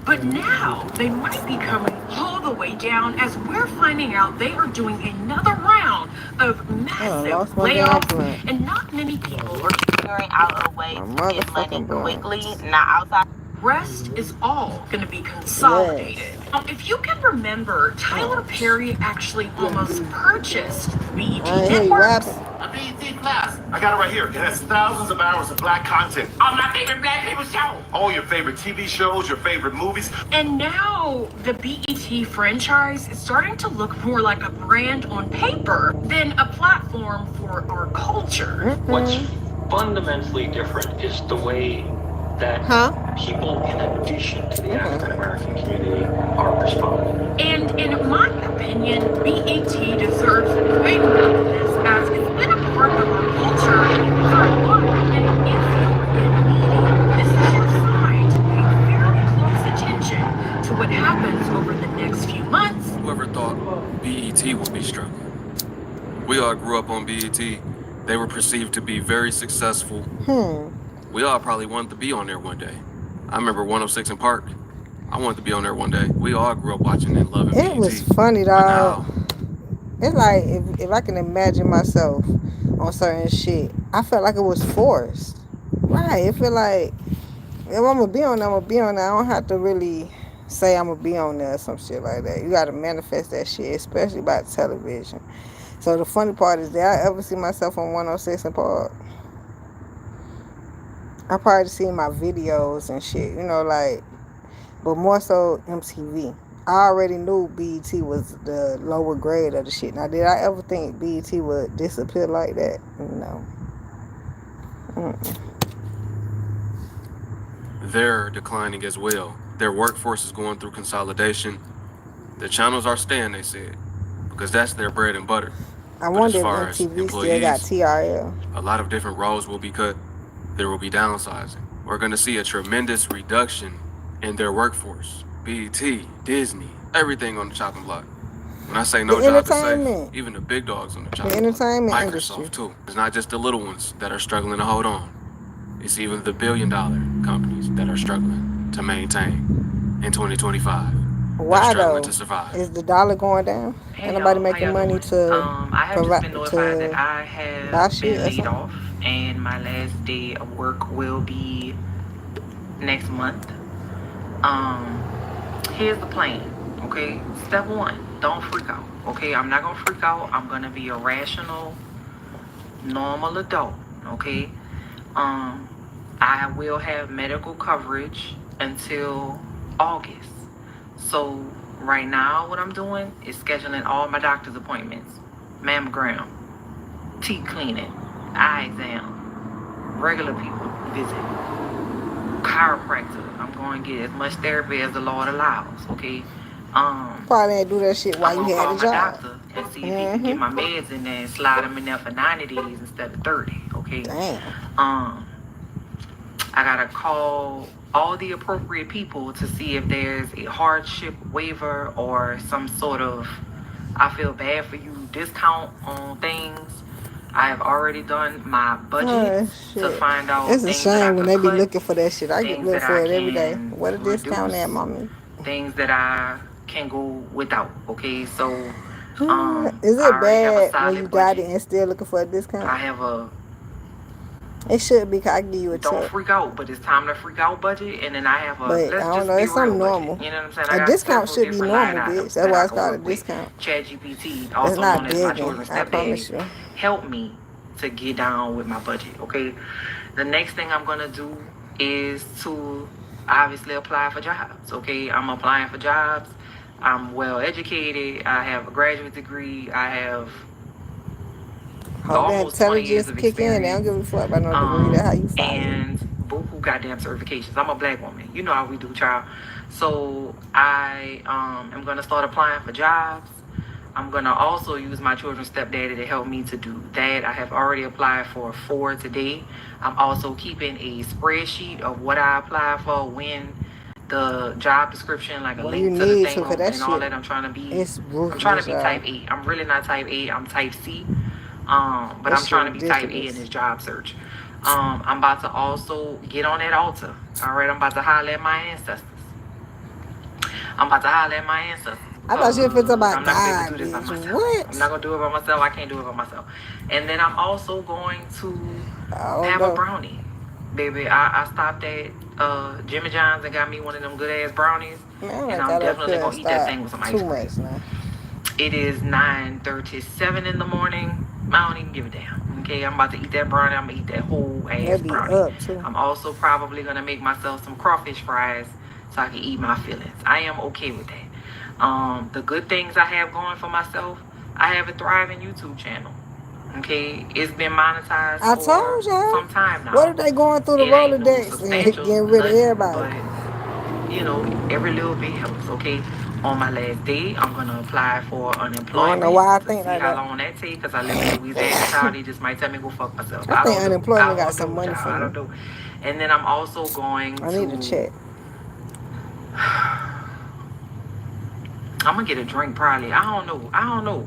But now they might be coming all the way down, as we're finding out they are doing another round of massive layoffs, and not many people are figuring out a way to get money quickly, not outside. Rest is all going to be consolidated. Now, if you can remember, Tyler Perry actually almost purchased BET Networks. A BET Class. I got it right here. It has thousands of hours of black content. On my favorite black people show. All your favorite TV shows, your favorite movies. And now the BET franchise is starting to look more like a brand on paper than a platform for our culture. What's fundamentally different is the way that people, in addition to the African American community, are responding. And in my opinion, BET deserves way more than this, as it's been a part of our culture for a while. And if you're in media, this is your sign to pay very close attention to what happens over the next few months. Whoever thought BET would be struggling? We all grew up on BET. They were perceived to be very successful. We all probably wanted to be on there one day. I remember 106 in Park. I wanted to be on there one day. We all grew up watching and loving BET. It was funny, dog. It's like, if I can imagine myself on certain shit, I felt like it was forced. Right. It feel like, if I'm going to be on there, I'm going to be on there. I don't have to really say I'm going to be on there or some shit like that. You got to manifest that shit, especially about television. So the funny part is, did I ever see myself on 106 in Park? I probably seen my videos and shit, like, but more so MTV. I already knew BET was the lower grade of the shit. Now, did I ever think BET would disappear like that? No. They're declining as well. Their workforce is going through consolidation. The channels are staying, they said, because that's their bread and butter. I But as wonder if far as MTV still got employees, TRL. a lot of different roles will be cut. There will be downsizing. We're going to see a tremendous reduction in their workforce. BET, Disney, everything on the chopping block. When I say no The job is safe, entertainment. even the big dogs on the The chopping block. entertainment Microsoft industry. too. It's not just the little ones that are struggling to hold on. It's even the billion-dollar companies that are struggling to maintain in 2025. They're Why struggling though? to survive. Is the dollar going down? Hey Ain't nobody y'all, how making y'all money doing? to I have just been provide notified that to I buy have shit been or laid something. off and my last day of work will be next month. Here's the plan, okay? Step one, don't freak out, okay? I'm not gonna freak out. I'm gonna be a rational, normal adult, okay? I will have medical coverage until August. So right now, what I'm doing is scheduling all my doctor's appointments, mammogram, teeth cleaning, eye exam, regular people visit, chiropractor. I'm going to get as much therapy as the Lord allows. Okay. Probably ain't do that shit while I'm you gonna had call a my job. doctor and see if he can get my meds in there and slide them in there for 90 days instead of 30. Okay. Damn. I gotta call all the appropriate people to see if there's a hardship waiver or some sort of I feel bad for you discount on things. I have already done my budget to find out It's a things that I shame when could they be cut, looking for that shit. I get things look that I for it every day. can What a discount at, reduce, mommy. things that I can go without. Okay, so Is I it already have a bad when you solid got it budget. and still looking for a discount? I have a It should be, 'cause I give you a don't check. freak out, but it's time to freak out budget, and then I have a But I let's don't just know, be it's real something budget. normal. You know what I'm saying? I A got discount several should be different line normal, bitch. items That's that why I it's can called a work with. discount. ChatGPT, It's also not known as my begging, children's I promise stepdaddy, you. help me to get down with my budget. Okay. The next thing I'm gonna do is to obviously apply for jobs. Okay, I'm applying for jobs. I'm well educated. I have a graduate degree. I have Hope the almost 20 years intelligence of kick in. They don't experience. give a fuck about no degree. That's how you fired. And buku goddamn certifications. I'm a black woman. You know how we do, child. So I am gonna start applying for jobs. I'm gonna also use my children's stepdaddy to help me to do that. I have already applied for 4 today. I'm also keeping a spreadsheet of what I applied for, when the job description, like a Well, you link to the need thing to, 'cause that and all shit that. I'm trying is to ruthless, be y'all. type A. I'm really not type A. I'm type C. But That I'm shit trying to be type A in ridiculous. this job search. I'm about to also get on that altar. All right, I'm about to holler at my ancestors. I'm about to holler at my ancestors. I thought you were talking about I'm not gonna be able to God, do this by bitch. myself. What? I'm not gonna do it by myself. I can't do it by myself. And then I'm also going to I don't have a know. brownie. Baby, I stopped at Jimmy John's and got me one of them good ass brownies. Man, I And I'm got up definitely here and gonna eat that start thing with some ice too cream. much now. It is 9:37 in the morning. I don't even give a damn. Okay, I'm about to eat that brownie. I'm gonna eat that whole ass They be brownie. up too. I'm also probably gonna make myself some crawfish fries so I can eat my feelings. I am okay with that. The good things I have going for myself, I have a thriving YouTube channel. Okay, it's been monetized I for told y'all. some time now. What if they going through the It ain't no Rolodex and substantial, getting rid of nothing, everybody? but you know, every little bit helps. Okay, on my last day, I'm gonna apply for I don't know unemployment why I to think see like how that. long that takes. Cause I live in Louisiana, child. They just might tell me go fuck myself. I I think don't do. unemployment I got some don't do, money child. for I me. don't do. And then I'm also going I need to to check. I'm gonna get a drink probably. I don't know.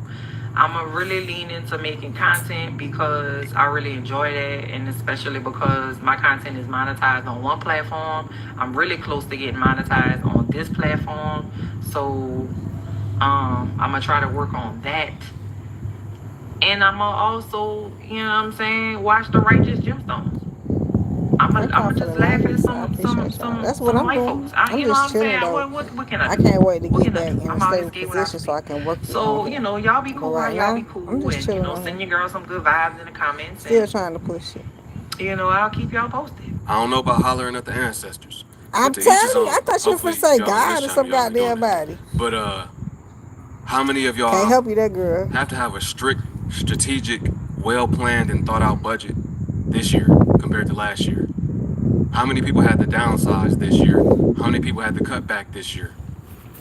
I'm gonna really lean into making content because I really enjoy that, and especially because my content is monetized on one platform. I'm really close to getting monetized on this platform, so I'm gonna try to work on that. And I'm gonna also, you know what I'm saying, watch the righteous gemstones. I'm gonna just laugh at I appreciate y'all. That's what some I'm white doing. folks. I'm You know what just I'm saying? chilling though. What can I I do? can't wait to What get can I back do? in a I'm always stable gay when I position so speak. I can work it on So, here. you know, y'all be But cool. right Y'all be now, cool. I'm just And, you chilling know, on send here. your girl some good vibes in the comments. Still trying to push it. You know, I'll keep y'all posted. I don't know about hollering at the ancestors, I'm but to each his telling you, I own. thought you were Hopefully, finna say y'all in this God or channel, some y'all ain't doing goddamn that. body. But how many of Can't y'all help you, that girl. have to have a strict, strategic, well-planned and thought-out budget this year compared to last year? How many people had to downsize this year? How many people had to cut back this year?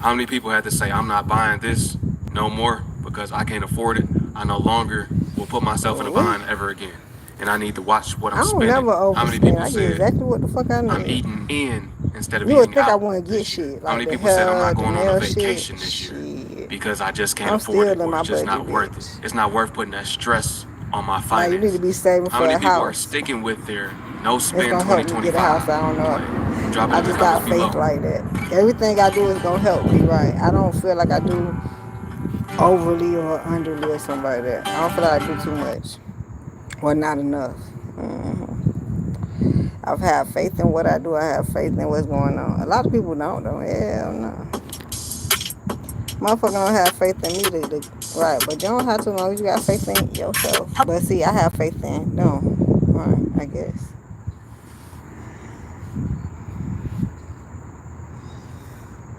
How many people had to say, I'm not buying this no more because I can't afford it, I no longer will put myself in a bind ever again. And I need to watch what I I'm don't spending. never How many overspend. people I get said exactly what the fuck I I'm need. eating in instead of You would eating think I out want to get this year? shit How like many the people said I'm hair, not the going on a nail shit. vacation this year Shit. because I just can't I'm afford still it in or my it's just budget, not worth it? bitch. It's not worth putting that stress on my Now you need to finances. be saving How for many a people are house. sticking with their no It's spend gonna help me get a house. 2025 I don't know. plan? Drop it I in the just comments got below. faith like that. Everything I do is gonna help me, right? I don't feel like I do overly or underly or something like that. I don't feel like I do too much or not enough. I've had faith in what I do. I have faith in what's going on. A lot of people don't though. Hell no. Motherfucker don't have faith in me to right, but you don't have to long as you got faith in yourself. But see, I have faith in them. Right, I guess.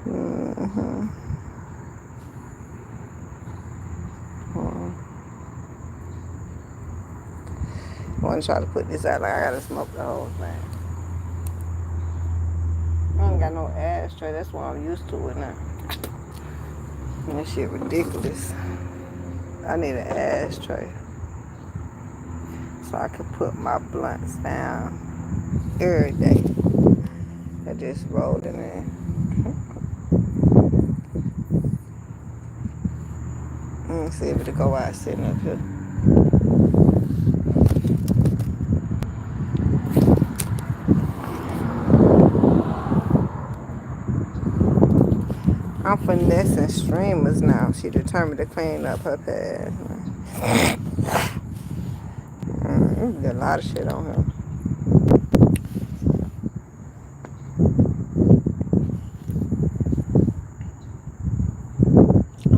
Mm-hmm. I want to try to put this out like I gotta smoke the whole thing. I ain't got no ashtray. That's what I'm used to it now. That shit ridiculous. I need an ashtray so I can put my blunts down every day. I just rolled it in. Let's see if it'll go out sitting up here. I'm finessing streamers now. She determined to clean up her past. There's a lot of shit on here.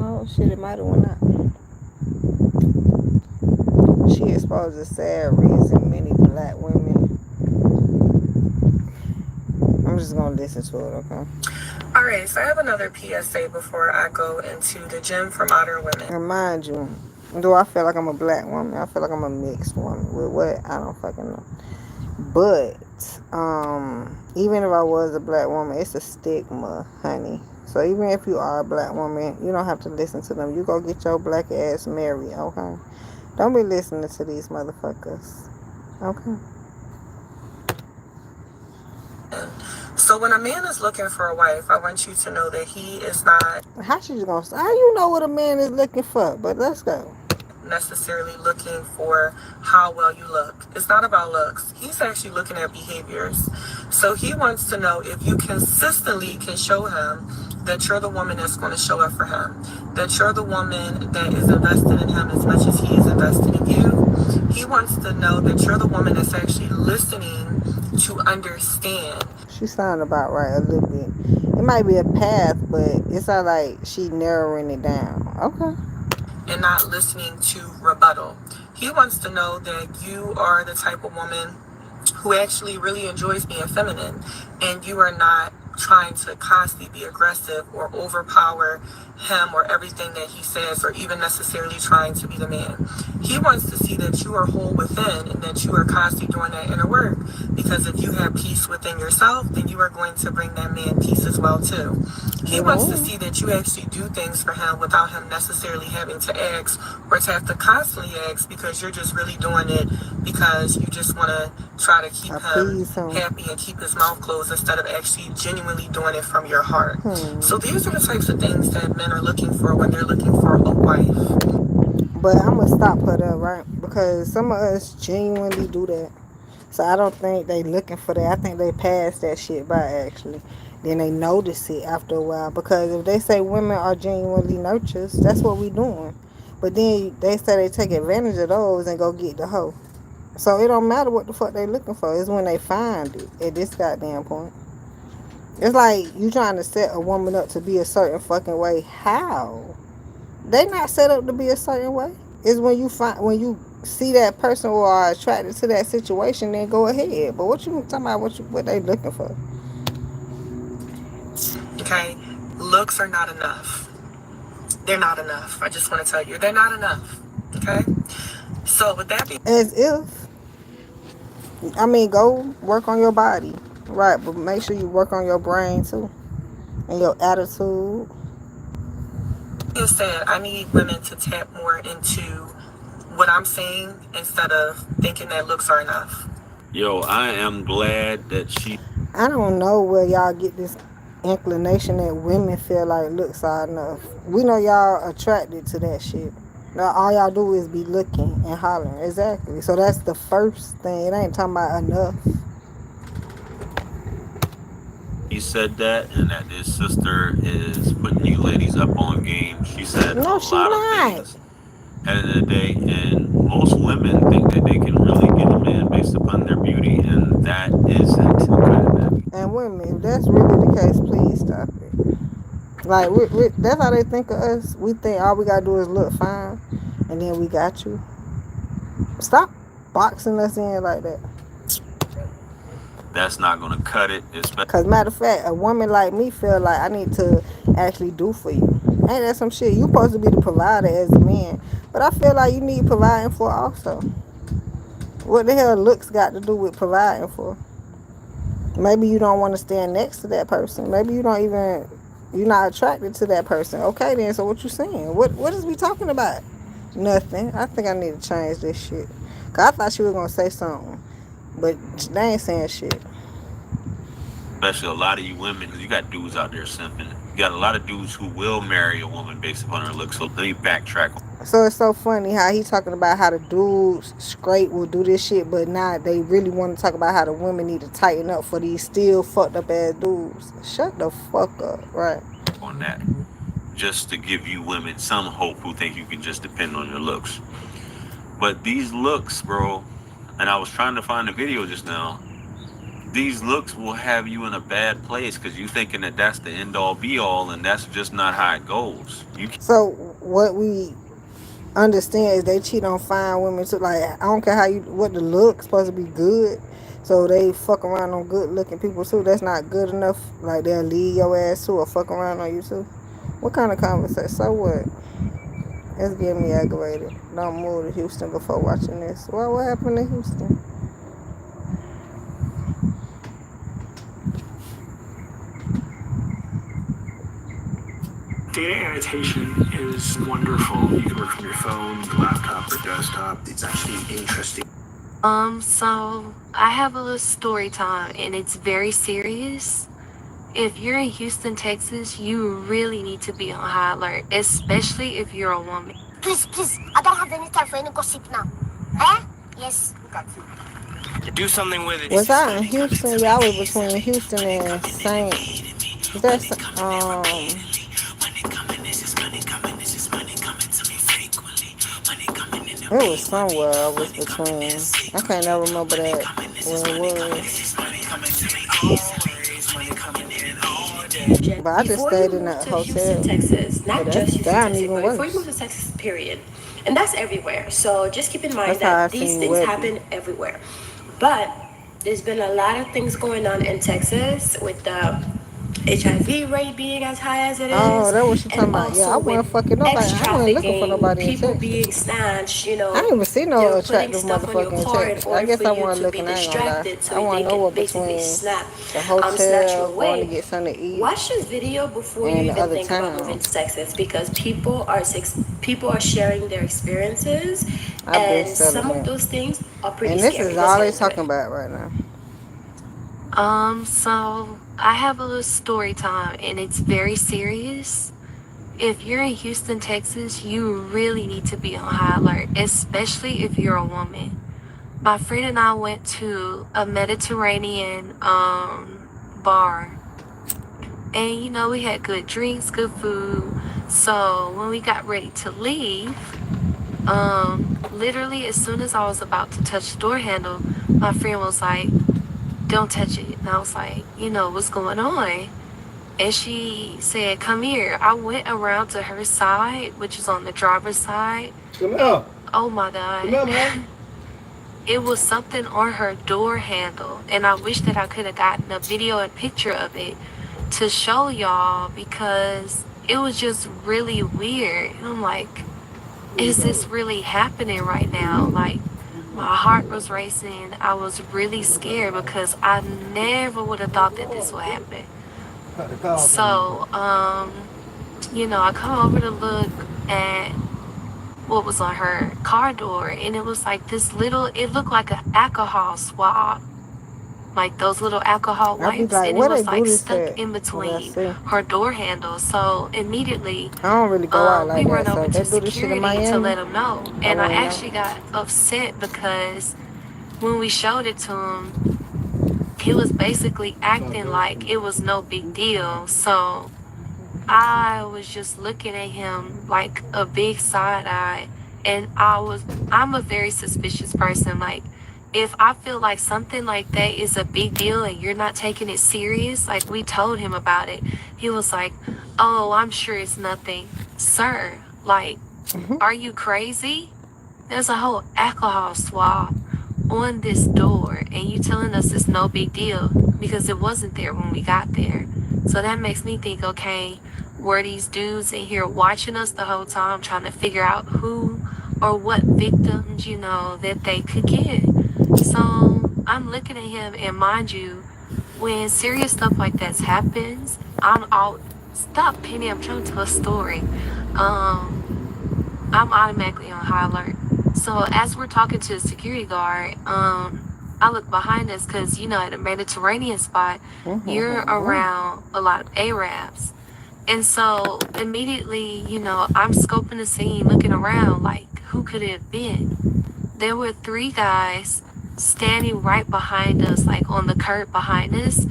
Oh shit, it might have went out. She exposed a sad reason many black women. I'm just gonna listen to it, okay? Alright, so I have another PSA before I go into the gym for modern women. And mind you, do I feel like I'm a black woman? I feel like I'm a mixed woman. With what? I don't fucking know. But even if I was a black woman, it's a stigma, honey. So even if you are a black woman, you don't have to listen to them. You go get your black ass married, okay? Don't be listening to these motherfuckers, okay? So when a man is looking for a wife, I want you to know that he is not How you know what a man is looking for? But let's go. necessarily looking for how well you look. It's not about looks. He's actually looking at behaviors. So he wants to know if you consistently can show him that you're the woman that's going to show up for him, that you're the woman that is invested in him as much as he is invested in you. He wants to know that you're the woman that's actually listening to understand. She sounded about right a little bit. It might be a path, but it's not like she narrowing it down. Okay. And not listening to rebuttal. He wants to know that you are the type of woman who actually really enjoys being feminine, and you are not trying to constantly be aggressive or overpower him or everything that he says, or even necessarily trying to be the man. He wants to see that you are whole within and that you are constantly doing that inner work, because if you have peace within yourself, then you are going to bring that man peace as well too. He wants to see that you actually do things for him without him necessarily having to ask or to have to constantly ask, because you're just really doing it because you just want to try to keep him happy and keep his mouth closed instead of actually genuinely doing it from your heart. So these are the types of things that men are looking for when they're looking for a wife. But I'm going to stop her there, right? Because some of us genuinely do that. So I don't think they looking for that. I think they pass that shit by, actually. Then they notice it after a while. Because if they say women are genuinely nurturers, that's what we doing. But then they say they take advantage of those and go get the hoe. So it don't matter what the fuck they looking for. It's when they find it at this goddamn point. It's like you trying to set a woman up to be a certain fucking way. How? They not set up to be a certain way. It's when you see that person or are attracted to that situation, then go ahead. But what you talking about? What they looking for? Okay, looks are not enough. They're not enough. I just want to tell you, they're not enough. Okay. So with that being, as if, I mean, go work on your body, right? But make sure you work on your brain too, and your attitude. You said I need women to tap more into what I'm saying instead of thinking that looks are enough. Yo, I am glad that she. I don't know where y'all get this inclination that women feel like looks are enough. We know y'all attracted to that shit. Now all y'all do is be looking and hollering. Exactly. So that's the first thing. It ain't talking about enough. He said that, and that his sister is putting you ladies up on game. She said a lot of things at the end of the day, and most women think that they can really get a man based upon their beauty, and that isn't okay. And women, if that's really the case, please stop it. Like, that's how they think of us. We think all we gotta do is look fine, and then we got you. Stop boxing us in like that. That's not gonna cut it. Cause matter of fact, a woman like me feel like I need to actually do for you. Ain't that some shit? You supposed to be the provider as a man, but I feel like you need providing for also. What the hell looks got to do with providing for? Maybe you don't want to stand next to that person. Maybe you're not attracted to that person. Okay then, so what you saying? What is we talking about? Nothing. I think I need to change this shit. Cause I thought she was gonna say something, but they ain't saying shit. Especially a lot of you women, because you got dudes out there simping. You got a lot of dudes who will marry a woman based upon her looks. So let me backtrack. So it's so funny how he talking about how the dudes straight will do this shit, but now they really want to talk about how the women need to tighten up for these still fucked up ass dudes. Shut the fuck up, right? On that, just to give you women some hope who think you can just depend on your looks. But these looks, bro, and I was trying to find the video just now. These looks will have you in a bad place because you thinking that that's the end all be all, and that's just not how it goes. So what we understand is they cheat on fine women too. Like, I don't care what the look supposed to be good. So they fuck around on good looking people too. That's not good enough. Like, they'll leave your ass too or fuck around on you too. What kind of conversation? So what? It's getting me aggravated. Don't move to Houston before watching this. Well, what happened in Houston? Data annotation is wonderful. You can work from your phone, laptop, or desktop. It's actually interesting. So I have a little story time, and it's very serious. If you're in Houston, Texas, you really need to be on high alert, especially if you're a woman. Please, I don't have any time for any gossip now. Eh? Yes. To do something with it. Was I in Houston? Yeah, I was between Houston and Saint. That's it was somewhere I was between. I can't never remember that where it was. But I just stayed in that hotel. Houston, Texas, not but just Houston, Texas, even but worse. before you move to Texas, period. And that's everywhere. So just keep in mind That's how I that these seen things Webby. happen everywhere. But there's been a lot of things going on in Texas with the HIV rate being as high as it is. Oh, that's what you talking and about. Yeah, I also wasn't with fucking nobody. X I wasn't looking for trafficking, nobody in people Texas. being snatched, you I know, didn't even see no they're putting attractive stuff on your motherfucker in car in Texas. I order guess for I you wasn't to be looking. I ain't gonna lie. distracted so I they want to know can what basically between snatch the you hotel, going to away. get something to eat, Watch this video before you and the even other think about moving town. to Texas because people are sharing their experiences, I've been and selling some of it. those things are pretty And this scary. is Let's all get they into it. talking about right now. So I have a little story time, and it's very serious. If you're in Houston, Texas, you really need to be on high alert, especially if you're a woman. My friend and I went to a Mediterranean bar, and we had good drinks, good food. So when we got ready to leave, literally as soon as I was about to touch the door handle, my friend was like, "Don't touch it." And I was like, "What's going on?" And she said, "Come here." I went around to her side, which is on the driver's side. Come here. Oh my God. Come here, man. It was something on her door handle, and I wish that I could have gotten a video and picture of it to show y'all because it was just really weird. And I'm like, is this really happening right now? Like, my heart was racing. I was really scared because I never would have thought that this would happen. So, I come over to look at what was on her car door, and it was like this little, it looked like an alcohol swab, like those little alcohol I be wipes, like, and it where they was do like this stuck at? in Over there, between see. her door handle. So immediately, I don't really go out we like went that. So over if they to do this shit in security to Miami, let them know. I And I wouldn't know. actually got upset because when we showed it to him, he was basically acting like it was no big deal. So I was just looking at him like a big side eye. And I'm a very suspicious person. Like, if I feel like something like that is a big deal and you're not taking it serious, like we told him about it, he was like, oh, I'm sure it's nothing. Sir, like, are you crazy? There's a whole alcohol swab on this door, and you telling us it's no big deal because it wasn't there when we got there. So that makes me think, okay, were these dudes in here watching us the whole time, trying to figure out who or what victims, that they could get? So I'm looking at him, and mind you, when serious stuff like that happens, I'm all stop, Penny. I'm trying to tell a story. I'm automatically on high alert. So as we're talking to the security guard, I look behind us because, at the Mediterranean spot, you're around a lot of Arabs. And so immediately, I'm scoping the scene, looking around like, who could it have been? There were 3 guys standing right behind us, like on the curb behind us.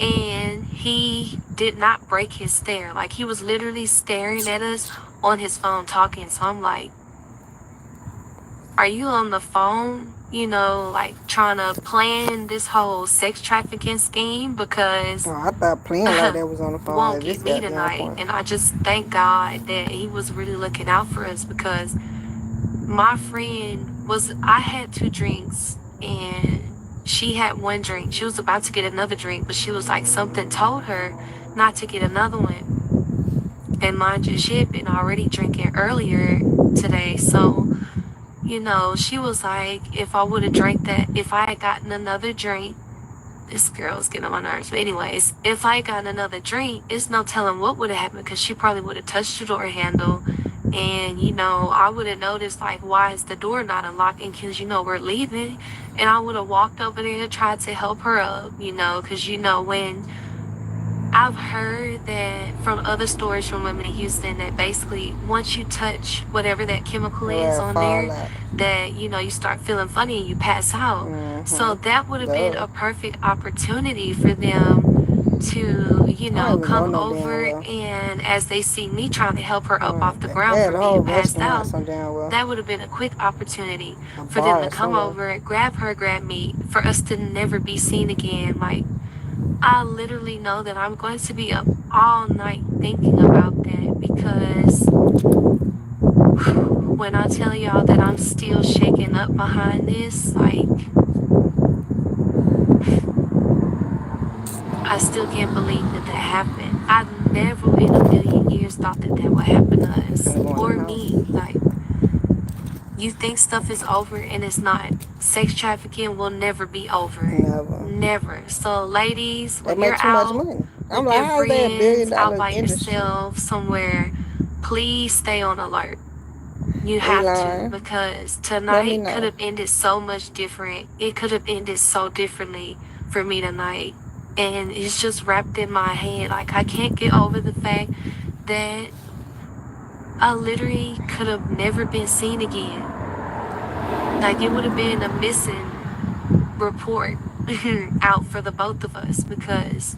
And he did not break his stare. Like, he was literally staring at us on his phone talking. So I'm like, are you on the phone, like trying to plan this whole sex trafficking scheme? Because I thought playing like that was on the phone won't at this get me goddamn tonight. point. And I just thank God that he was really looking out for us, because my friend I had 2 drinks and she had 1 drink. She was about to get another drink, but she was like, something told her not to get another one. And mind you, she had been already drinking earlier today. So, she was like, if I would have drank that, if I had gotten another drink, this girl's getting on my nerves. But anyways, if I had gotten another drink, it's no telling what would have happened, because she probably would have touched the door handle. And, I would have noticed, like, why is the door not unlocked? And because, we're leaving. And I would have walked over there and tried to help her up, because, when I've heard that from other stories from women in Houston that basically once you touch whatever that chemical is on there, that, you start feeling funny and you pass out. So that would have been a perfect opportunity for them to, come over, and as they see me trying to help her up off the ground from being passed out, that would have been a quick opportunity for them to come over, grab her, grab me, for us to never be seen again. Like, I literally know that I'm going to be up all night thinking about that, because when I tell y'all that I'm still shaking up behind this, like, I still can't believe that happened. I never in a million years thought that would happen to us or me. Like, you think stuff is over and it's not. Sex trafficking will never be over. Never. So ladies, when you're out with your friends, out by yourself somewhere, please stay on alert. You have to, because tonight could have ended so much different. It could have ended so differently for me tonight. And it's just wrapped in my head. Like, I can't get over the fact that I literally could have never been seen again. Like, it would have been a missing report out for the both of us, because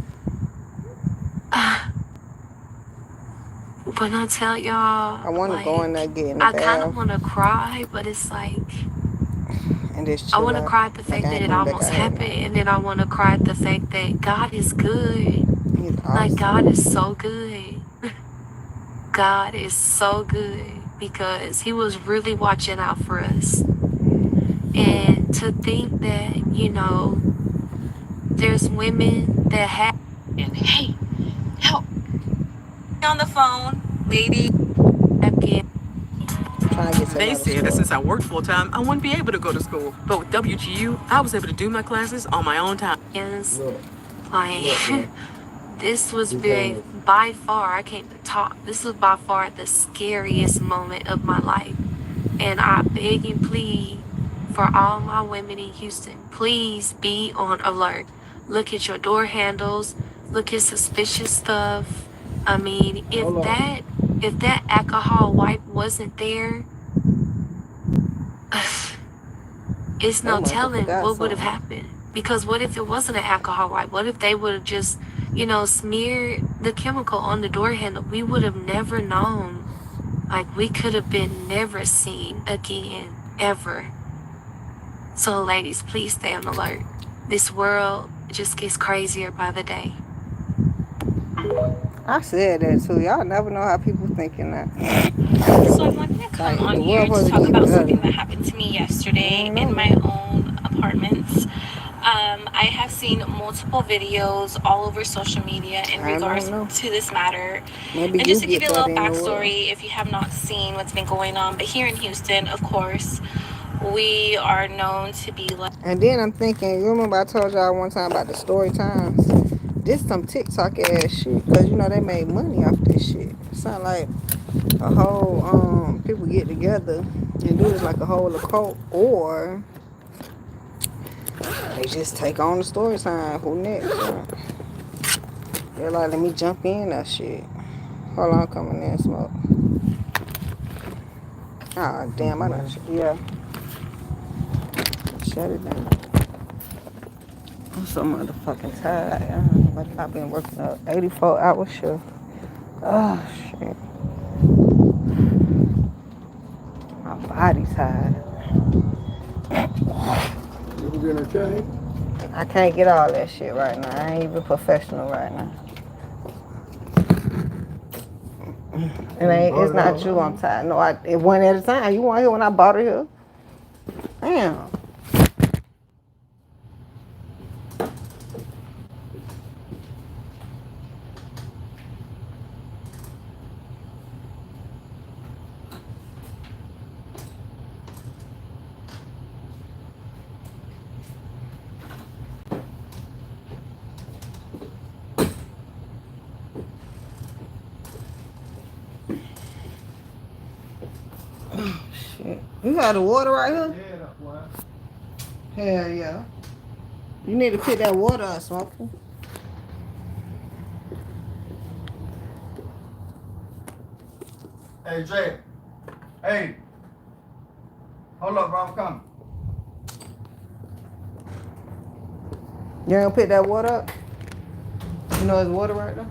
when I tell y'all, I want to go in there getting I kind of want to cry, but it's like, and just I want to cry at the fact that it almost happened, and then I want to cry at the fact that God is good. Like, God is so good. God is so good, because he was really watching out for us. And to think that, there's women that have, and hey, help on the phone, lady. They said that since I worked full time, I wouldn't be able to go to school. But with WGU, I was able to do my classes on my own time. Yes, like, This was by far, I can't even talk. This was by far the scariest moment of my life. And I beg and plead for all my women in Houston, please be on alert. Look at your door handles, look at suspicious stuff. I mean, if that alcohol wipe wasn't there, it's no telling what would have happened. Because what if it wasn't an alcohol wipe? What if they would have just, smeared the chemical on the door handle? We would have never known. Like, we could have been never seen again, ever. So, ladies, please stay on alert. This world just gets crazier by the day. I said that too. Y'all never know how people thinking that. So I'm not gonna come on here to talk about something that happened to me yesterday in my own apartment. I have seen multiple videos all over social media in regards to this matter. And just to give you a little backstory, if you have not seen what's been going on, but here in Houston, of course, we are known to be like. And then I'm thinking, you remember I told y'all one time about the story times? This some TikTok ass shit, cause they made money off this shit. Sound like a whole people get together and do this like a whole occult, or they just take on the story time. Who next? They're like, let me jump in that shit. Hold on, coming in smoke. Ah, damn, I done shut it down. I'm so motherfucking tired. Like I've been working a 84-hour shift. Oh shit. My body's tired. You was in a chain? I can't get all that shit right now. I ain't even professional right now. It's not you I'm tired. No, it one at a time. You want to hear when I bought it here? Damn. Shit. You got the water right here? Yeah, that's why. Hell yeah. You need to pick that water up, Smoker. Hey, Jay. Hey. Hold up, bro. I'm coming. You ain't gonna pick that water up? You know there's water right there?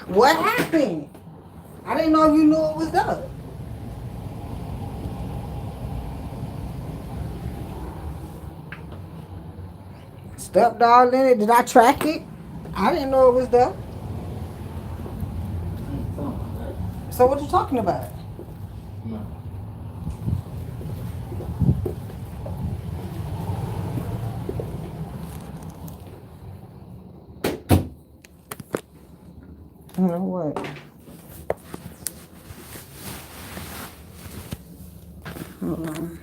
What happened? I didn't know you knew it was there. Stepped all in it. Did I track it? I didn't know it was there. So what you talking about? No. You know what? Hold on.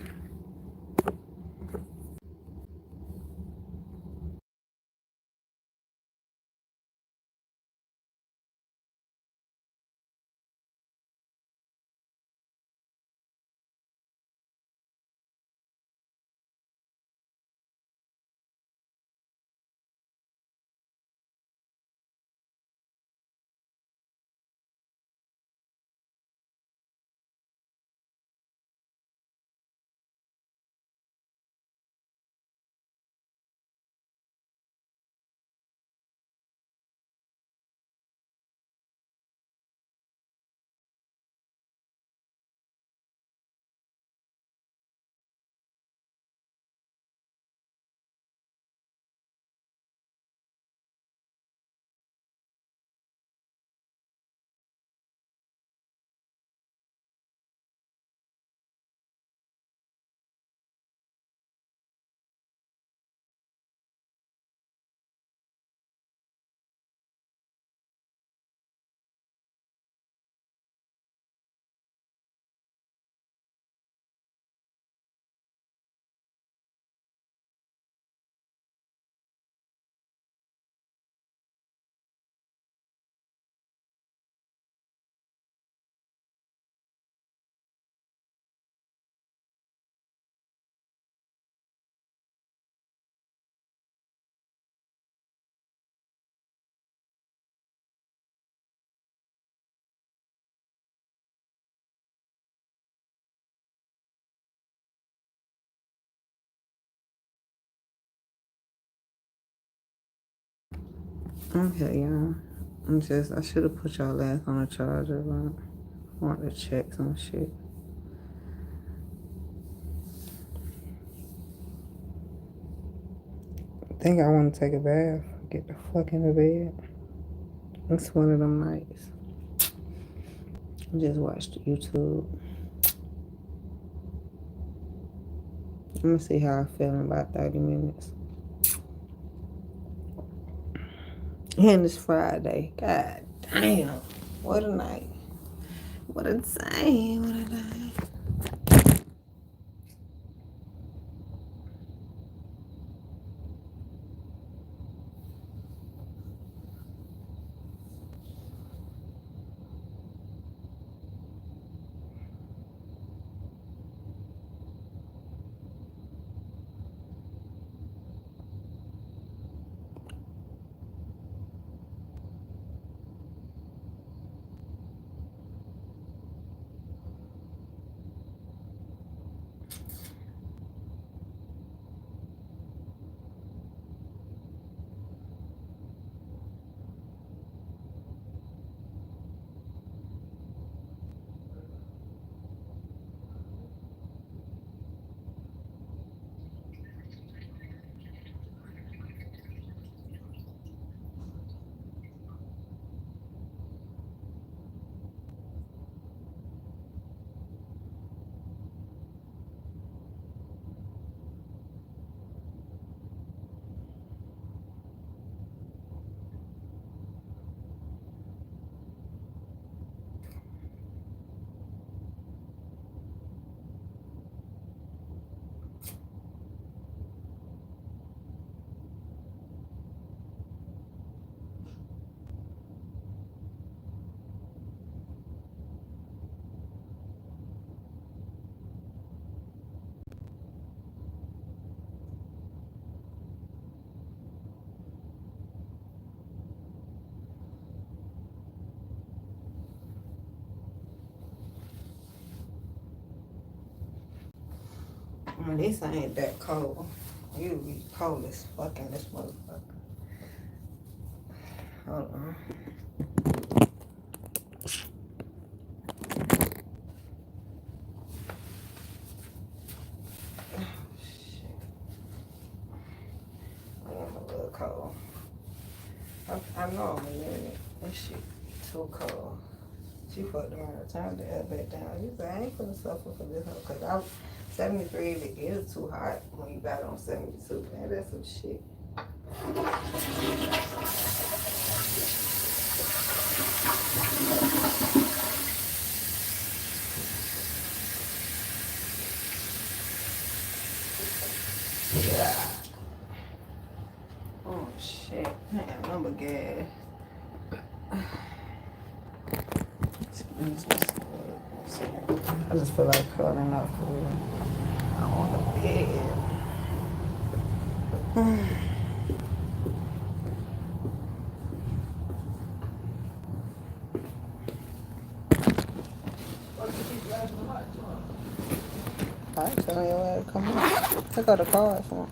Okay, y'all. I should have put y'all last on the charger, but I want to check some shit. I think I want to take a bath. Get the fuck in the bed. It's one of them nights. Just watched YouTube. I'm gonna see how I feel in about 30 minutes. And it's Friday. God damn. What a night. What a day. What a day. This ain't that cold. You be cold as fucking this motherfucker. Hold on. I'm a little cold. I know I'm a minute. This shit too cold. She fucked around and turned the air back down. You say, I ain't finna suffer for this hoe. Cause I'm 73, it is too hot when you got on 72. Man, that's some shit. Yeah. Oh shit. Man, number gas. I just feel like curling up for real. I want the bed. I ain't telling your ass to come on. Take out the card for him.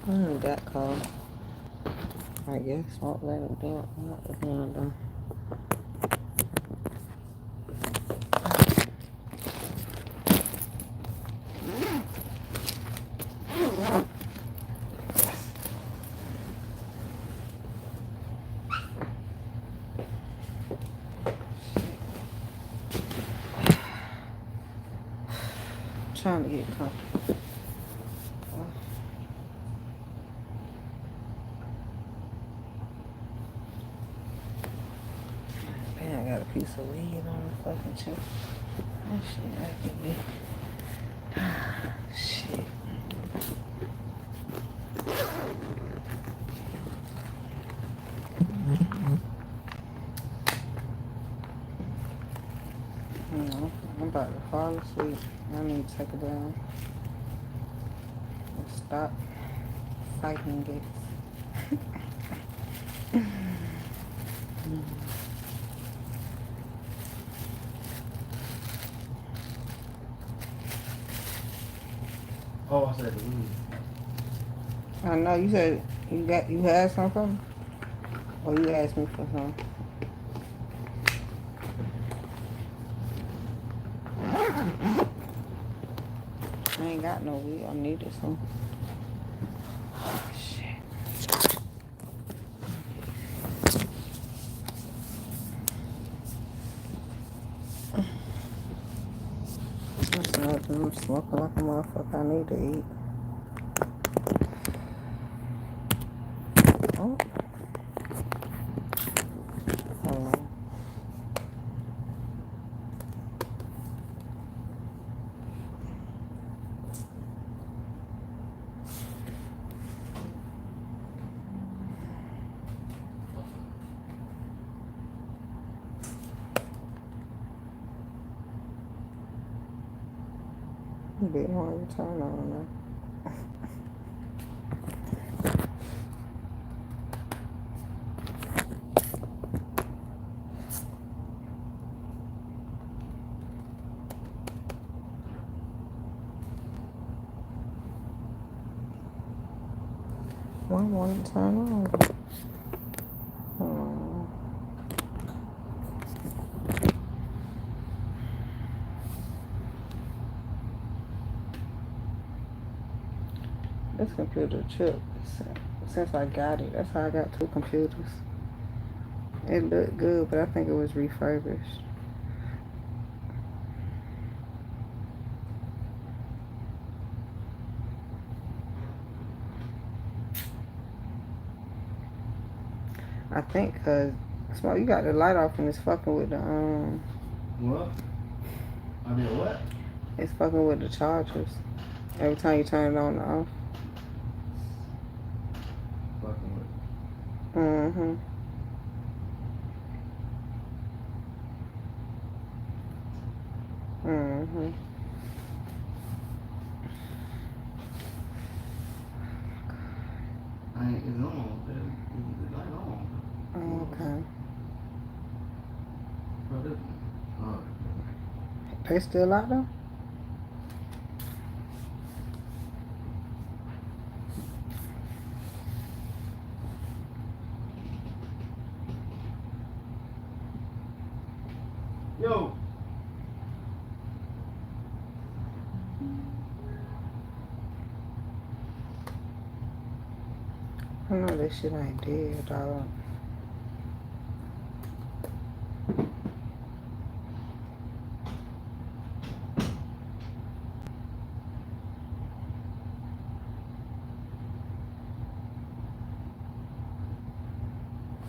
That call. I guess won't let him do it. Not let him do. Trying to get comfortable. Man, I got a piece of weed on the fucking chip. That shit acting me. Shit. I'm about to fall asleep. I need to take it down and stop fighting it. Oh, I said the weed. I know you said you had some for me? Or you asked me for some? I ain't got no weed. I needed some. Shit. That's nothing. I'm smoking like a motherfucker. I need to eat. Oh. Hold on. Big one, turn on now. One want to turn on. This computer chip, since I got it, that's how I got 2 computers. It looked good, but I think it was refurbished. I think because you got the light off and it's fucking with the What? I did what? It's fucking with the chargers. Every time you turn it on and off. Fucking with. Mm-hmm. Mm-hmm. I ain't it's on. The light on. Oh, okay. Bro, this hard. They still out though? Yo. I know this shit ain't dead, dog.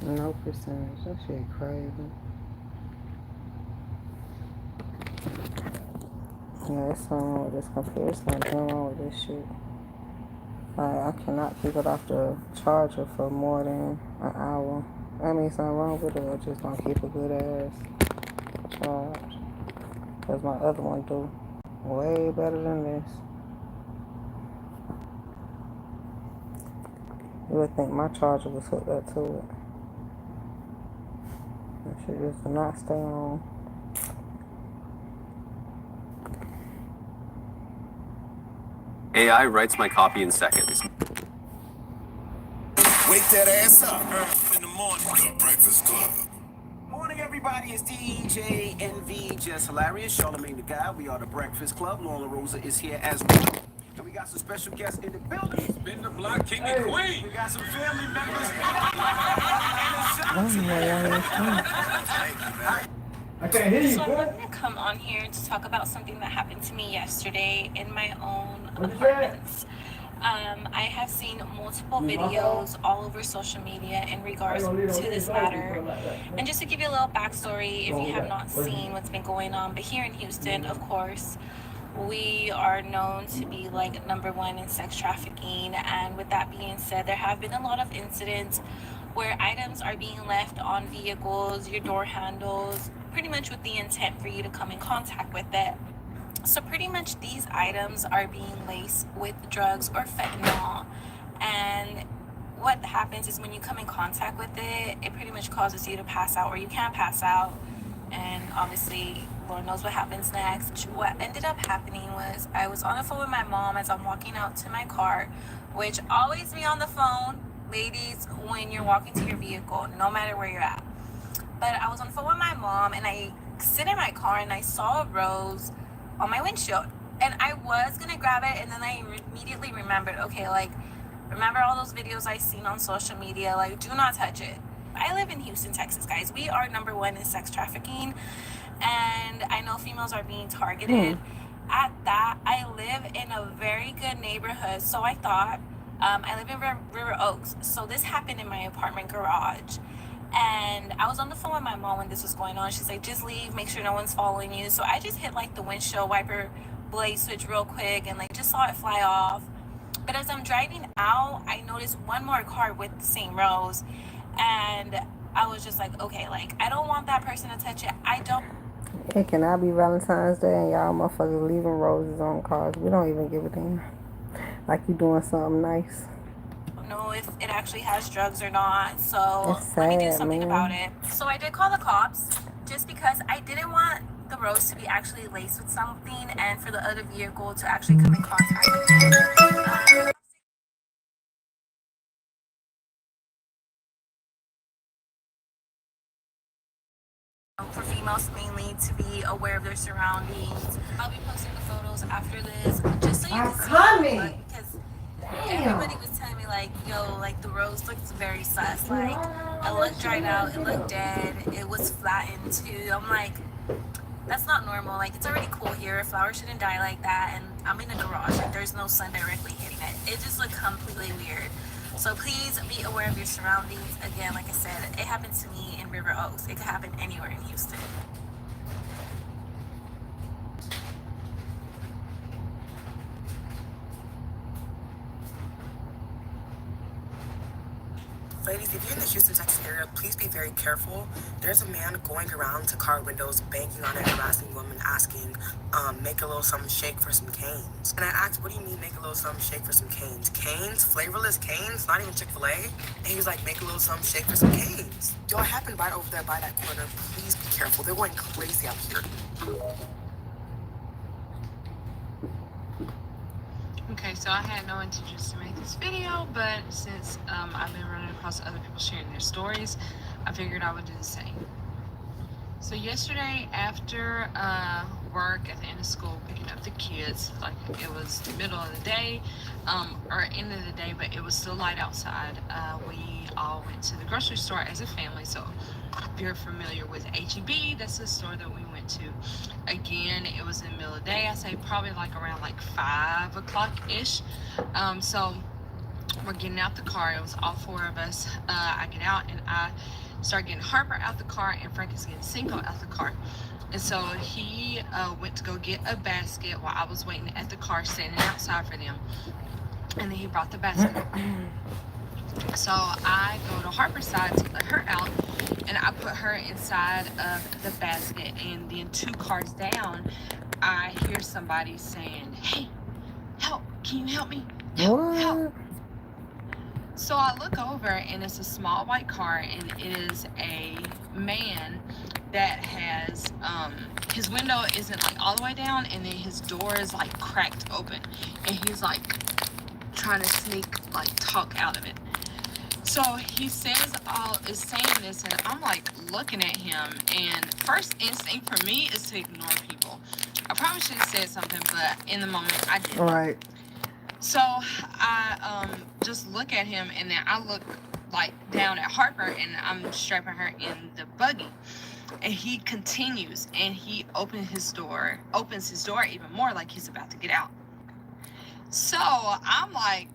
No percentage. That shit crazy. Yeah, it's something wrong with this computer. It's something wrong with this shit. I cannot keep it off the charger for more than an hour. I mean, something wrong with it. I just don't keep a good ass charge. Because my other one do way better than this. You would think my charger was hooked up to it. That shit just did not stay on. AI writes my copy in seconds. that ass up. In the morning. The Breakfast Club. Morning, everybody. It's DJ NV, just hilarious. Charlamagne the Guy. We are the Breakfast Club. Lola Rosa is here as well. And we got some special guests in the building. Spin the block, king and queen. We got some family members. I can't hear you, So I'm boy. going to come on here to talk about something that happened to me yesterday in my own apartment. I have seen multiple videos all over social media in regards to this matter. And just to give you a little backstory, if you have not seen what's been going on, but here in Houston, of course, we are known to be like #1 in sex trafficking. And with that being said, there have been a lot of incidents where items are being left on vehicles, your door handles, pretty much with the intent for you to come in contact with it. So pretty much these items are being laced with drugs or fentanyl. And what happens is when you come in contact with it, it pretty much causes you to pass out, or you can't pass out. And obviously, Lord knows what happens next. What ended up happening was I was on the phone with my mom as I'm walking out to my car, which always be on the phone, ladies, when you're walking to your vehicle, no matter where you're at. But I was on the phone with my mom, and I sit in my car, and I saw a rose on my windshield. And I was going to grab it, and then I immediately remembered, okay, like, remember all those videos I seen on social media? Like, do not touch it. I live in Houston, Texas, guys. We are #1 in sex trafficking, and I know females are being targeted. At that, I live in a very good neighborhood, so I thought, I live in River Oaks, so this happened in my apartment garage. And I was on the phone with my mom when this was going on. She's like, just leave, make sure no one's following you. So I just hit like the windshield wiper blade switch real quick and like just saw it fly off. But as I'm driving out, I noticed one more car with the same rose. And I was just like, okay, like, I don't want that person to touch it. I don't. It cannot be Valentine's Day and y'all motherfuckers leaving roses on cars. We don't even give a damn. Like you doing something nice. Know if it actually has drugs or not, so let me do something about it. So I did call the cops just because I didn't want the rose to be actually laced with something and for the other vehicle to actually come in contact with it. For females mainly to be aware of their surroundings. I'll be posting the photos after this just so you can see it, because everybody was telling me like, yo, like the rose looks very sus. Like it looked dried out, it looked dead, it was flattened too. I'm like, that's not normal. Like it's already cool here. Flowers shouldn't die like that. And I'm in a garage, like there's no sun directly hitting it. It just looked completely weird. So please be aware of your surroundings. Again, like I said, it happened to me in River Oaks. It could happen anywhere in Houston. Ladies, if you're in the Houston, Texas area, please be very careful. There's a man going around to car windows, banging on it, harassing women, asking, make a little something shake for some canes. And I asked, what do you mean make a little something shake for some canes? Canes? Flavorless canes? Not even Chick-fil-A? And he was like, make a little something shake for some canes. Yo, I happened right over there by that corner. Please be careful. They're going crazy out here. Okay, so I had no intentions to make this video, but since I've been running across other people sharing their stories, I figured I would do the same. So yesterday after work at the end of school, picking up the kids, like it was the middle of the day, or end of the day, but it was still light outside. We all went to the grocery store as a family, so if you're familiar with H-E-B, that's the store that we went to. Again, it was in the middle of the day. I say probably like around like 5 o'clock-ish. So we're getting out the car. It was all 4 of us. I get out and I start getting Harper out the car, and Frank is getting Cinco out the car. And so he went to go get a basket while I was waiting at the car, standing outside for them. And then he brought the basket. So I go to Harper's side to let her out, and I put her inside of the basket, and then 2 cars down, I hear somebody saying, hey, help, can you help me? Help, help. So I look over, and it's a small white car, and it is a man that has, his window isn't like all the way down, and then his door is like cracked open, and he's like trying to sneak, like talk out of it. So So he says is saying this, and I'm like looking at him, and first instinct for me is to ignore people. I probably should have said something, but in the moment I didn't. Right. So I just look at him, and then I look like down at Harper, and I'm strapping her in the buggy. And he continues, and he opens his door even more, like he's about to get out. So I'm like,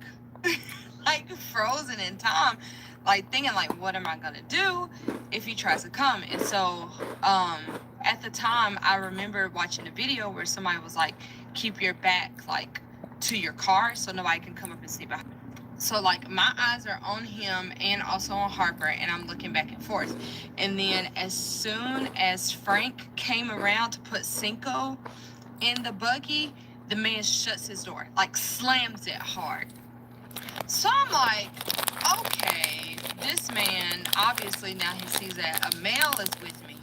like frozen in time, like thinking, like, what am I gonna do if he tries to come? And so, at the time, I remember watching a video where somebody was like, keep your back like to your car so nobody can come up and see behind. So like my eyes are on him and also on Harper, and I'm looking back and forth. And then as soon as Frank came around to put Cinco in the buggy, the man shuts his door, like slams it hard. So I'm like, okay, this man, obviously now he sees that a male is with me.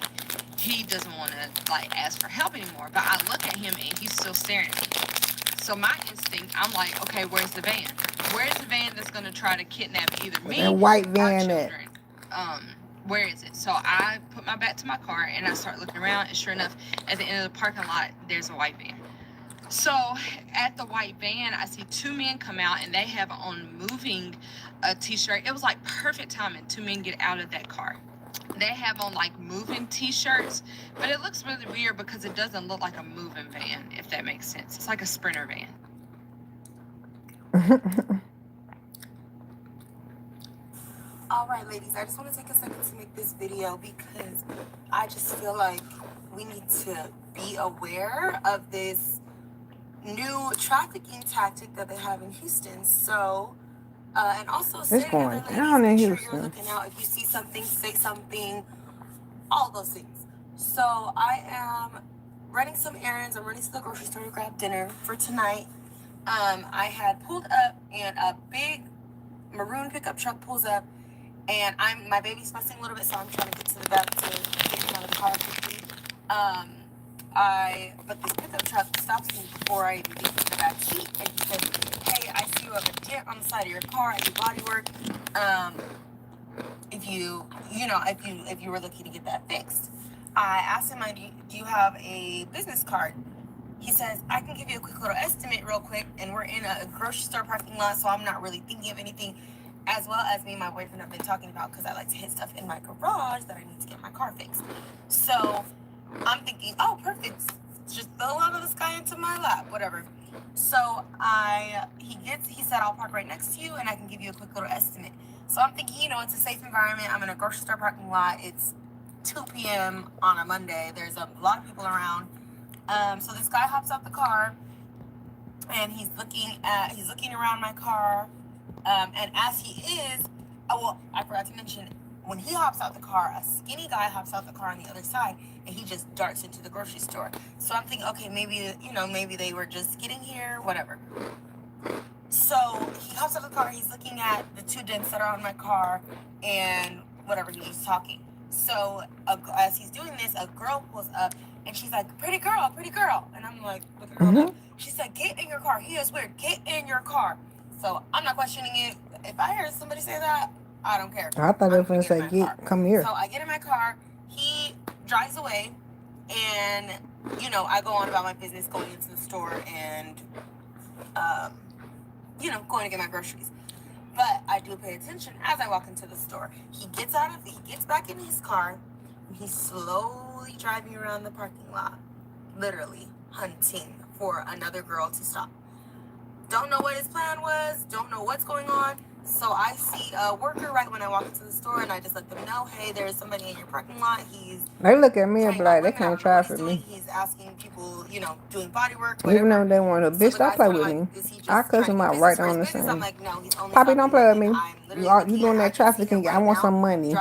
He doesn't want to like ask for help anymore. But I look at him and he's still staring at me. So my instinct, I'm like, okay, where's the van? Where's the van that's gonna try to kidnap either me That white or van children? Where is it? So I put my back to my car and I start looking around, and sure enough, at the end of the parking lot, there's a white van. So at the white van, I see two men come out, and they have on moving a t-shirt. It was like perfect timing. Two men get out of that car. They have on like moving t-shirts, but it looks really weird because it doesn't look like a moving van, if that makes sense. It's like a Sprinter van. All right, ladies, I just want to take a second to make this video because I just feel like we need to be aware of this new trafficking tactic that they have in Houston. So, and also It's going down in Houston. You're looking out. If you see something, say something, all those things. So I am running some errands. I'm running to the grocery store to grab dinner for tonight. I had pulled up, and a big maroon pickup truck pulls up, and my baby's fussing a little bit, so I'm trying to get to the back to get him out of the car quickly. But this pickup truck stops me before I even get to the back seat, and he says, "Hey, I see you have a dent on the side of your car. I do body work. If you were looking to get that fixed." I asked him, "Do you have a business card?" He says, "I can give you a quick little estimate real quick, and we're in a grocery store parking lot, so I'm not really thinking of anything," as well as me and my boyfriend have been talking about, because I like to hit stuff in my garage that I need to get my car fixed. So I'm thinking, oh, perfect. Just fell out of the sky into my lap, whatever. So he said, "I'll park right next to you, and I can give you a quick little estimate." So I'm thinking, it's a safe environment. I'm in a grocery store parking lot. It's 2 p.m. on a Monday. There's a lot of people around. So this guy hops out the car, and he's looking around my car. And as he is, I forgot to mention, when he hops out the car, a skinny guy hops out the car on the other side, and he just darts into the grocery store. So I'm thinking, okay, maybe they were just getting here, whatever. So he hops out of the car, he's looking at the two dents that are on my car, and whatever, he was talking. So as he's doing this, a girl pulls up, and she's like, pretty girl. And I'm like, look at her. She's like, "Get in your car." He is weird. "Get in your car." So I'm not questioning it. If I hear somebody say that, I don't care. I thought they were going to say, come here. So I get in my car. He drives away, and, I go on about my business, going into the store and, going to get my groceries. But I do pay attention as I walk into the store. He gets back in his car, and he's slowly driving around the parking lot, literally hunting for another girl to stop. Don't know what his plan was, don't know what's going on. So I see a worker right when I walk into the store, and I just let them know, "Hey, there's somebody in your parking lot. They look at me and be like, they can't traffic me. He's asking people, doing body work, whatever. Even though they want a bitch, don't play with me. I cuss them out right on the scene. I'm like, no, he's only Poppy, don't play with me. You doing that trafficking. I want some money.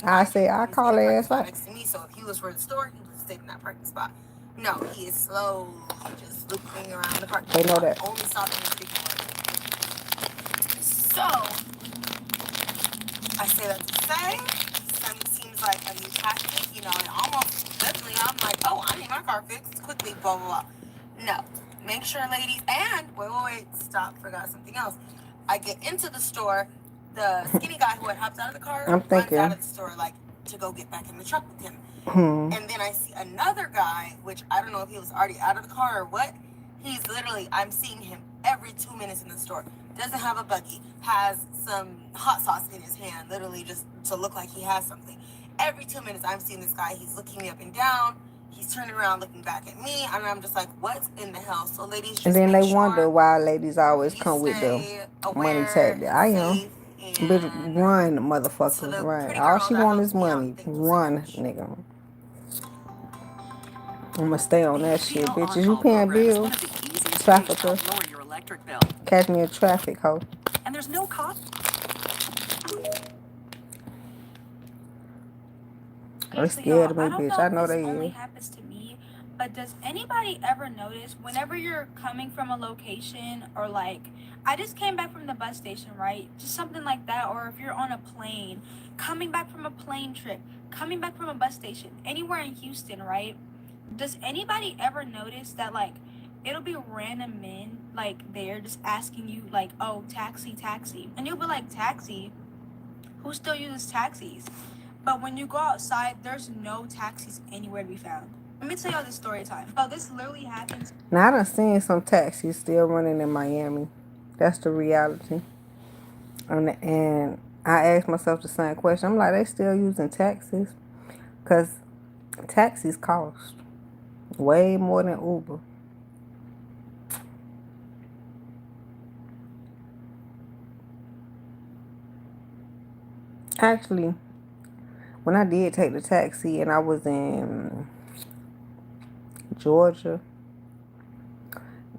I say, I call their ass out. Next to me, so if he was for the store, he would have stayed in that parking spot. No, he is slowly just looking around the parking lot. They know that. Only stopping and speaking words. So, I say that to say, seems like a new tactic, and almost literally, I'm like, oh, I need my car fixed quickly, blah, blah, blah. No. Make sure, ladies, and wait, stop, forgot something else. I get into the store, The skinny guy who had hopped out of the car I'm runs thinking. out of the store like to go get back in the truck with him. And then I see another guy, which I don't know if he was already out of the car or what. He's literally, I'm seeing him every 2 minutes in the store. Doesn't have a buggy, has some hot sauce in his hand, literally just to look like he has something. Every 2 minutes, I'm seeing this guy. He's looking me up and down. He's turning around, looking back at me, and I'm just like, what in the hell? So ladies, just And then they make wonder sure why ladies always you come with the stay money aware tag. and I am. safe. Bitch, And run, to motherfucker, the run. pretty All girl she that want helps is me out, money. thank you so Run, much. nigga. I'ma stay on that shit, BPL bitches. You on-call paying program is bills? one of the easiest ways to Trafficker. help lower your electric bill. Catch me in traffic, hoe. And there's no cost. They scared of me, I don't bitch. know I if know this they only is. happens to me, but does anybody ever notice whenever you're coming from a location or like, I just came back from the bus station, right? Just something like that. Or if you're on a plane, coming back from a plane trip, coming back from a bus station, anywhere in Houston, right? Does anybody ever notice that like, it'll be random men like there just asking you like, oh, taxi, taxi. And you'll be like, taxi? Who still uses taxis? But when you go outside, there's no taxis anywhere to be found. Let me tell y'all this story time. So this literally happens. Now, I done seen some taxis still running in Miami. That's the reality. And I asked myself the same question. I'm like, they still using taxis? Because taxis cost way more than Uber. Actually, when I did take the taxi and I was in Georgia,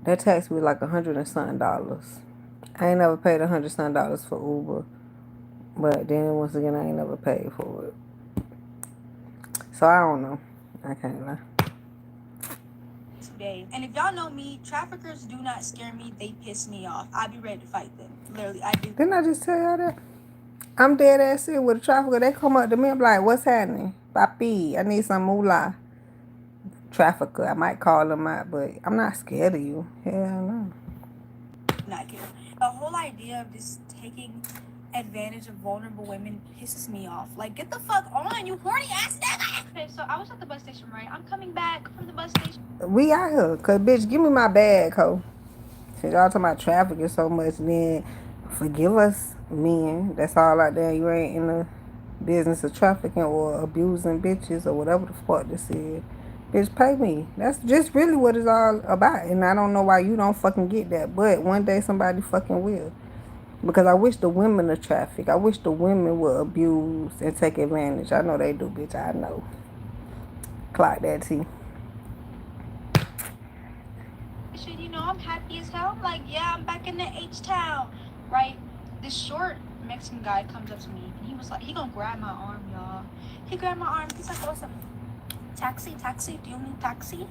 that taxi was like $100 and something. I ain't never paid $100 something for Uber. But then once again, I ain't never paid for it. So I don't know. I can't lie. Today. And if y'all know me, traffickers do not scare me. They piss me off. I be ready to fight them. Literally, I do. Didn't I just tell y'all that? I'm dead ass serious with a trafficker. They come up to me and be like, what's happening? Papi, I need some moolah. Trafficker. I might call them out, but I'm not scared of you. Hell no. Not care. The whole idea of just taking advantage of vulnerable women pisses me off. Like, get the fuck on, you horny ass nigga! Okay, so I was at the bus station, right? I'm coming back from the bus station. We out here. Because, bitch, give me my bag, ho. Since y'all talking about trafficking so much, then forgive us, men. That's all out there. You ain't in the business of trafficking or abusing bitches or whatever the fuck this is. Bitch, pay me. That's just really what it's all about. And I don't know why you don't fucking get that. But one day somebody fucking will. Because I wish the women of traffic. I wish the women would abuse and take advantage. I know they do, bitch. I know. Clock that T. You know, I'm happy as hell. I'm like, yeah, I'm back in the H-Town, right? This short Mexican guy comes up to me, and he was like, he gonna grab my arm, y'all. He grabbed my arm. He's like, what's up? Taxi, taxi, do you need taxi?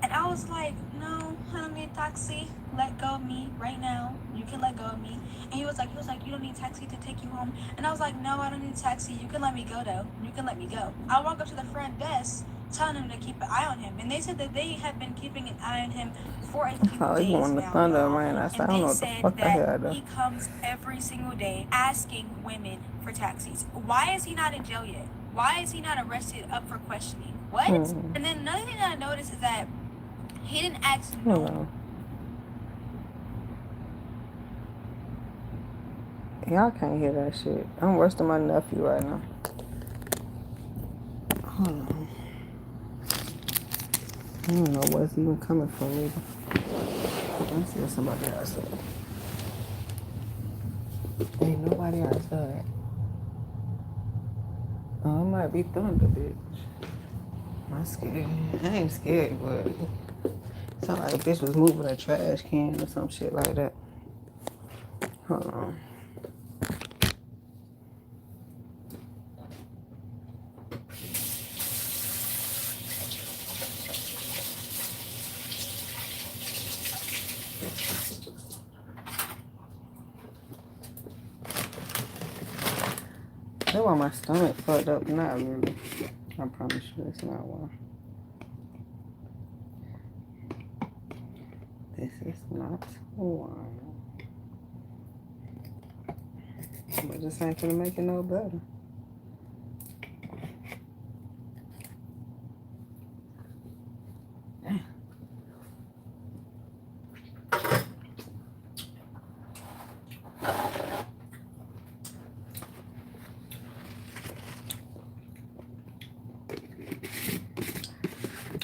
And I was like, no, I don't need taxi. Let go of me right now. You can let go of me. And he was like, you don't need taxi to take you home. And I was like, no, I don't need taxi. You can let me go though. You can let me go. I walk up to the front desk, telling him to keep an eye on him. And they said that they have been keeping an eye on him for a few Oh, you days want the now, thunder y'all. rain outside. I And don't they know what the said fuck I that heard though. he comes every single day asking women for taxis. Why is he not in jail yet? Why is he not arrested up for questioning? What? And then another thing that I noticed is that he didn't ask no. Hold on. Y'all can't hear that shit. I'm worse than my nephew right now. Hold on. I don't know what's even coming from either. Let me see if somebody outside. Ain't nobody outside. Oh, it might be thunder, bitch. I'm scared. I ain't scared, but it sound like a bitch was moving a trash can or some shit like that. Hold on. That's why my stomach fucked up. Not really. I promise you, it's not why. This is not why. But this ain't gonna make it no better.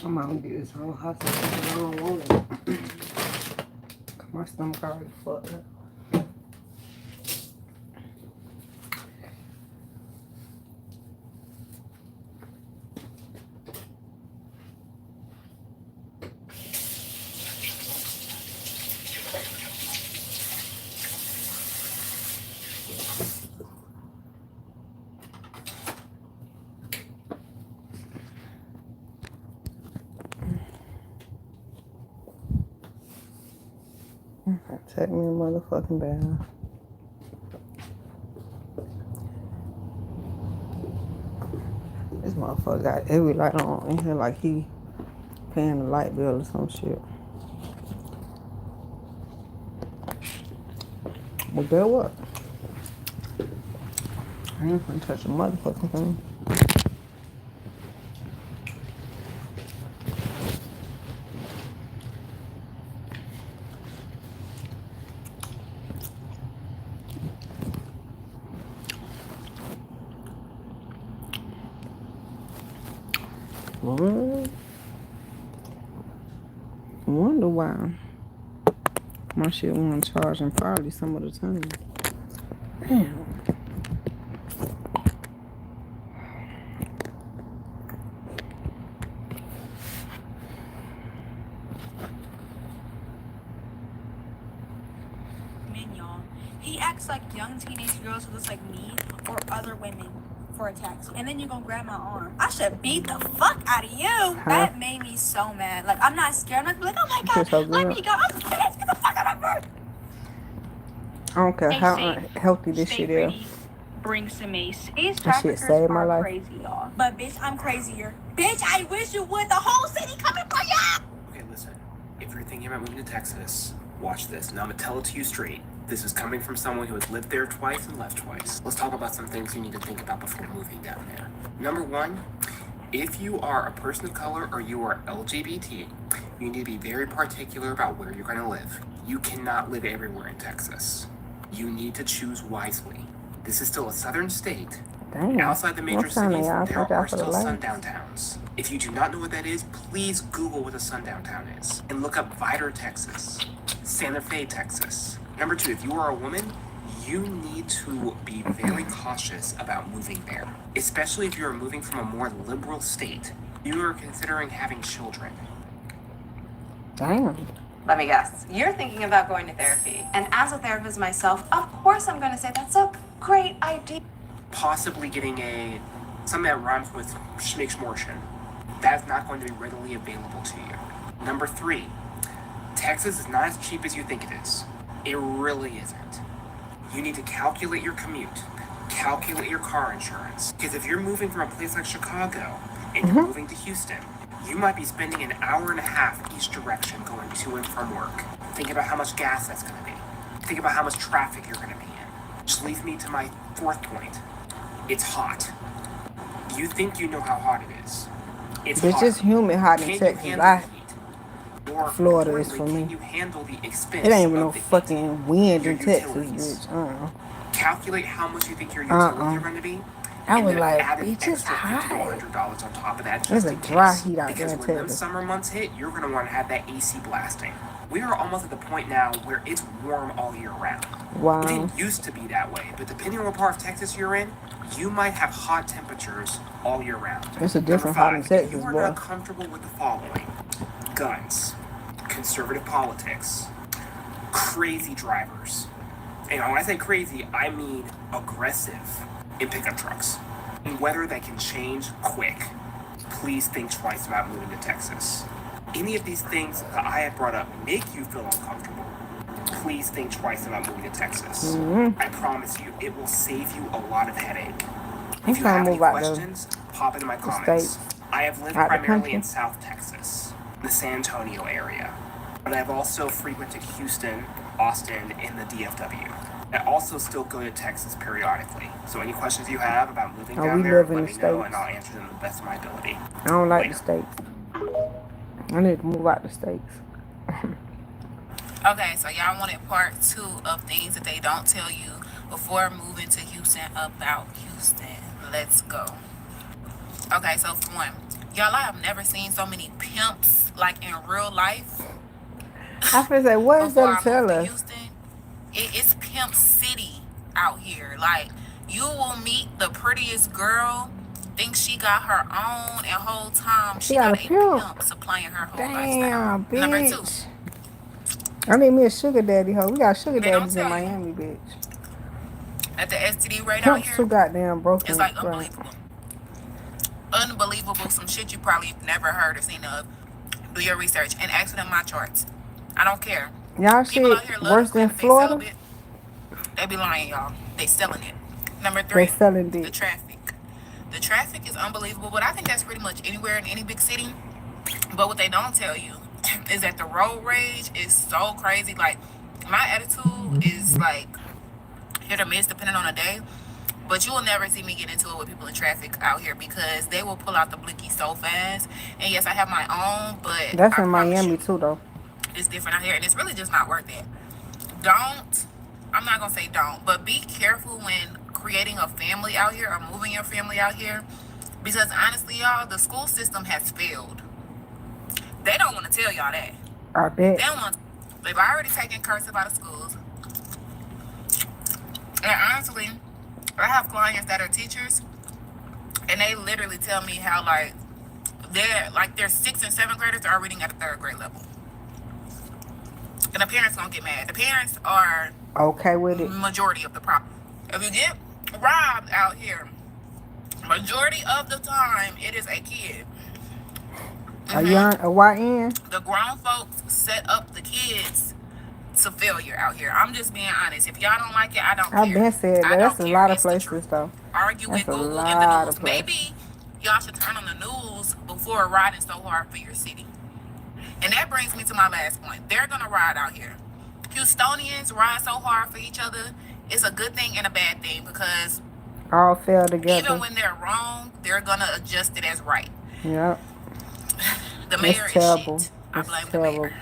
I'm gonna do this whole hot sauce. I don't want it. My stomach already fucked up. Take me a motherfucking bath. This motherfucker got every light on in here like he paying the light bill or some shit. Well, there what? I ain't gonna touch a motherfucking thing. I wonder why my shit wasn't charging probably some of the time. Damn. Y'all. He acts like young teenage girls who looks like me or other women for a taxi. And then you're gonna grab my arm. I should beat the fuck out of you. That made me so mad. Like, I'm not scared. I'm not like, oh my god, let me go. I'm just gonna get the fuck out of her. I don't care how unhealthy this shit is. Bring some ace. Ace That shit saved my life. Crazy, y'all. But bitch, I'm crazier. Bitch, I wish you would. The whole city coming for you. Okay, listen. If you're thinking about moving to Texas, watch this. Now I'm gonna tell it to you straight. This is coming from someone who has lived there twice and left twice. Let's talk about some things you need to think about before moving down there. Number one, if you are a person of color or you are LGBT, you need to be very particular about where you're going to live. You cannot live everywhere in Texas. You need to choose wisely. This is still a southern state. Damn. Outside the major cities, there are still sundown towns. If you do not know what that is, please Google what a sundown town is. And look up Vidor, Texas, Santa Fe, Texas. Number two, if you are a woman, you need to be very cautious about moving there, especially if you are moving from a more liberal state. You are considering having children. Damn. Let me guess. You're thinking about going to therapy. And as a therapist myself, of course I'm going to say that's a great idea. Possibly getting something that rhymes with schmixmortion. That's not going to be readily available to you. Number three, Texas is not as cheap as you think it is. It really isn't. You need to calculate your commute, calculate your car insurance. Because if you're moving from a place like Chicago and you're moving to Houston, you might be spending an hour and a half each direction going to and from work. Think about how much gas that's going to be. Think about how much traffic you're going to be in. Which leads me to my fourth point. It's hot. You think you know how hot it is. It's hot. It's humid hot in Texas. Florida is for me. It ain't even no fucking wind in Texas, bitch. Calculate how much you think your utilities are going to be. I was like, bitch, it's hot. $100 on top of that. There's a dry heat out there in Because when them Texas. summer months hit, you're going to want to have that AC blasting. We are almost at the point now where it's warm all year round. Wow. It didn't used to be that way, but depending on what part of Texas you're in, you might have hot temperatures all year round. It's a different hot in Texas, you are boy. not comfortable with the following: guns, conservative politics, crazy drivers. And when I say crazy, I mean aggressive in pickup trucks. And weather that can change quick. Please think twice about moving to Texas. Any of these things that I have brought up make you feel uncomfortable, please think twice about moving to Texas. I promise you, it will save you a lot of headache. If you have any questions, pop into my comments. I have lived primarily in South Texas, the San Antonio area, but I've also frequented Houston, Austin, and the DFW. and also still go to Texas periodically. So any questions you have about moving down we there, live in let the me know States. and I'll answer them to the best of my ability. I don't like the States. I need to move out the States. Okay, so y'all wanted part 2 of things that they don't tell you before moving to Houston about Houston. Let's go. Okay, so for one, y'all, I have never seen so many pimps like in real life. I feel say, what is Before that to I moved tell to us? Houston, it's pimp city out here. Like, you will meet the prettiest girl, thinks she got her own, and whole time She she got got a a pimp. pimp supplying her whole lifestyle. Damn, Number 2, bitch. I need me a sugar daddy, ho. We got sugar they don't daddies in tell you Miami, bitch. that the STD rate out Pimps here too goddamn is broken, like right? unbelievable. Unbelievable. Some shit you probably never heard or seen of. Do your research and ask them my charts. I don't care. Y'all People out shit here love to worse than claim that they sell Florida? it. They be lying, y'all. They selling it. Number They 3, selling the dick. traffic. The traffic is unbelievable, but I think that's pretty much anywhere in any big city. But what they don't tell you is that the road rage is so crazy. Like, my attitude is like hit or miss depending on the day. But you will never see me get into it with people in traffic out here because they will pull out the blicky so fast. And yes, I have my own, but That's I in promise Miami you, too, though. it's different out here. And it's really just not worth it. I'm not going to say don't, but be careful when creating a family out here or moving your family out here. Because honestly, y'all, the school system has failed. They don't want to tell y'all that. I bet. They've already taken cursive out of schools. And honestly, I have clients that are teachers, and they literally tell me how like their 6th and 7th graders are reading at a 3rd grade level. And the parents don't get mad. The parents are okay with it. Majority of the problem. If you get robbed out here, majority of the time it is a kid. A YN? The grown folks set up the kids to failure out here. I'm just being honest. If y'all don't like it, I don't I've care. been said that. I That's don't a care. lot of It's the places, truth. though. Argue That's with a Google and the lot of news. places. Maybe y'all should turn on the news before riding so hard for your city. And that brings me to my last point. They're gonna ride out here. Houstonians ride so hard for each other. It's a good thing and a bad thing because all fell together. Even when they're wrong, they're gonna adjust it as right. Yep. The mayor it's terrible. is shit. I blame terrible. the mayor.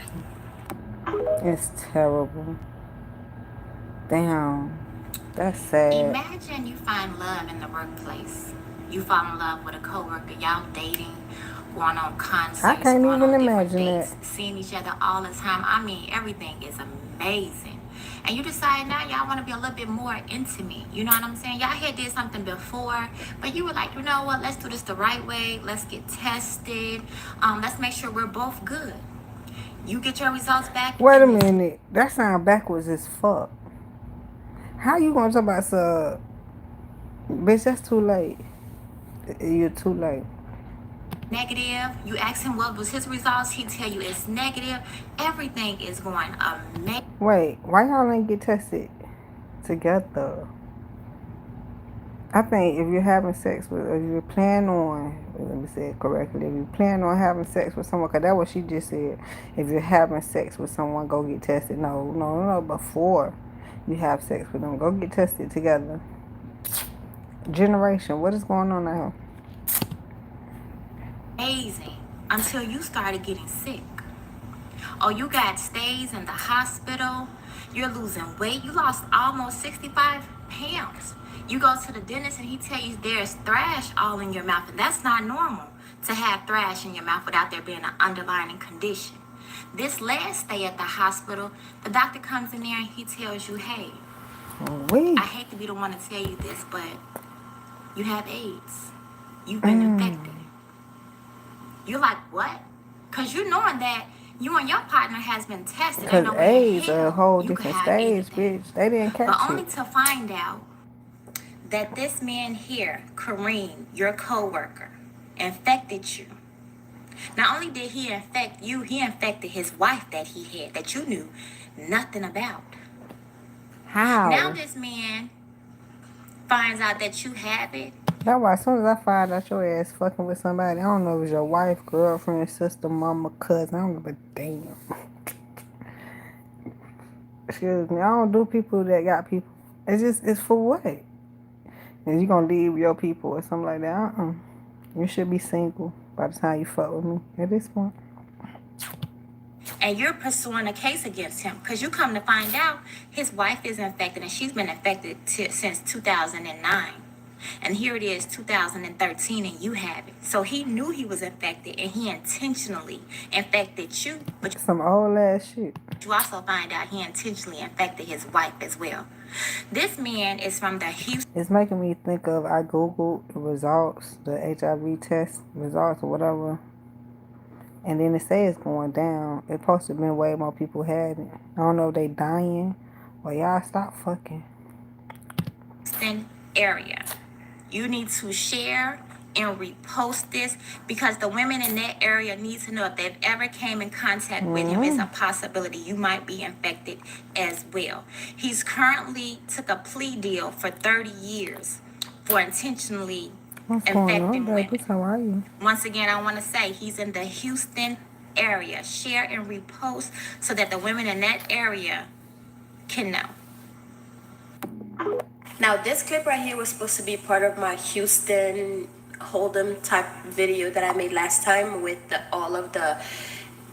It's terrible. Damn. That's sad. Imagine you find love in the workplace. You fall in love with a coworker, y'all dating, going on concerts, I can't going even on different imagine dates, that. seeing each other all the time. I mean, everything is amazing. And you decide now y'all want to be a little bit more intimate. You know what I'm saying? Y'all had did something before, but you were like, you know what? Let's do this the right way. Let's get tested. Let's make sure we're both good. You get your results back. Wait a minute. That sounds backwards as fuck. How you gonna talk about bitch, that's too late. You're too late. Negative. You ask him what was his results. He tell you it's negative. Everything is going amazing. Wait, why y'all ain't get tested together? I think if you're having sex with, if you're planning on, let me say it correctly, if you plan on having sex with someone, because that's what she just said. If you're having sex with someone, go get tested. No. Before you have sex with them, go get tested together. Generation, what is going on now? Amazing until you started getting sick. Oh, you got stays in the hospital. You're losing weight. You lost almost 65 pounds. You go to the dentist and he tell you there's thrash all in your mouth. And that's not normal to have thrash in your mouth without there being an underlying condition. This last stay at the hospital, the doctor comes in there and he tells you, hey, I hate to be the one to tell you this, but you have AIDS. You've been infected. You're like, what? Because you knowing that you and your partner has been tested. Because AIDS a whole different stage, bitch. They didn't catch But only to find out that this man here, Kareem, your co-worker, infected you. Not only did he infect you, he infected his wife that he had, that you knew nothing about. How? Now this man finds out that you have it. That's why as soon as I find out your ass fucking with somebody, I don't know if it's your wife, girlfriend, sister, mama, cousin, I don't give a damn. Excuse me, I don't do people that got people. It's for what? And you gonna leave your people or something like that? You should be single by the time you fuck with me at this point. And you're pursuing a case against him because you come to find out his wife is infected and she's been infected since 2009. And here it is, 2013, and you have it. So he knew he was infected and he intentionally infected you. But some old ass shit. You also find out he intentionally infected his wife as well. This man is from the Houston. It's making me think of, I Googled the results, the HIV test results or whatever. And then it says it's going down. It's supposed to have been way more people had it. I don't know if they dying. Well, y'all stop fucking. Area. You need to share and repost this because the women in that area need to know if they've ever came in contact with him, it's a possibility you might be infected as well. He's currently took a plea deal for 30 years for intentionally infecting women. How are you? Once again, I want to say he's in the Houston area. Share and repost so that the women in that area can know. Now, this clip right here was supposed to be part of my Houston Hold'em type video that I made last time with all of the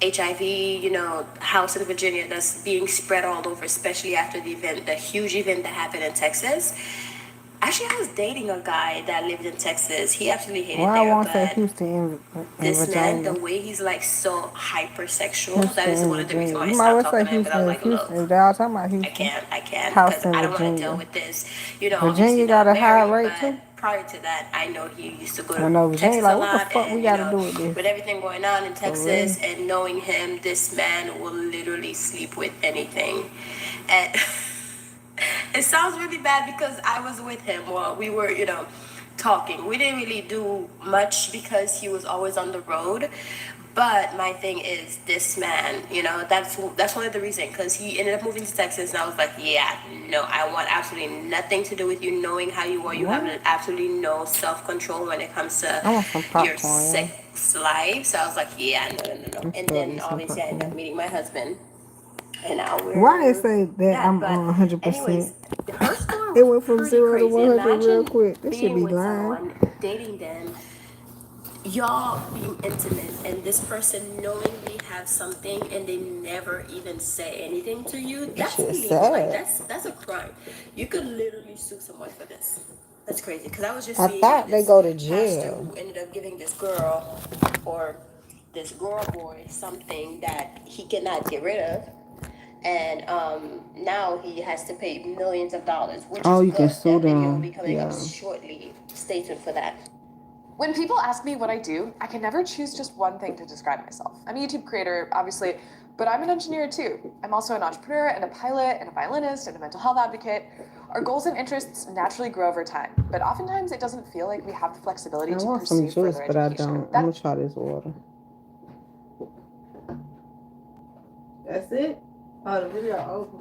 HIV, house in Virginia that's being spread all over, especially after the huge event that happened in Texas. Actually, I was dating a guy that lived in Texas. He actually hated I there, won't say but Houston in this Virginia. man, the way he's like so hypersexual, Houston that is one of the reasons why I you stopped might talking say to him. But I was like, Houston. look, If they all talking about Houston, I can't, house because in I don't want to Virginia. deal with this. Virginia got a high rate too. Prior to that, I know he used to go I know to Virginia, Texas like, a what the lot, fuck and we gotta do with this? with everything going on in Texas, and knowing him, this man will literally sleep with anything. And it sounds really bad because I was with him while we were, talking. We didn't really do much because he was always on the road. But my thing is, this man, that's one of the reasons, because he ended up moving to Texas, and I was like, yeah, no, I want absolutely nothing to do with you, knowing how you are. You have absolutely no self-control when it comes to your sex life. So I was like, yeah, no. And then obviously I ended up meeting my husband, and now we're Why they say that I'm on 100%? It went from 0 to 100 real quick. This should be lying. Dating them, y'all being intimate, and this person knowingly have something and they never even say anything to you, that's illegal. Like that's a crime. You could literally sue someone for this. That's crazy. Because I was just seeing thought they go to pastor jail. who ended up giving this girl or this girl boy something that he cannot get rid of. And now he has to pay millions of dollars, which is you good. can sue That video will them. be coming up shortly. Stay tuned for that. When people ask me what I do, I can never choose just one thing to describe myself. I'm a YouTube creator, obviously, but I'm an engineer too. I'm also an entrepreneur and a pilot and a violinist and a mental health advocate. Our goals and interests naturally grow over time, but oftentimes it doesn't feel like we have the flexibility to pursue further education. But I don't. I'm gonna try this water. That's it? Oh, the video over.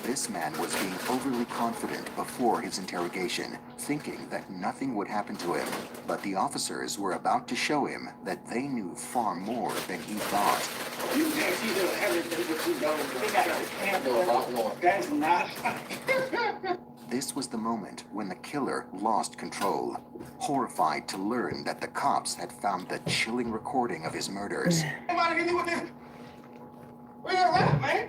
This man was being overly confident before his interrogation, thinking that nothing would happen to him. But the officers were about to show him that they knew far more than he thought. You think you know everything, but you don't. We got a handle about more. That's not. This was the moment when the killer lost control, horrified to learn that the cops had found the chilling recording of his murders. Anybody can do with this? Where you at, man?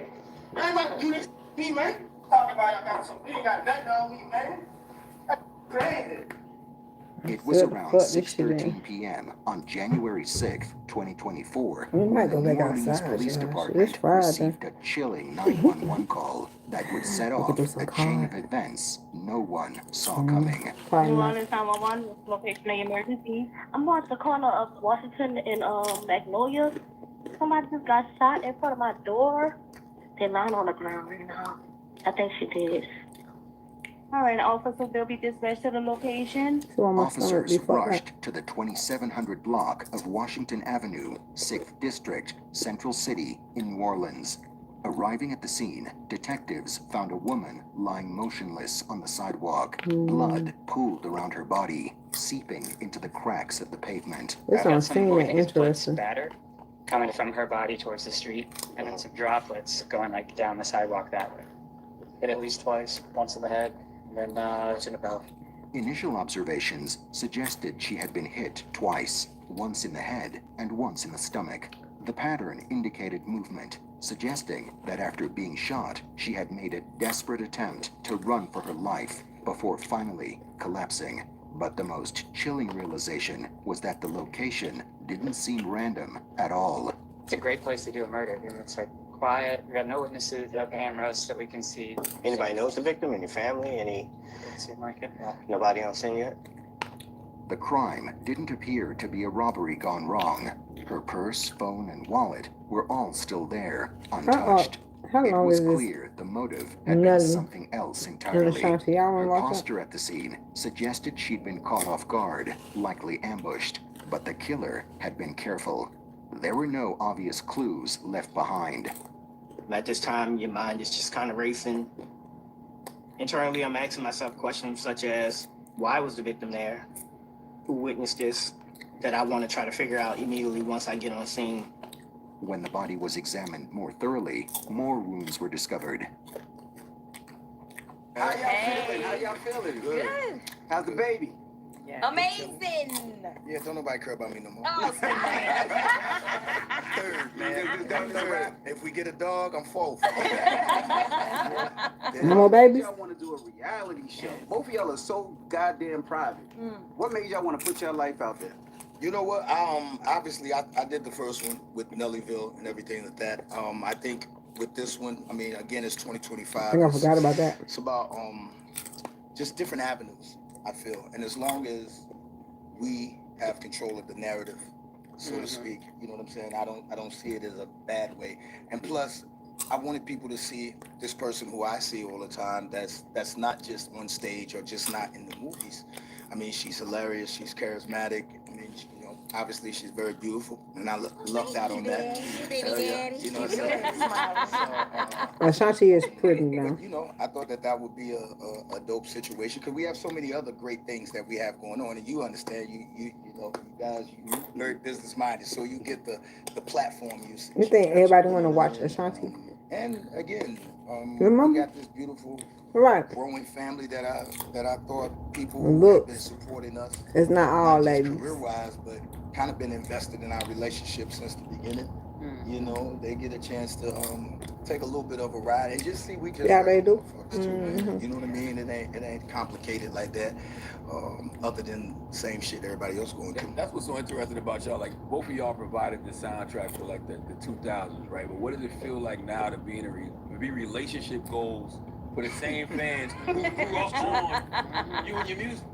Anybody do this? Me, man. Talking about I got some. You ain't got nothing on me, man. That's crazy. It was around 6:13 p.m. on January 6th, 2024, when the New Orleans Police Department received a chilling 911 call that would set off a chain of events no one saw coming. New Orleans 911, location of emergency. I'm on the corner of Washington and Magnolia. Somebody just got shot in front of my door. They're lying on the ground right now. I think she did. All right, officers will be dispatched to the location. Officers rushed to the 2700 block of Washington Avenue, 6th District, Central City, in New Orleans. Arriving at the scene, detectives found a woman lying motionless on the sidewalk, blood pooled around her body. seeping into the cracks of the pavement. This don't seem that interesting. Batter coming from her body towards the street, and then some droplets going like down the sidewalk that way. Hit at least twice, once in the head, and then it's in the belly. Initial observations suggested she had been hit twice, once in the head and once in the stomach. The pattern indicated movement, suggesting that after being shot, she had made a desperate attempt to run for her life before finally collapsing. But the most chilling realization was that the location didn't seem random at all. It's a great place to do a murder. It's like quiet. We got no witnesses, no cameras that we can see. Anybody knows the victim? Any family? Any? Doesn't seem like it. No. Nobody on scene yet? The crime didn't appear to be a robbery gone wrong. Her purse, phone, and wallet were all still there, untouched. It was clear the motive had been something else entirely. Her posture at the scene suggested she'd been caught off guard, likely ambushed, but the killer had been careful. There were no obvious clues left behind. At this time, your mind is just kind of racing. Internally, I'm asking myself questions such as, why was the victim there? Who witnessed this? That I want to try to figure out immediately once I get on scene. When the body was examined more thoroughly, more wounds were discovered. How y'all feeling? How y'all feeling? Good. How's the baby? Yeah, amazing. Yeah, don't nobody care about me no more. Oh, third, man. Third. If we get a dog, I'm fourth. No more babies? Y'all want to do a reality show. Both of y'all are so goddamn private. What made y'all want to put your life out there? You know what? Obviously, I did the first one with Nellyville and everything like that. I think with this one, I mean, again, it's 2025. I think I forgot about that. It's about just different avenues, I feel. And as long as we have control of the narrative, so to speak, you know what I'm saying? I don't see it as a bad way. And plus, I wanted people to see this person who I see all the time that's not just on stage or just not in the movies. I mean, she's hilarious. She's charismatic. I mean, you know, obviously she's very beautiful, and I lucked out on that. You know what I'm saying? Ashanti is pretty now. You know, I thought that would be a dope situation because we have so many other great things that we have going on, and you understand, you know, you guys, you're very business minded, so you get the platform usage. You think everybody want to watch Ashanti? And again, we got this beautiful. Growing family that I thought people who have been supporting us. It's not all ladies. Career-wise, but kind of been invested in our relationship since the beginning. You know, they get a chance to take a little bit of a ride and just see we just they do. You know what I mean? It ain't complicated like that. Other than same shit everybody else going through. That's what's so interesting about y'all. Like both of y'all provided the soundtrack for like the 2000s, right? But what does it feel like now to be be relationship goals for the same fans who grew up on you and your music?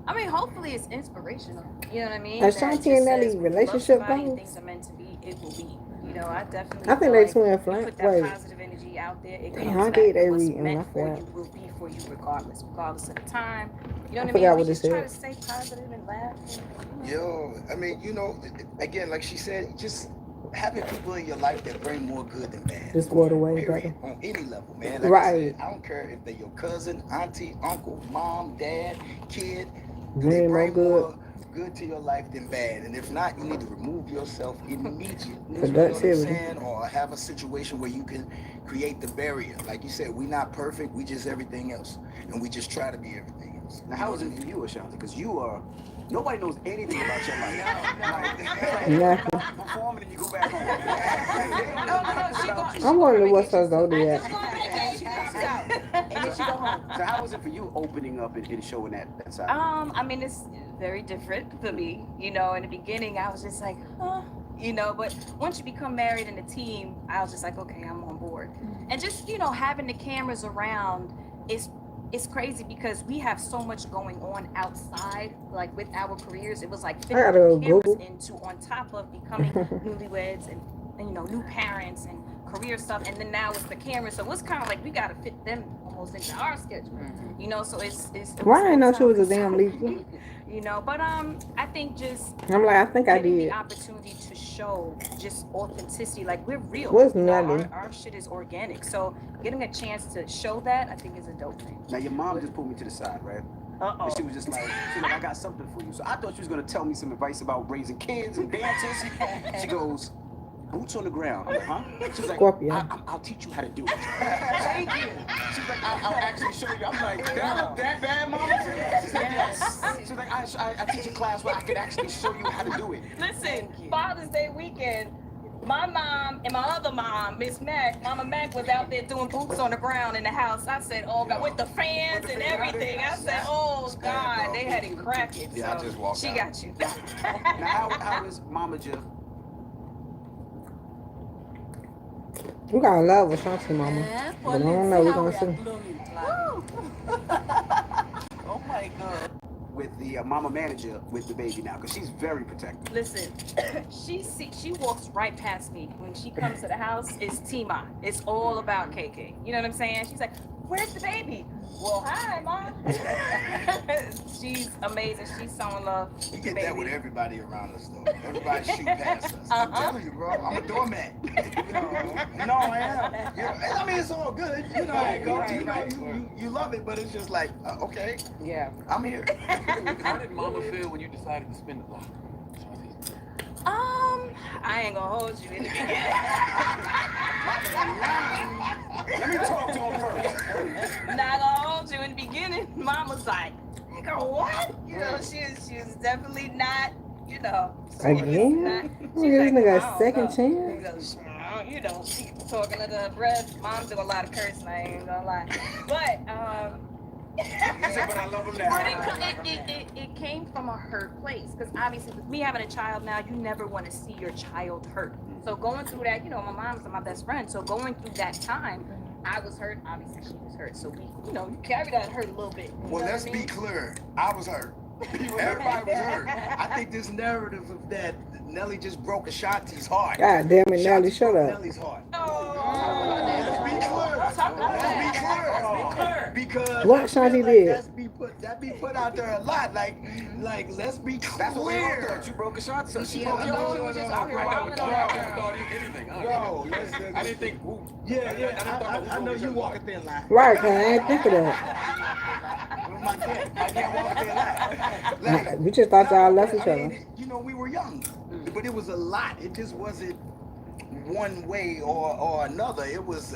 I mean, hopefully it's inspirational. You know what I mean? Ashanti and Nelly relationship goals. Things are meant to be. It will be. You know, I definitely. I think they twin flame. Put that positive energy out there. It Damn, I did they read meant for you will be for you regardless of the time. You know what I mean? Forgot what just it try to said. stay positive and laugh. Yo, I mean, you know, again, like she said, just having people in your life that bring more good than bad. Just go away, brother. On any level, man. Like right. I said, I don't care if they're your cousin, auntie, uncle, mom, dad, kid. Bring more good to your life than bad. And if not, you need to remove yourself immediately. Productivity. You know what I'm saying? Or have a situation where you can create the barrier. Like you said, we're not perfect. We just everything else. And we just try to be everything else. Now, how is it for you, Ashanti? Because you are... Nobody knows anything about your life. Performing and you go back home. I'm wondering what's her zodiac. And then she go home. So how was it for you opening up and showing that side? I mean, it's very different for me. You know, in the beginning, I was just like, huh. You know, but once you become married in a team, I was just like, okay, I'm on board. And just, you know, having the cameras around it's crazy because we have so much going on outside, like with our careers. It was like fitting the cameras into on top of becoming newlyweds and you know, new parents and career stuff. And then now it's the cameras. So it's kind of like we got to fit them almost into our schedule, you know? So it's why I didn't know she was a damn leader? You know, but I think just I think I did. The opportunity to show just authenticity, like we're real. What's you know, Nelly? Our shit is organic. So getting a chance to show that, I think, is a dope thing. Now your mom just pulled me to the side, right? And she was just like, I got something for you. So I thought she was gonna tell me some advice about raising kids and dances. She goes, boots on the ground. I'm like, huh? She's like, I'll teach you how to do it. Thank you. She's like, I'll actually show you. I'm like, that bad, mama? She's like, yes. She's like, I teach a class where I could actually show you how to do it. Listen, Father's Day weekend, my mom and my other mom, Miss Mac, Mama Mac, was out there doing boots on the ground in the house. I said, oh God, with the fans and everything. I said, oh God, they had it cracking. Yeah, so I just walked she out. got you. Now, how is Mama Jill? We got a love with Shanti Mama. But I don't know, we're gonna see. Oh my God. With the mama manager with the baby now, because she's very protective. Listen, she walks right past me. When she comes to the house, it's Tima. It's all about KK. You know what I'm saying? She's like, where's the baby? Well, hi, Mom. She's amazing. She's so in love. We get that with everybody around us, though. Everybody shoot past us. I'm telling you, bro. I'm a doormat. No, I am. Yeah, I mean, it's all good. You know how it goes. You love it, but it's just like, okay. Yeah. I'm here. How did Mama feel when you decided to spin the block? I ain't gonna hold you in the beginning. Let me talk to him first. Not gonna hold you in the beginning. Mama's like, nigga, what? You know, she was definitely not, you know. Again? Give this nigga a second chance? You know, she talking under her breath. Mom do a lot of cursing, I ain't gonna lie. But, but I love him now. But it came from a hurt place. Because obviously, with me having a child now, you never want to see your child hurt. So going through that, you know, my mom's my best friend. So going through that time, I was hurt. Obviously, she was hurt. So we, you know, you carry that hurt a little bit. Well, let's be clear. I was hurt. Everybody was hurt. I think this narrative of that Nelly just broke Ashanti's heart. God damn it, Nelly, shut up. Nelly's heart. Let's be clear. Let's be clear. Because What Ashanti did? That be put out there a lot. Like let's be clear. That's what we all thought. You broke Ashanti. So she broke yours. I didn't think. I know you walk a thin line. Right, cause I ain't think of that. I can't walk a thin line. We just thought y'all left each other. You know, we were young, but it was a lot. It just wasn't one way or another. It was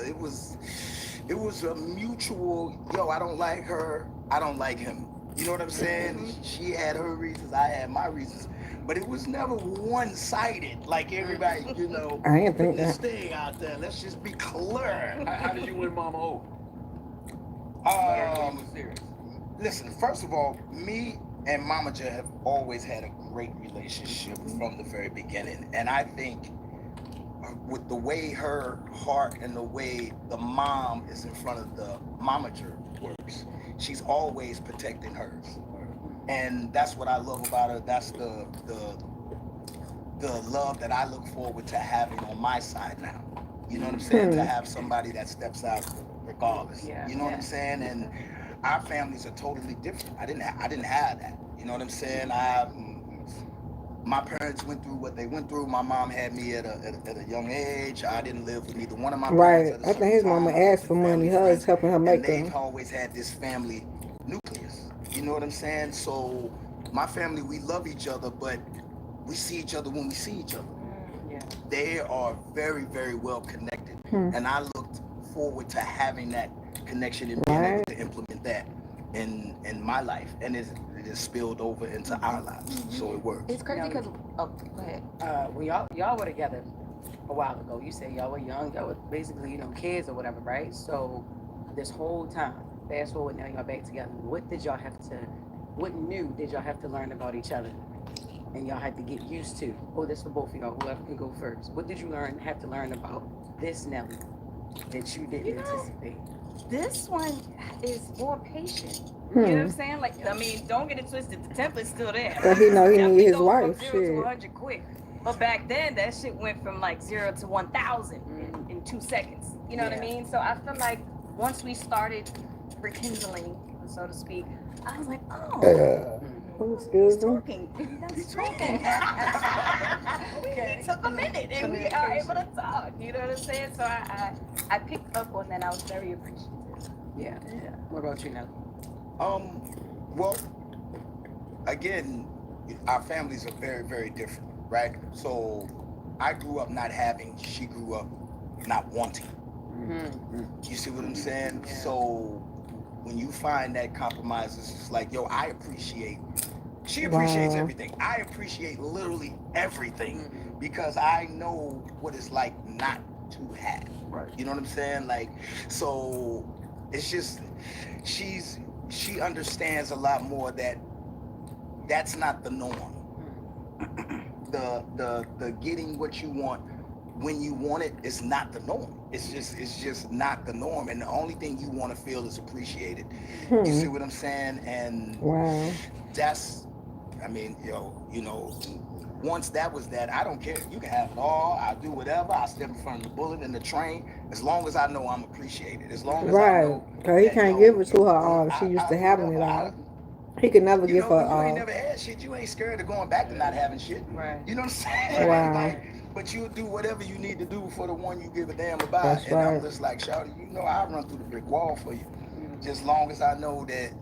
a mutual. Yo, I don't like her. I don't like him. You know what I'm saying? She had her reasons. I had my reasons. But it was never one-sided, like everybody, you know. I ain't think this that. thing out there. Let's just be clear. How did you win Mama over? Listen, first of all, me and Mama J have always had a great relationship from the very beginning. And I think with the way her heart and the way the mom is in front of the momager works, she's always protecting hers. And that's what I love about her. That's the love that I look forward to having on my side now. You know what I'm saying? To have somebody that steps out regardless. You know what I'm saying? And our families are totally different. I didn't have that. You know what I'm saying? My parents went through what they went through. My mom had me at a young age. I didn't live with neither one of my parents. Right. I think his mama asked for money. Hers helping her make them. They've always had this family nucleus. You know what I'm saying? So my family, we love each other, but we see each other when we see each other. They are very, very well connected. And I looked forward to having that connection and being able to implement that in my life. And it is spilled over into our lives. So it works. It's crazy because, go ahead. When y'all were together a while ago, you said y'all were young, y'all were basically, you know, kids or whatever, right? So this whole time, fast forward now, y'all back together. What new did y'all have to learn about each other? And y'all had to get used to? Oh, this for both of y'all, whoever can go first. What did you have to learn about this Nelly that you didn't anticipate? This one is more patient. You know what I'm saying? Like, I mean, don't get it twisted. The template's still there. But he know he need his wife. From 0 to 100 quick. But back then, that shit went from like 0 to 1,000 in 2 seconds. You know what I mean? So I feel like once we started rekindling, so to speak, I was like, oh. Excuse me. That's talking. It took a minute, and we are able to talk. You know what I'm saying? So I picked up on that. I was very appreciative. Yeah. What about you, Nelly? Well, again, our families are very, very different, right? So I grew up not having, she grew up not wanting. You see what I'm saying? Yeah. So when you find that compromise, it's just like, yo, I appreciate, she appreciates everything. I appreciate literally everything because I know what it's like not to have. Right. You know what I'm saying? Like, so it's just, she understands a lot more that that's not the norm. The getting what you want when you want it is not the norm. It's just not the norm, and the only thing you want to feel is appreciated. You see what I'm saying? And that's, I mean, once that was that, I don't care. You can have it all. I'll do whatever. I'll step in front of the bullet and the train, as long as I know I'm appreciated. As long as I know. Cause he can't give it to her all. She used to having it all. He could never give her all. You ain't never had shit. You ain't scared of going back to not having shit. Right. You know what I'm saying? Wow. Like, but you'll do whatever you need to do for the one you give a damn about. That's and right. I'm just like, shawty, I'll run through the brick wall for you. Just long as I know that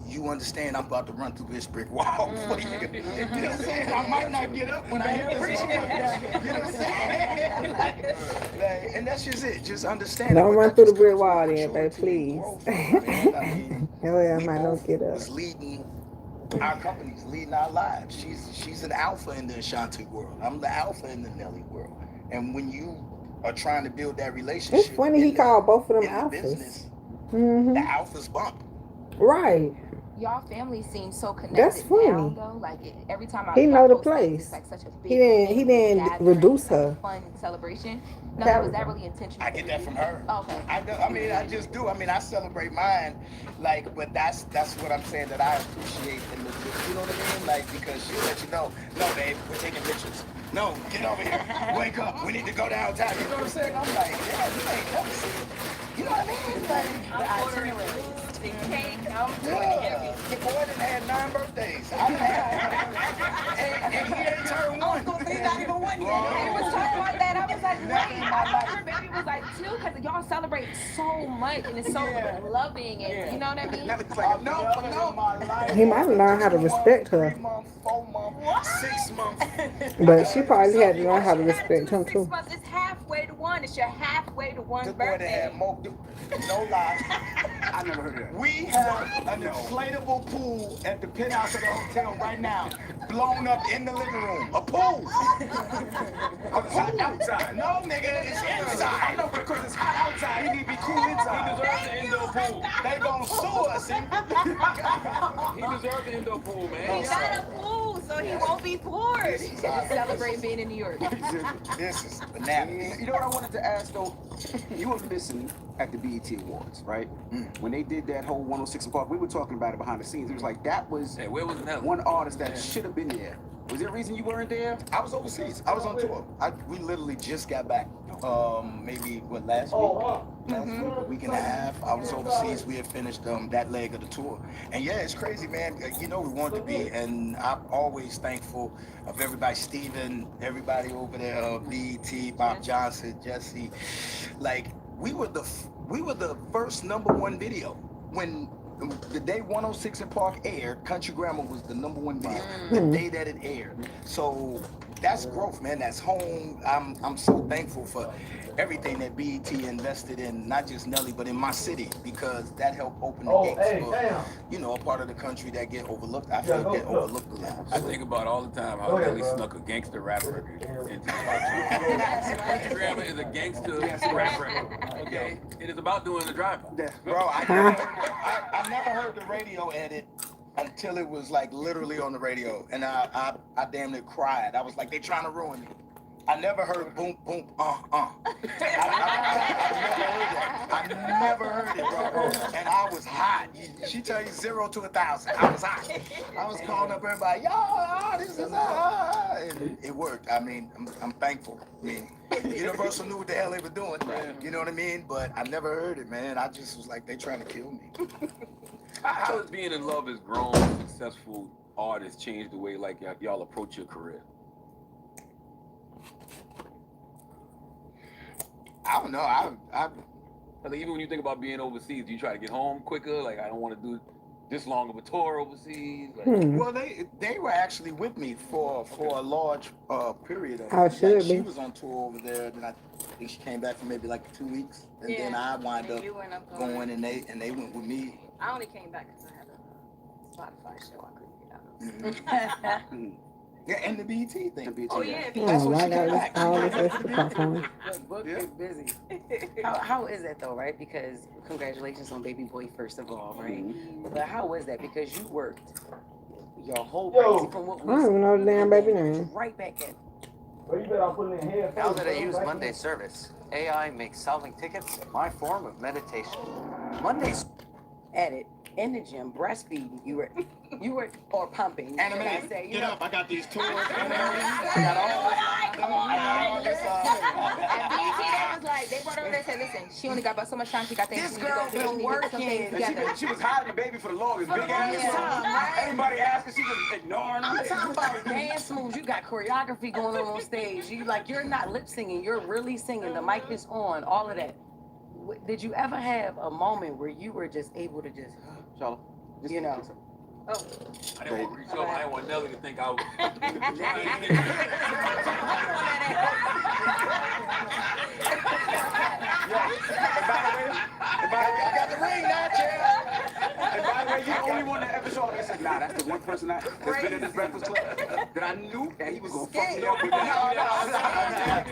you understand I'm about to run through this brick wall for you. You know what I'm saying? I might not get up when I hear this. You know what I'm saying? Like, and that's just it. Just understand. Don't run through the brick wall then, babe, please. Hell yeah, I might not get up. Was leading our companies, leading our lives. She's an alpha in the Ashanti world. I'm the alpha in the Nelly world. And when you are trying to build that relationship, it's funny he called both of them alphas. Business, the alphas bump. Right. Y'all family seems so connected. That's funny. Now, though. Like every time he know the place. Things, it's like such a big he didn't reduce her. Fun celebration. No, was that really intentional? I get that from her. Okay. I just do. I celebrate mine, like, but that's what I'm saying that I appreciate in the, you know what I mean? Like, because she'll let you know, no, babe, we're taking pictures. No, get over here. Wake up. We need to go downtown. You know what I'm saying? I'm like, yeah, you ain't never seen it. You know what I mean? Like, the itinerary. The cake, I'm doing everything. Your boy done had 9 birthdays. I done had, and he ain't turned 1. He's not even 1 yet. He was talking like that. I was like, wait. I thought her baby was like 2 because y'all celebrate so much and it's so loving and you know what I mean? No. He might have learned how to respect her. 3 months, 4 months, 6 months. But she probably had to learn how to respect him too. 6 months, it's halfway to 1. It's your halfway to 1 the birthday. No lie. I never heard of that. We have an inflatable pool at the penthouse of the hotel right now, blown up in the living room. A pool. Outside. No, nigga, it's inside. I know because it's hot outside. You need to be cool inside. He deserves the indoor pool. They gonna sue us. He deserves the indoor pool, man. He's not a fool, so he won't be bored. He can celebrate being in New York. This is bananas. You know what I wanted to ask though? You were missing at the BET Awards, right? When they did that whole 106 and Park, we were talking about it behind the scenes. It was like that was where was Nelly? One artist that should have been there. Was there a reason you weren't there? I was overseas. I was on tour. We literally just got back. Maybe last week? A week and a half. I was overseas. We had finished that leg of the tour. And yeah, it's crazy, man. We wanted to be. And I'm always thankful of everybody, Steven, everybody over there, BET, Bob Johnson, Jesse. Like, we were the first #1 video. When the day 106 in Park aired, Country Grammar was the #1 video. The day that it aired. So that's growth, man. That's home. I'm so thankful for everything that BET invested in, not just Nelly, but in my city, because that helped open the gates for, a part of the country that get overlooked. I feel get overlooked a lot. I think about all the time how Nelly snuck a gangster rap record into the country. Country Grammar is a gangster rap record. Okay, it is about doing the drive-by. Bro, I never heard the radio edit until it was like literally on the radio, and I damn near cried. I was like, they trying to ruin me. I never heard boom, boom, I never heard it, bro. And I was hot. She tell you 0 to 1,000. I was hot. I was calling up everybody, yo, this is and it worked. I mean, I'm thankful. I mean, Universal knew what the hell they were doing. You know what I mean? But I never heard it, man. I just was like, they trying to kill me. How has being in love as grown, successful artists changed the way like y'all approach your career? I don't know. Like, even when you think about being overseas, do you try to get home quicker? Like, I don't want to do. this long of a tour overseas? Like, Well, they were actually with me for a large period of Oh, it. should Like she be. was on tour over there, and I think she came back for maybe like 2 weeks, and then Yeah, I wound and up you went up going, and they went with me. I only came back because I had a Spotify show I couldn't get out of. Yeah, and the BET thing. The BET, Oh, yeah. That's Oh, when I she came got back. all this extra popcorn. The book is busy. How is that though, right? Because congratulations on baby boy first of all, right? But how was that? Because you worked your whole crazy from what I we don't even know the damn baby then name. right back at Now that I use Monday service, AI makes solving tickets my form of meditation. Mondays. at it in the gym breastfeeding. You were or pumping. And should I say, get know. up! I got these tours. I got all this. At BET, they was like, they brought her over there and said, listen, she only got about so much time. She got things. This girl been working. She was hiding the baby for the longest. Big ass time, right? Everybody asking, she just ignoring them. I'm talking about dance moves. You got choreography going on stage. You're not lip singing. You're really singing. The mic is on. All of that. Did you ever have a moment where you were just able to just, you know? I didn't want to reach over. I didn't want Nelly to think I was. And by the way, I got the ring now, Chair. And by the way, you're the only one that ever saw me. I said, nah, that's the one person that's been in this Breakfast Club that I knew that he was going to fuck me up with that.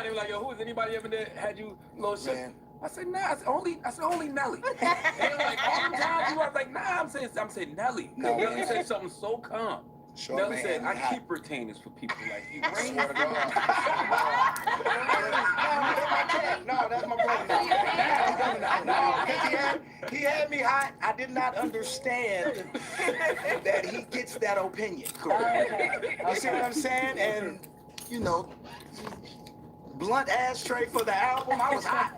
They were like, yo, who is anybody ever there had you little shit? I said, nah, I said, only Nelly. They were like, all the times you were like, nah, I'm saying Nelly. No, Nelly said something so calm. Sure, Nelly man, said, I hot. keep retainers for people like you. I swear to God. No, that's my brother. No, he had me hot. I did not understand that he gets that opinion. You see what I'm saying? And, you know, blunt ashtray for the album, I was hot.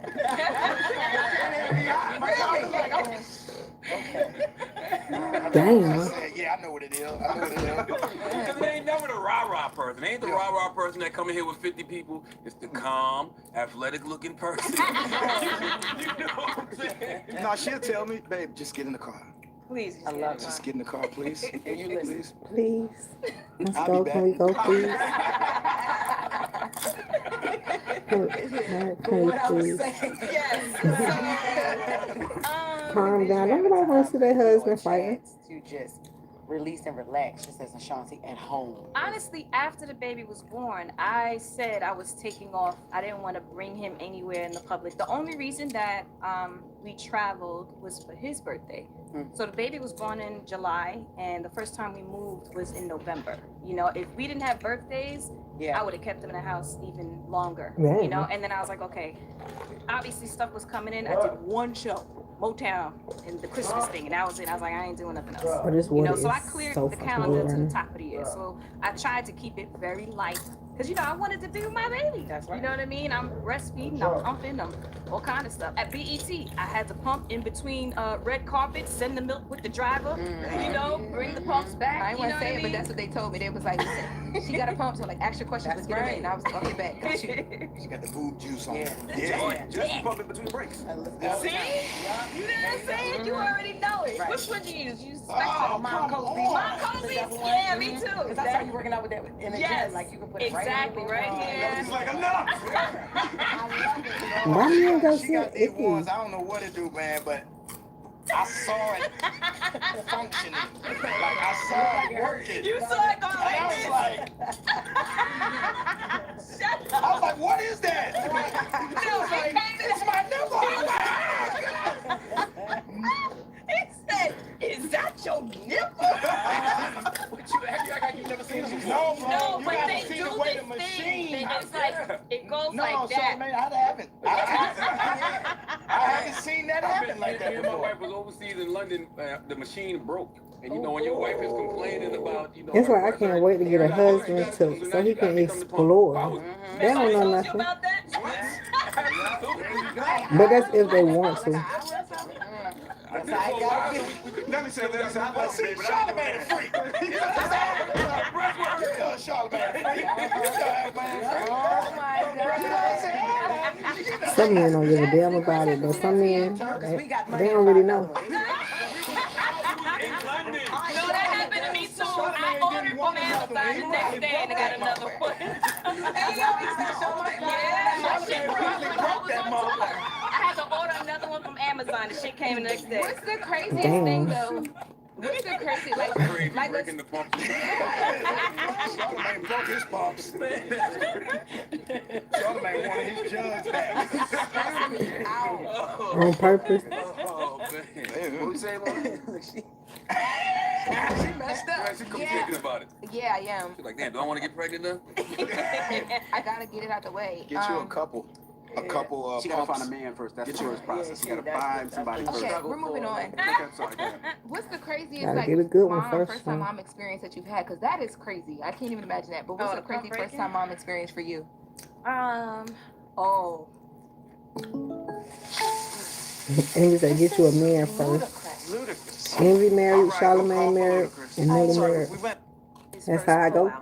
Damn. Yeah, I know what it is. Because it ain't never the rah-rah person. It ain't the rah-rah person that come in here with 50 people. It's the calm, athletic-looking person. You know what I'm saying? No, she'll tell me, babe, just get in the car. Please, I love Just get in the car, please. And you listen. Please. Let's I'll go. be Can we back. go, please? Can we please? Calm down. Nobody wants to see their husband fighting. To just release and relax, just as Ashanti at home. Honestly, after the baby was born, I said I was taking off. I didn't want to bring him anywhere in the public. The only reason that we traveled was for his birthday. So the baby was born in July, and the first time we moved was in November. You know, if we didn't have birthdays, I would have kept him in the house even longer. Yeah. You know, and then I was like, okay, obviously stuff was coming in. I did one show, Motown, and the Christmas thing, and that was it. I was like, I ain't doing nothing else. Oh, this You know, water so I is cleared so the fucking calendar good to right the now. top of the year. So I tried to keep it very light. Because, you know, I wanted to be with my baby. That's right. You know what I mean? I'm breastfeeding, I'm pumping, I'm all kind of stuff. At BET, I had to pump in between red carpets, send the milk with the driver, you know, bring the pumps back. I ain't you want know to say what it, but that's what they told me. They was like, listen, she got a pump, so like, ask your questions, let's get it in. And I was like, okay, back, got you. She got the boob juice on. Yeah. Just pumping between breaks. See? You know what I'm saying? You already know it. Right. Which one do you use? You use Oh, Spectrum. come on. Montco's, yeah, me too. Because I saw you working out with that in the gym. Like you can put it exactly, right here. It's like enough. Why do you go She see got these Icky? ones. I don't know what it do, man, but I saw it functioning. Like I saw it working. You saw it going like I this. was like, I was like, what is that? She was like, it's my nipple. I was like, He said, is that your nipple? But you act like you never seen it. No, bro. No, You but gotta they see do the way this the machine. thing. It's like, it goes No, like so that. man, I haven't. I haven't seen that happen like that Me and my before. wife was overseas in London. The machine broke. And you know, when your wife is complaining about, you know, It's like I can't wait to get a husband to so he can explore. They don't know nothing. About that? But that's if they want to. Let me say this. Well, see, Charlamagne a freak. Some men don't give a damn about it, but some men, they don't really know. on Amazon the next day and I got another one. I had to order another one from Amazon. The shit came the next day. What's the craziest thing though? What's the crazy like breaking the pumps. Charlamagne broke his pumps. Charlamagne wanted his jugs back. On purpose. Oh, man. What we say about it? She messed up. She comes thinking about it. Yeah, I am. She's like, damn, do I want to get pregnant now? I gotta get it out the way. Get you a couple. A couple of She gotta find a man first. That's the first process. She gotta find somebody first. Okay, we're moving on. Okay, sorry, go ahead. What's the craziest Gotta like get a good one first first, time man. mom experience that you've had? Because that is crazy. I can't even imagine that. But what's Oh, the crazy the first time mom experience for you? Oh. Envy said, get you a man first. Ludicrous. Envy married, All right, Charlamagne married, and Nelly married. We went. That's how I go.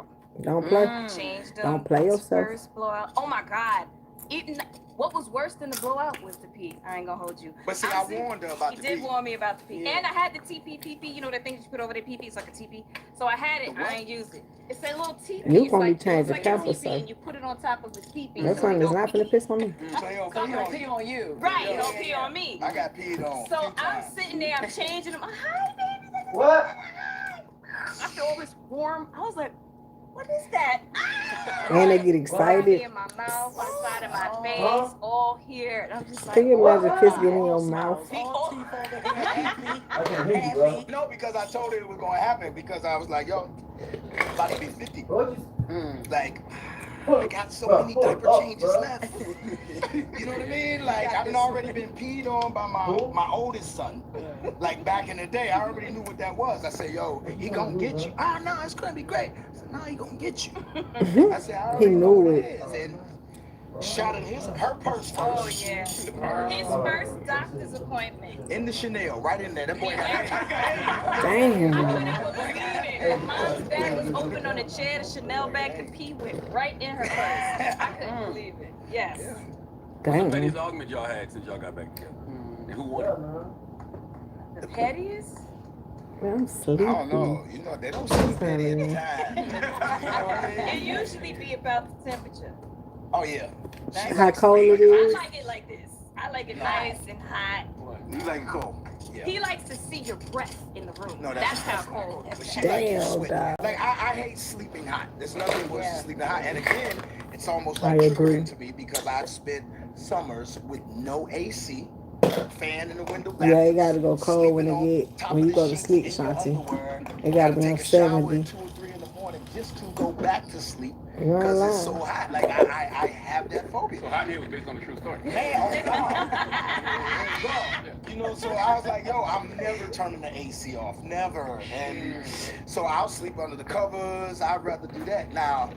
Don't play. Changed them. Don't play yourself. First blowout. Oh my God. What was worse than the blowout was the pee. I ain't gonna hold you. But see, I warned her about the pee. He did warn me about the pee. Yeah. And I had the TP. You know that thing that you put over the PP? It's like a TP. So I had it. I ain't used it. It's a little TP. You It's gonna be like, changing it's like a pampers, TP, sir. and you put it on top of the TP. That son is not finna piss on me. So he don't So I'm pee gonna on pee you. on you. Right, he don't pee on me. I got peed on. So I'm sitting there, I'm changing him. Hi, baby. What? After all this warm, I was like, what is that? And they get excited. In my mouth, on the side of my face, all here. And I'm just like, Can you imagine piss getting in your mouth? No, because I told her it was gonna happen because I was like, yo, I'm about to be 50. Like, I got so many diaper changes left. You know what I mean? Like, I've already been peed on by my oldest son. Like, back in the day, I already knew what that was. I said, yo, he gonna get you. Oh, no, it's gonna be great. I said, no, he gonna get you. I said, I already He know knew what it. it is. And shot in her purse first. oh yeah. His first doctor's appointment. In the Chanel, right in there. That boy got Damn. Mom's bag was open on the chair, the Chanel bag, the pee went right in her purse. I couldn't believe it. Yes. What's the Damn. pettiest argument y'all had since y'all got back together? And who won it? The pettiest? Man, I'm sleepy. I don't know. You know, they don't sleep petty at the time. It usually be about the temperature. Oh, yeah. How cold it I is? like it like this. I like it nice and hot. You like it cold? Yeah. He likes to see your breath in the room. No, that's how cold. But she like you Damn, sweating. dog. Like, I hate sleeping hot. There's nothing worse than sleeping hot. And again, it's almost I like agree. triggering to me because I've spent summers with no AC, fan in the window. Yeah, it gotta go cold when you go to sleep, Shanti. It gotta be on 70. 2 or 3 in the morning just to go back to sleep You ain't because it's so lying. hot. Like, I have that phobia. So how did it was based on the true story? Man, oh God. You know, so I was like, yo, I'm never turning the AC off. Never. And so I'll sleep under the covers. I'd rather do that. Now,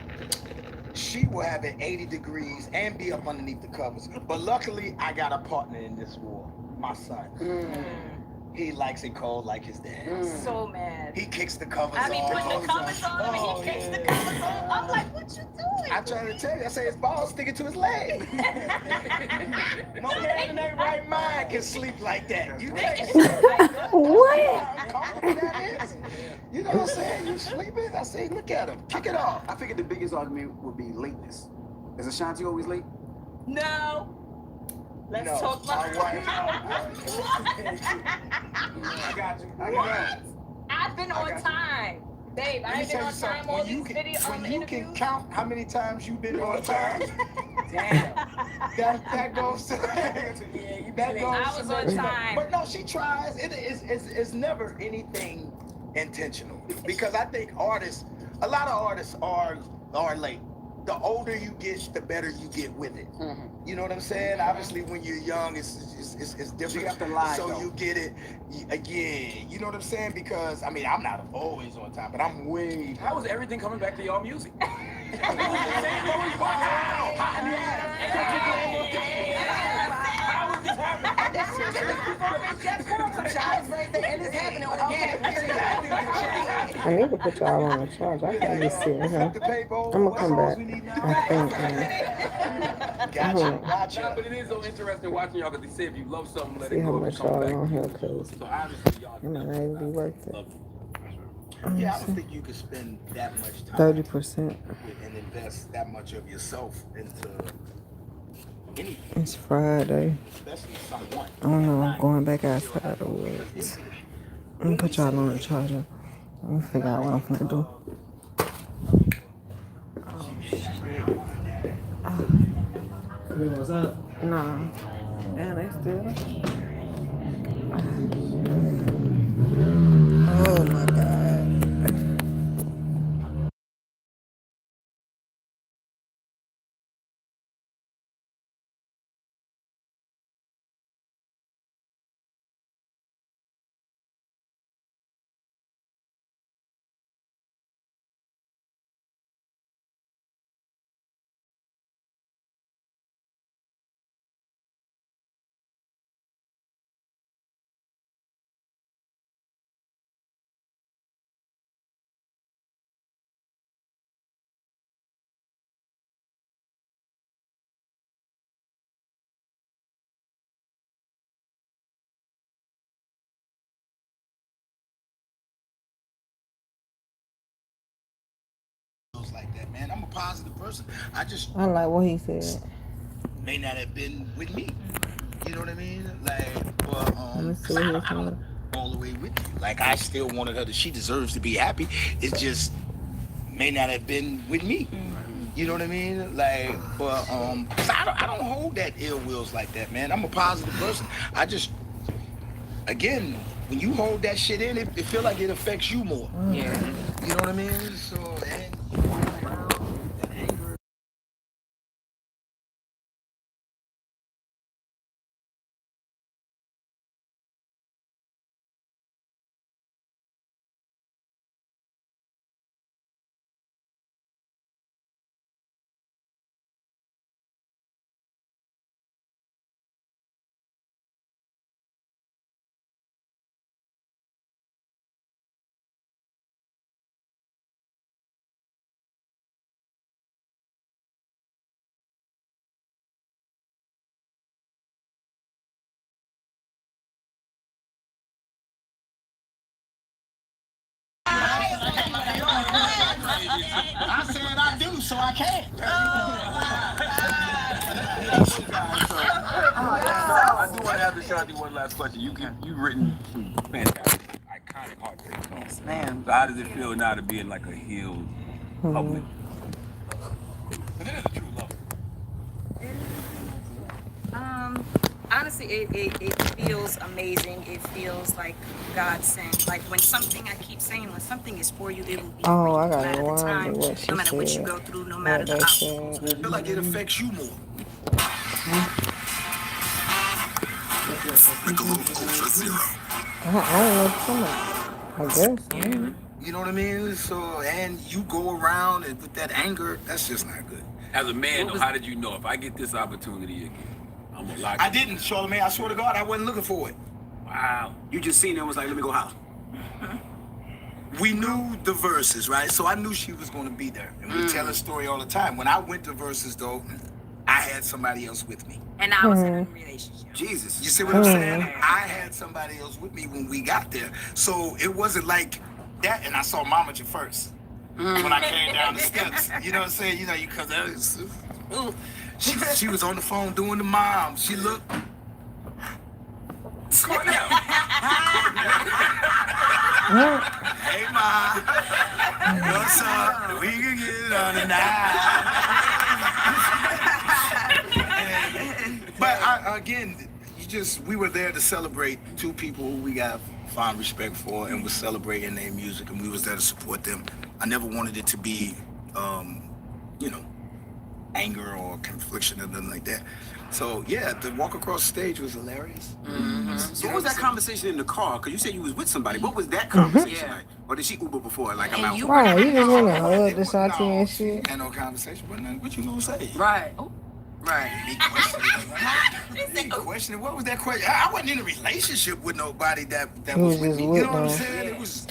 she will have it 80 degrees and be up underneath the covers. But luckily, I got a partner in this war, my son. He likes it cold like his dad. So mad. He kicks the covers I be off. putting the covers on him and he kicks the covers on. I'm like, what you doing? I try to tell you, I say his balls sticking to his leg. No man in their right mind can sleep like that. You think What? You know what I'm saying? You sleeping? I say, look at him. Kick it off. I figured the biggest argument would be lateness. Is Ashanti always late? No. Let's No. talk about All right. I got you. What? I've been on time. Babe, I ain't been on time all these videos on the you interview. can count how many times you've been on time. Damn. That goes to that goes I was on time. But no, she tries. It's never anything intentional because I think a lot of artists are late. The older you get, the better you get with it. You know what I'm saying? Obviously, when you're young, it's different. You have to lie, so though. you get it. Yeah, you know what I'm saying? Because I mean, I'm not always on time, but I'm way. How is everything coming back to y'all music? I need to put y'all on the charge. I can't be sitting here. I'm gonna come back. I think. Gotcha. But it is so interesting watching y'all because they say if you love something, let See it how go. much Come y'all back. on here, cause So obviously y'all it might not even be worth it. love Yeah, I don't think you could spend that much time 30%. and invest that much of yourself into anything. It's Friday. Especially someone. I don't know. I'm going back outside the woods. I'm gonna put y'all on the charger. I'm gonna figure out what I'm gonna do. Oh shit. What's up? Nah. Damn, they still. Oh my god. Like that, man. I'm a positive person. I like what he said. May not have been with me. You know what I mean? Like, but Let me see what he said. all the way with you. Like, I still wanted her to. She deserves to be happy. It's just may not have been with me. You know what I mean? Like, but I don't hold that ill wills like that, man. I'm a positive person. I just, again, when you hold that shit in, it feel like it affects you more. Yeah. You know what I mean? So, and that anger. I said I do, so I can't. I do want to ask Ashanti one last question. You've written some fantastic, iconic heartbreak songs. Man. So how does it feel now to be in like a healed public? But it is a true love. Honestly, it feels amazing. It feels like God sent. Like when something, I keep saying, when something is for you, it will be for you. Oh, I No gotta matter the rewind time, to what she no matter what you said. go through, no matter the obstacles. I feel like it affects you more. Make a little closer, zero. I don't know what you're talking about. I guess. I don't know. You know what I mean? So, and you go around and with that anger, that's just not good. As a man, though, how did you know if I get this opportunity again, I'm gonna lock it? I didn't, Charlamagne. I swear to God, I wasn't looking for it. Wow. You just seen it and was like, let me go house. We knew the verses, right? So I knew she was going to be there. And we tell a story all the time. When I went to verses, though, I had somebody else with me. And I was in a relationship. Jesus. You see what I'm saying? I had somebody else with me when we got there. So it wasn't like that. And I saw Mamaja first when I came down the steps. You know what I'm saying? You know, because she was on the phone doing the mom. She looked. Hey, Ma. What's up? We can get it on tonight. But again, we were there to celebrate two people who we got fond respect for and was celebrating their music, and we was there to support them. I never wanted it to be, anger or confliction or nothing like that. So yeah, the walk across the stage was hilarious. So what was that conversation in the car? Because you said you was with somebody. What was that conversation like? Or did she Uber before? Like, I'm out. Right, you just want to hug the Shanti and shit. Had no conversation, but nothing. What you gonna say? Right. Right. He questioned what was that question? I wasn't in a relationship with nobody that He was was with just me. with You know what I'm them. saying? It was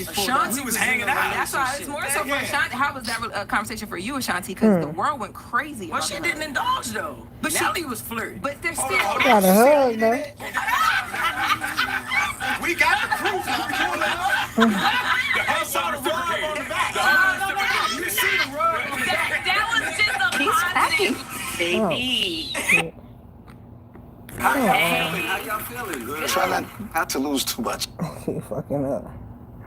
Ashanti we was hanging out. That's why it's more so for Ashanti. How was that conversation for you, Ashanti? Because the world went crazy. Well, about she her. didn't indulge though. But Nelly was flirting. But there's still. Got a hug though. We got the proof. I'm pulling up. Baby. How y'all feeling? Good. Try not to lose too much. She fucking up.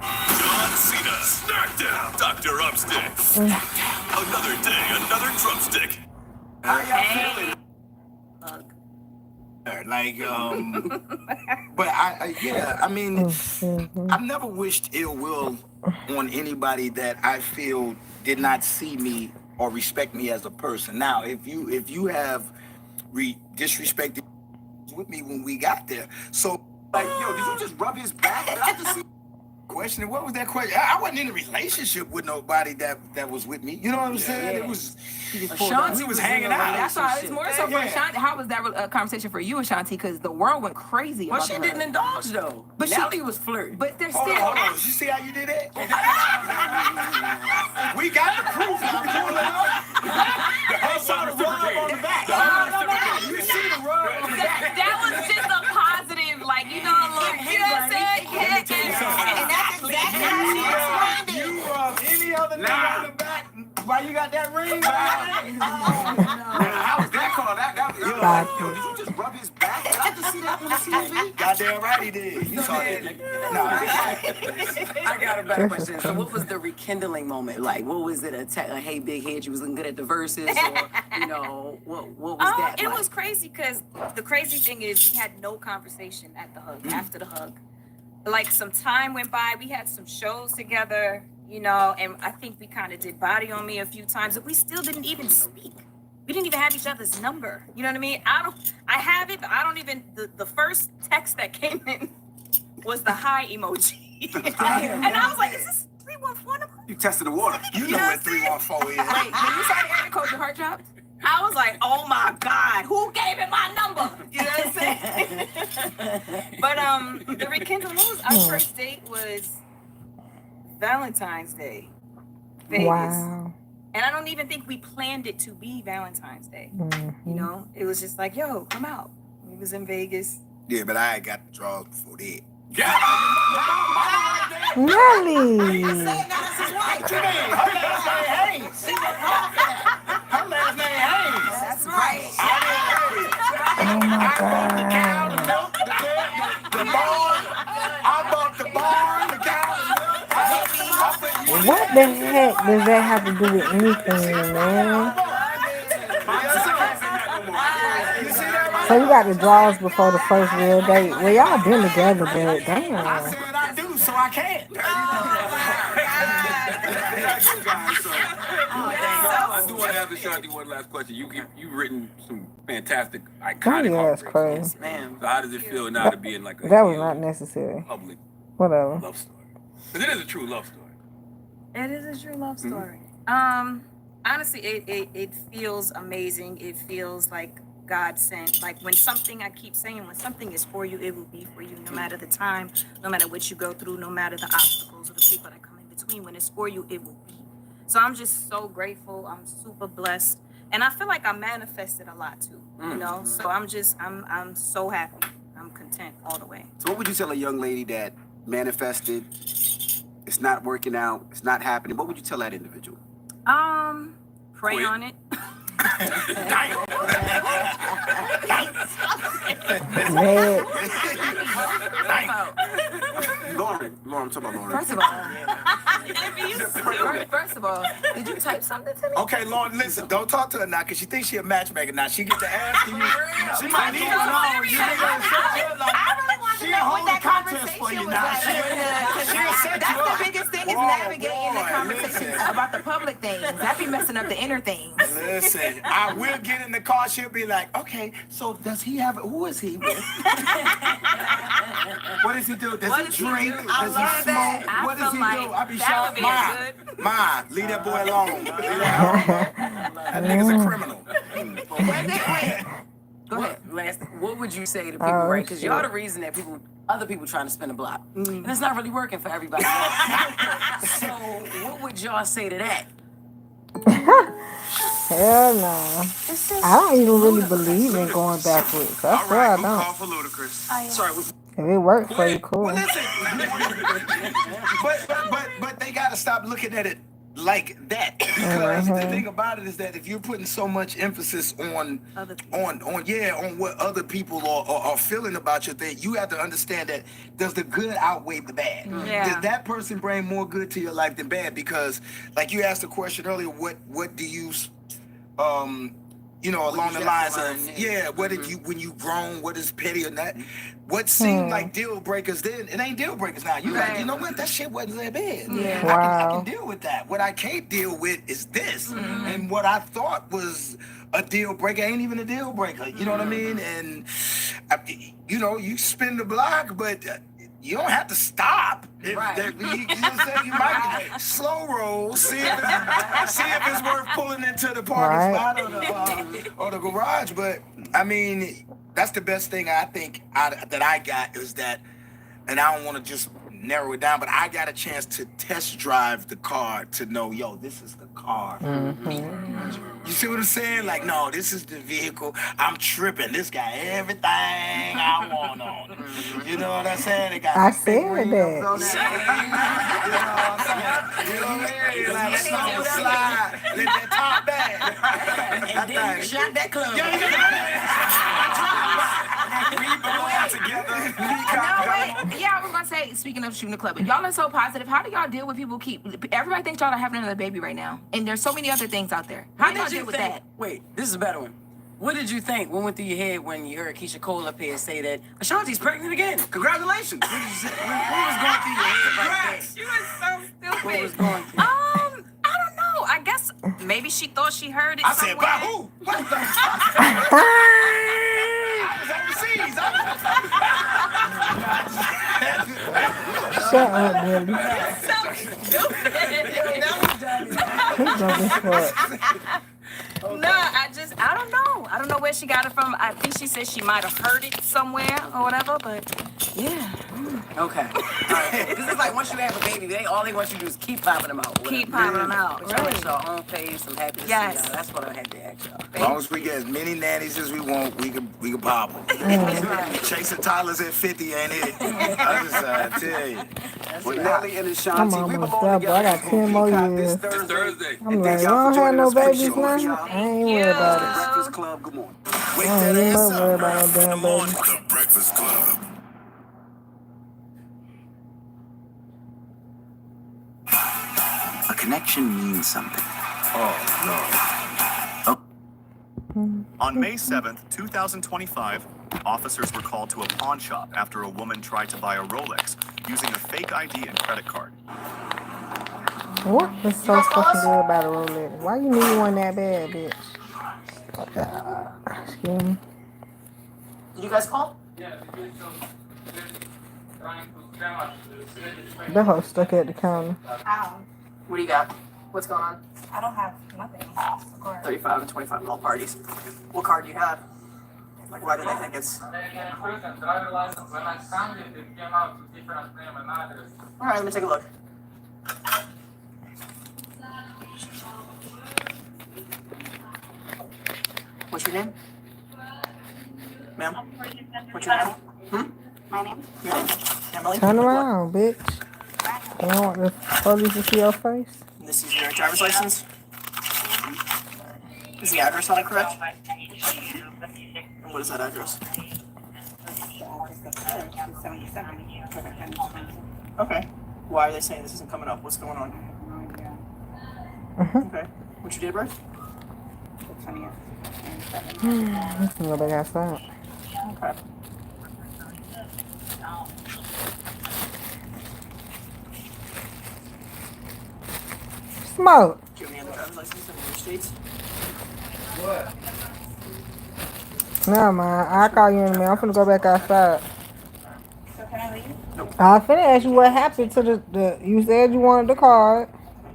John Cena, Smackdown, Dr. Upstick. Another day, another drumstick. How y'all feeling? Like, but I mean, I've never wished ill will on anybody that I feel did not see me or respect me as a person. Now, if you have disrespected with me when we got there, so like, yo, did you just rub his back? I just see question. What was that question? I wasn't in a relationship with nobody that was with me. You know what I'm saying? It was. Ashanti was hanging out. That's why it's more so for Ashanti. How was that conversation for you, Ashanti? Because the world went crazy. Well, about she the didn't hug. indulge though. But Nelly was flirting. But there's Hold still. on. You see how you did that? We got the proof. I'm pulling up. I saw the rub on the back. You see the rub on the back. That was just a positive, like, you know, look, you know what I'm saying? And that's exactly how she responded. You rub any other nigga on the back. Why you got that ring? How was that called? Yo, did you just rub his back? Did I just see that on the TV? Goddamn right he did. You saw that. I got a better question. So, what was the rekindling moment like? What was it? A hey, big head, you was looking good at the verses, or you know, what was that? It like? was crazy because the crazy thing is we had no conversation at the hug, after the hug. Like some time went by, we had some shows together, you know, and I think we kind of did Body on Me a few times, but we still didn't even speak. We didn't even have each other's number. You know what I mean? I have it, but I don't even, the first text that came in was the hi emoji. And I was like, is this 314 number? You tested the water. You know what 314 is. Wait, when you saw the area code, your heart dropped? I was like, oh my God, who gave him my number? You know what I'm saying? But the rekindling, our first date was Valentine's Day, Vegas. Wow. And I don't even think we planned it to be Valentine's Day. You know, it was just like, yo, come out. We was in Vegas. Yeah, but I got the draws before that. Really? Her last name Hayes. That's right. Oh my God. The barn. I bought the barn, the cow, What the heck does that have to do with anything, man? So you got the draws before the first real date. Well, y'all been together, but damn. I said I do, so I can't. I do want to ask Ashanti one last question. You've written some fantastic, iconic that's heartbreaks. crazy. Man. So how does it feel now to be in like a That was not necessary. public Whatever. love story? Because it is a true love story. It is a true love story. Honestly, it feels amazing. It feels like God sent. Like when something, I keep saying, when something is for you, it will be for you, no matter the time, no matter what you go through, no matter the obstacles or the people that come in between. When it's for you, it will be. So I'm just so grateful. I'm super blessed. And I feel like I manifested a lot too, you know? So I'm so happy. I'm content all the way. So what would you tell a young lady that manifested, it's not working out, it's not happening? What would you tell that individual? Pray on it. Lauren, I'm talking about Lauren. First of all, did you type something to me? Okay, Lauren, listen, don't talk to her now, because she thinks she a matchmaker now. She get to asking you. She might need to know. I really want to know what that conversation was like. That's the biggest thing is navigating the conversation about the public things. That be messing up the inner things. Listen, I will get in the car. She'll be like, okay, so does he have, who is he with? What does he do? Does he drink? Does he smoke? What does he do? I be shocked. Ma, leave that boy alone. That nigga's a criminal. Go ahead, Lance. What would you say to people, right? Because y'all the reason that other people trying to spin a block. And it's not really working for everybody. So what would y'all say to that? Hell no. I don't even really believe in going backwards. That's why I don't. Call for Ludacris. Sorry. If it works for you, cool. Well, listen. but they got to stop looking at it like that, because the thing about it is that if you're putting so much emphasis on what other people are feeling about your thing, you have to understand that does the good outweigh the bad? Does that person bring more good to your life than bad? Because like you asked the question earlier, what do you along the lines of what did you when you grown, what is petty or not? What seemed like deal breakers then, it ain't deal breakers now. You like, you know what, that shit wasn't that bad. I can deal with that. What I can't deal with is this. And what I thought was a deal breaker ain't even a deal breaker. You know what I mean? And you spin the block, but you don't have to stop. You might slow roll, see if it's worth pulling into the parking spot or the garage. But I mean, that's the best thing I think that I got is that, and I don't want to just narrow it down, but I got a chance to test drive the car to know, this is the car. You see what I'm saying? Like, no, this is the vehicle. I'm tripping. This got everything I want on it. You know what I'm saying? It got I said that. you know what I'm saying? You know what I mean? Like, slow slide, let that top back. And then you shot that club. I was gonna say, speaking of shooting the club, y'all are so positive. How do y'all deal with people everybody thinks y'all are having another baby right now, and there's so many other things out there. How do y'all deal with that? Wait, this is a better one. What did you think? What went through your head when you heard Keisha Cole up here say that Ashanti's pregnant again? Congratulations. What was going through your head right there? You were so stupid. What was going through? I don't know. I guess maybe she thought she heard it somewhere. I said, by who? What the Shut up, Billy. He's drunk as fuck. No, I don't know. I don't know where she got it from. I think she said she might have heard it somewhere or whatever, but yeah. Okay. All right. This is like once you have a baby, all they want you to do is keep popping them out. Keep popping them out. But y'all at your own pace. I'm happy to see y'all. That's what I had to ask y'all. As long as we get as many nannies as we want, we can pop them. Chasing toddlers at 50 ain't it? I tell you. With Nelly and Ashanti, I'm we almost belong up, bro. I together. got 10 more years. Thursday. I'm like, I don't have no babies now. I ain't worried about it. Breakfast Club, good morning. I don't even worry about no damn baby. The Breakfast Club. A connection means something. Oh, no. On May 7th, 2025, officers were called to a pawn shop after a woman tried to buy a Rolex using a fake ID and credit card. What is so fucking good about a Rolex? Why you need one that bad, bitch? Excuse me. Did you guys call? The hoe stuck at the counter. What do you got? What's going on? I don't have nothing. 35 and 25 in all parties. What card do you have? Like, why do they think it's... Alright, let me take a look. What's your name? Ma'am? What's your name? My name? Emily? Turn around, bitch. You don't want the police to see your face? This is your driver's license? Is the address on it correct? And what is that address? Okay. Why are they saying this isn't coming up? What's going on? Okay. What's your date of birth? Let's go back outside. Okay. Smoke. Do you have any other driver's license in your states? No, man. I'll call you in a minute. I'm finna go back outside. So can I leave? Nope. I finna ask you what happened to the you said you wanted the card.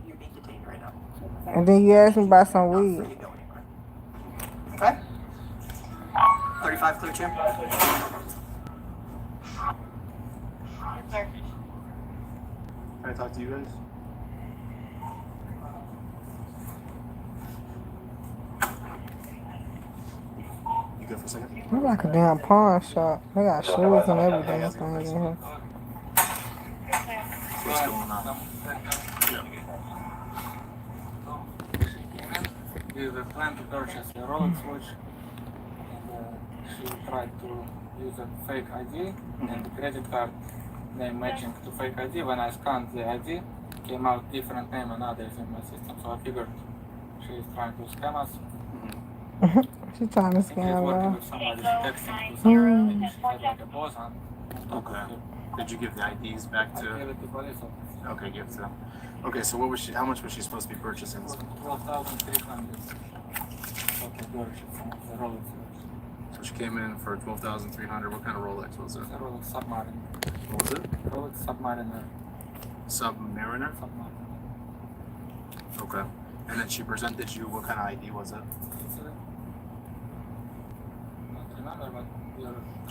You're being detained right now. And then you asked me about some weed. Okay. 35 clear, Jim. Can I talk to you guys? You good for a second? It's like a damn pawn shop. They got shoes and everything in here. What's going on? we were planning to purchase a Rolex watch, and she tried to use a fake ID and the credit card name matching to fake ID. When I scanned the ID, came out different name and others in my system. So I figured she is trying to scam us. She's trying to She's scam working her. with somebody. She's texting to somebody. Maybe she had like a boss on. Okay. Did you give the IDs back I to? gave it to police officer. Okay, give it to them. Okay, so what was she? How much was she supposed to be purchasing? 12,300. Okay, purchase the Rolex. So she came in for 12,300. What kind of Rolex was it? The Rolex Submariner. What was it? Rolex Submariner. Submariner? Submariner. Okay. And then she presented you. What kind of ID was it?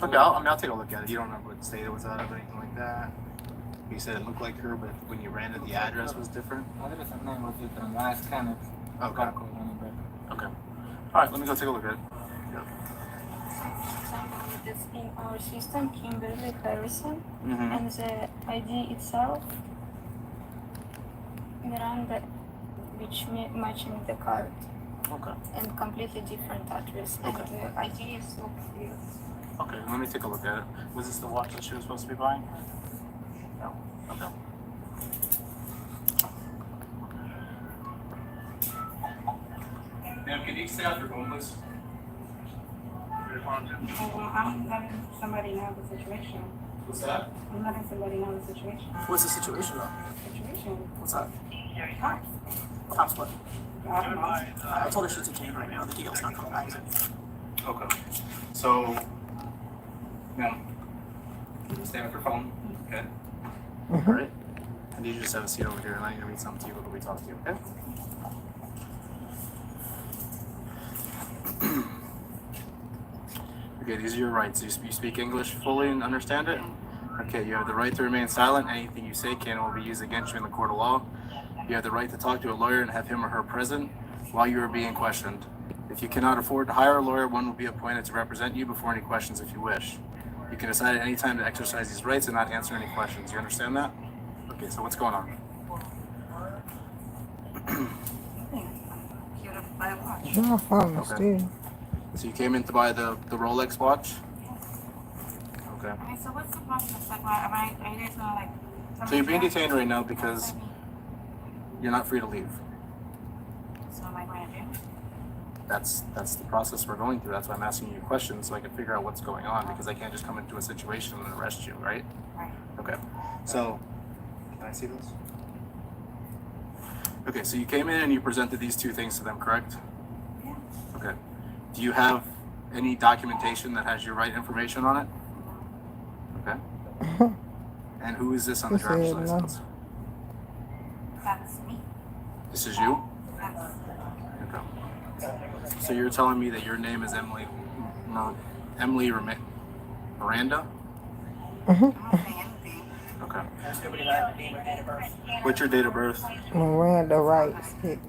Okay, I'll take a look at it. You don't remember what state it was out of or anything like that? You said it looked like her, but when you ran it, the address was different? Address and name was different. When I scanned it, okay. barcode on it back. Okay. Alright, let me go take a look at it. Yeah. It's in our system, Kimberly Harrison, Mm-hmm. and the ID itself, Miranda, which matching the card. Okay. And completely different address. Okay. And the ID is so clear. Okay, let me take a look at it. Was this the watch that she was supposed to be buying? No. Okay. Ma'am, can you stay out your phone, please? I'm letting somebody know the situation. What's that? I'm letting somebody know the situation. What's the situation though? Situation. What's up? Cops. Cops what? I don't know. I told her she's detained right now. The deal's not coming back. Okay. So, ma'am, stay with your phone, okay? Alright. I need you to just have a seat over here and I need to read something to you before we talk to you, okay? Okay, these are your rights. You speak English fully and understand it? Okay, you have the right to remain silent. Anything you say can or will be used against you in the court of law. You have the right to talk to a lawyer and have him or her present while you are being questioned. If you cannot afford to hire a lawyer, one will be appointed to represent you before any questions if you wish. You can decide at any time to exercise these rights and not answer any questions. You understand that? Okay, so what's going on? Y'all falling still. So you came in to buy the Rolex watch? Okay. Okay, so what's the process? Like, are you guys gonna like? So you're being detained right now because you're not free to leave. So am I going to do? That's the process we're going through. That's why I'm asking you questions so I can figure out what's going on because I can't just come into a situation and arrest you, right? Right. Okay. So, can I see this? Okay, so you came in and you presented these two things to them, correct? Yeah. Okay. Do you have any documentation that has your right information on it? Okay. And who is this on the driver's license? That's me. This is you? That's Okay. So you're telling me that your name is Emily Miranda? Okay. What's your date of birth? Miranda Rights. Okay.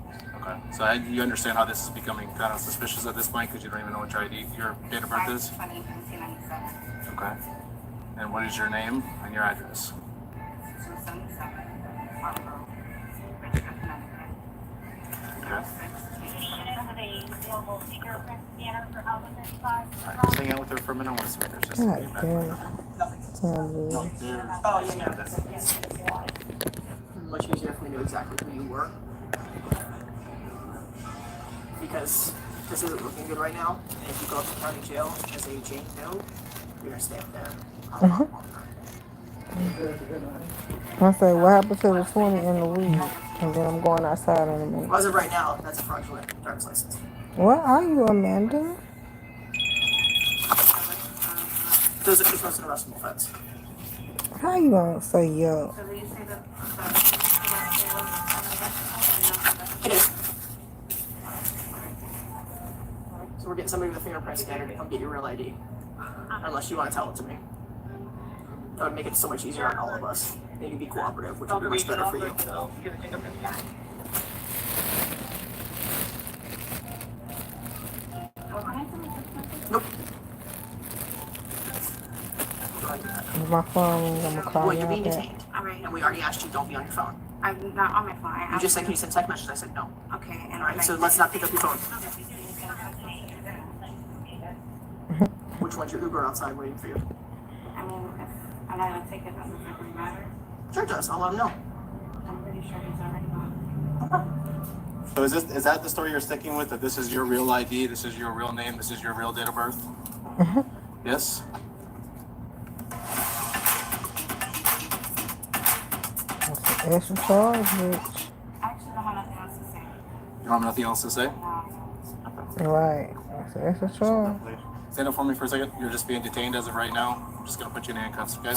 So you understand how this is becoming kind of suspicious at this point because you don't even know what your date of birth is? Okay. And what is your name and your address? Okay. Alright, just hang out with her for a minute. I want to see what there's just God feedback. Much easier if we knew exactly who you were. Because this isn't looking good right now. And if you go up to county jail as a Jane Doe, you're gonna stay up there a lot longer. I say, what happened to the 20 in the weed? And then I'm going outside in a minute. As of right now, that's a fraudulent driver's license. What are you, Amanda? There's a case of an arrestable offense. How you gonna say yo? It is. So we're getting somebody with a fingerprint scanner to come get your real ID. Unless you want to tell it to me. That would make it so much easier on all of us. And you can be cooperative, which would be much better for you. Nope. My phone, I'm gonna call Well, you you're being back. detained. And we already asked you don't be on your phone. I'm not on my phone. You just said, can you send text messages? I said no. Okay. And All right, so let's not pick up your phone. Which one's your Uber outside waiting for you? I mean, if I'm not gonna take it, doesn't really matter. Sure does. I'll let him know. I'm pretty sure he's already gone. So is that the story you're sticking with? That this is your real ID, this is your real name, this is your real date of birth? Yes? That's an extra charge, bitch. I actually don't have nothing else to say. You don't have nothing else to say? Right. That's an extra charge. Stand up for me for a second. You're just being detained as of right now. I'm just gonna put you in handcuffs, okay?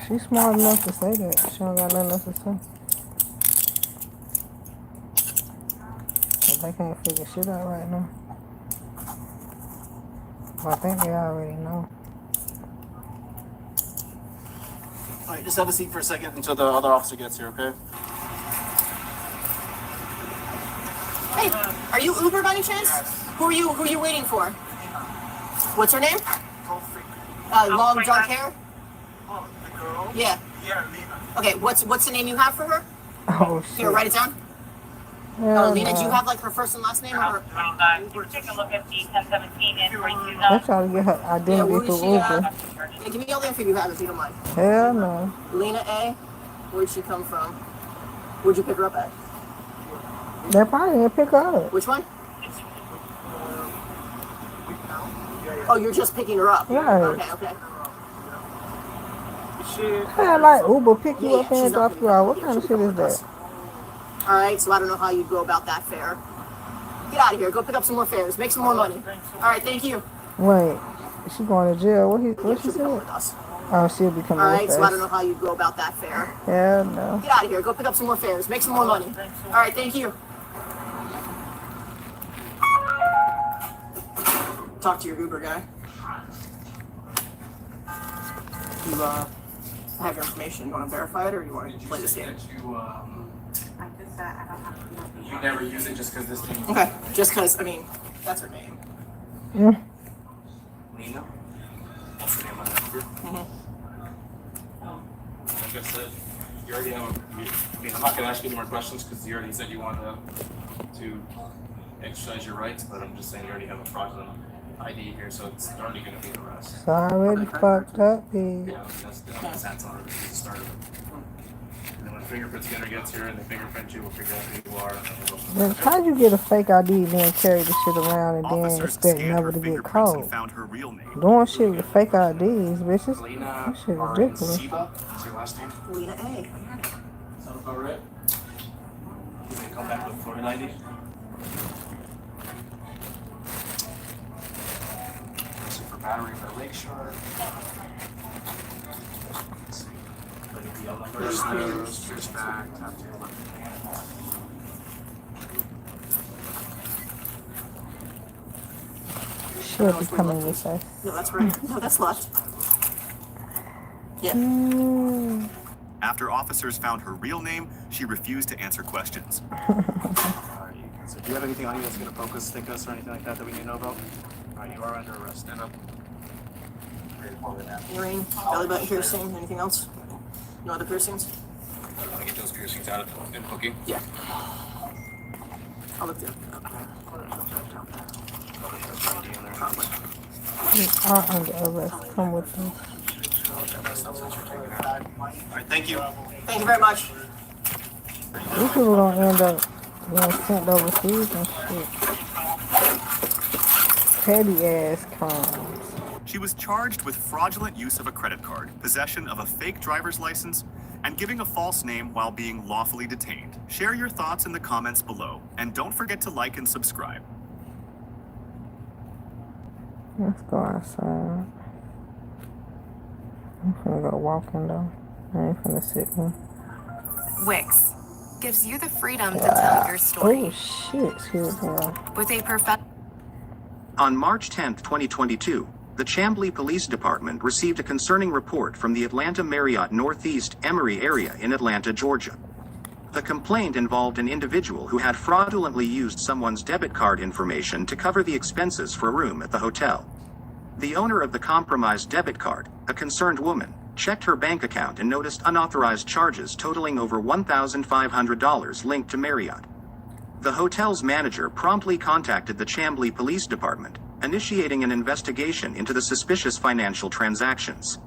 She's smart enough to say that. She don't got nothing else to say. But they can't figure shit out right now. But I think they already know. All right, just have a seat for a second until the other officer gets here, okay? Hey, are you Uber by any chance? Yes. Who are you waiting for? What's her name? Long dark hair? Oh, the girl? Yeah. Yeah, Lena. Okay, what's the name you have for her? Oh, shit. Here, write it down. Lena, do you have like her first and last name? Or Take a look at the 1017 and They try to get her identity through Uber. Yeah, give me all the info you have if you don't mind. Hell no. Lena A. Where'd she come from? Where'd you pick her up at? They probably didn't pick her up. Which one? Oh, you're just picking her up. Right. Okay. Yeah, like Uber pick you up and drop you out. What kind of shit is that? All right, so I don't know how you go about that fare. Get out of here. Go pick up some more fares. Make some more money. All right, thank you. Wait, is she going to jail? What she said? Oh, she'll be coming All with right, us. so I don't know how you go about that fare. Hell no. Get out of here. Go pick up some more fares. Make some more money. All right, thank you. Talk to your Uber guy. You have your information. You want to verify it, or you want to play this game? You never use it just because this thing. Okay, just because, I mean, that's her name. Yeah. Lena? What's the name of that number? Like I said, you already have. I mean, I'm not gonna ask you any more questions because you already said you wanted to exercise your rights, but I'm just saying you already have a fraudulent ID here, so it's already gonna be an arrest. It's already fucked up, bitch. Yeah, that's already the start of it. And then when the fingerprint scanner gets here and they fingerprint you, we'll figure out who you are. And then we'll go from there. How'd you get a fake ID and then carry the shit around and then Officers expect scanned never her to get fingerprints and caught? found her real name. Doing shit with fake IDs, bitches. Lena That shit ridiculous. Siba? What's your last name? Lena A. Sound about right? You can come back with Florida ID. Super battery for Lakeshore. Let's see. The DL numbers, first back, top to left. She'll be coming with us. No, that's right. No, that's left. Yeah. After officers found her real name, she refused to answer questions. Alright, so do you have anything on you that's going to focus, stick us, or anything like that that we need to know about? Alright, you are under arrest. Stand up. Earring, belly button piercing, anything else? No other piercings? I want to get those piercings out of in booking. Yeah. I'll look there. You are under arrest. Come with us. Alright, thank you. Thank you very much. These people gonna end up being sent overseas and shit. Petty ass crimes. She was charged with fraudulent use of a credit card, possession of a fake driver's license, and giving a false name while being lawfully detained. Share your thoughts in the comments below, and don't forget to like and subscribe. Let's go outside. I'm finna go walking though. I ain't finna sit here. Wix gives you the freedom to tell your story. Oh shit, she was there. With a perfect. On March 10, 2022, the Chamblee Police Department received a concerning report from the Atlanta Marriott Northeast Emory area in Atlanta, Georgia. The complaint involved an individual who had fraudulently used someone's debit card information to cover the expenses for a room at the hotel. The owner of the compromised debit card, a concerned woman, checked her bank account and noticed unauthorized charges totaling over $1,500 linked to Marriott. The hotel's manager promptly contacted the Chamblee Police Department, initiating an investigation into the suspicious financial transactions.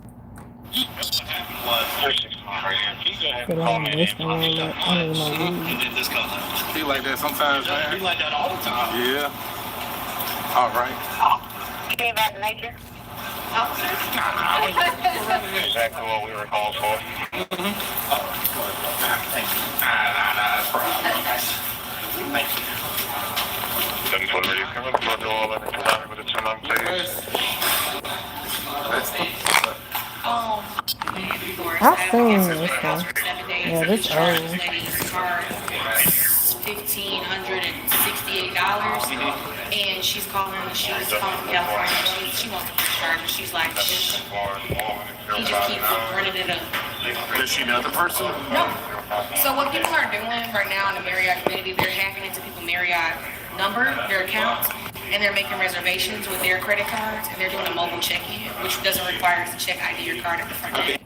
He like that sometimes, man. He like that all the time. Yeah. All right. Came back in nature. Exactly what we were called for. Thank you. Thank you. 7-4 ready to come up for the wall and time with the 2 long please. I've seen this one. Yeah, this old. $1,568, and she's calling from California. She wants to discharge, and she's like, shh. He just keeps running it up. Does she know the person? No. So what people are doing right now in the Marriott community, they're hacking into people's Marriott number, their accounts, and they're making reservations with their credit cards, and they're doing a mobile check-in, which doesn't require us to check ID your card at the front end.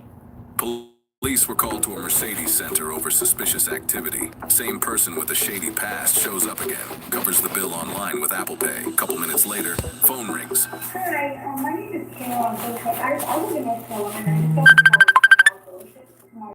Police were called to a Mercedes center over suspicious activity. Same person with a shady past shows up again, covers the bill online with Apple Pay. A couple minutes later, phone rings. Hi, my name is Kayla. I live in North Carolina.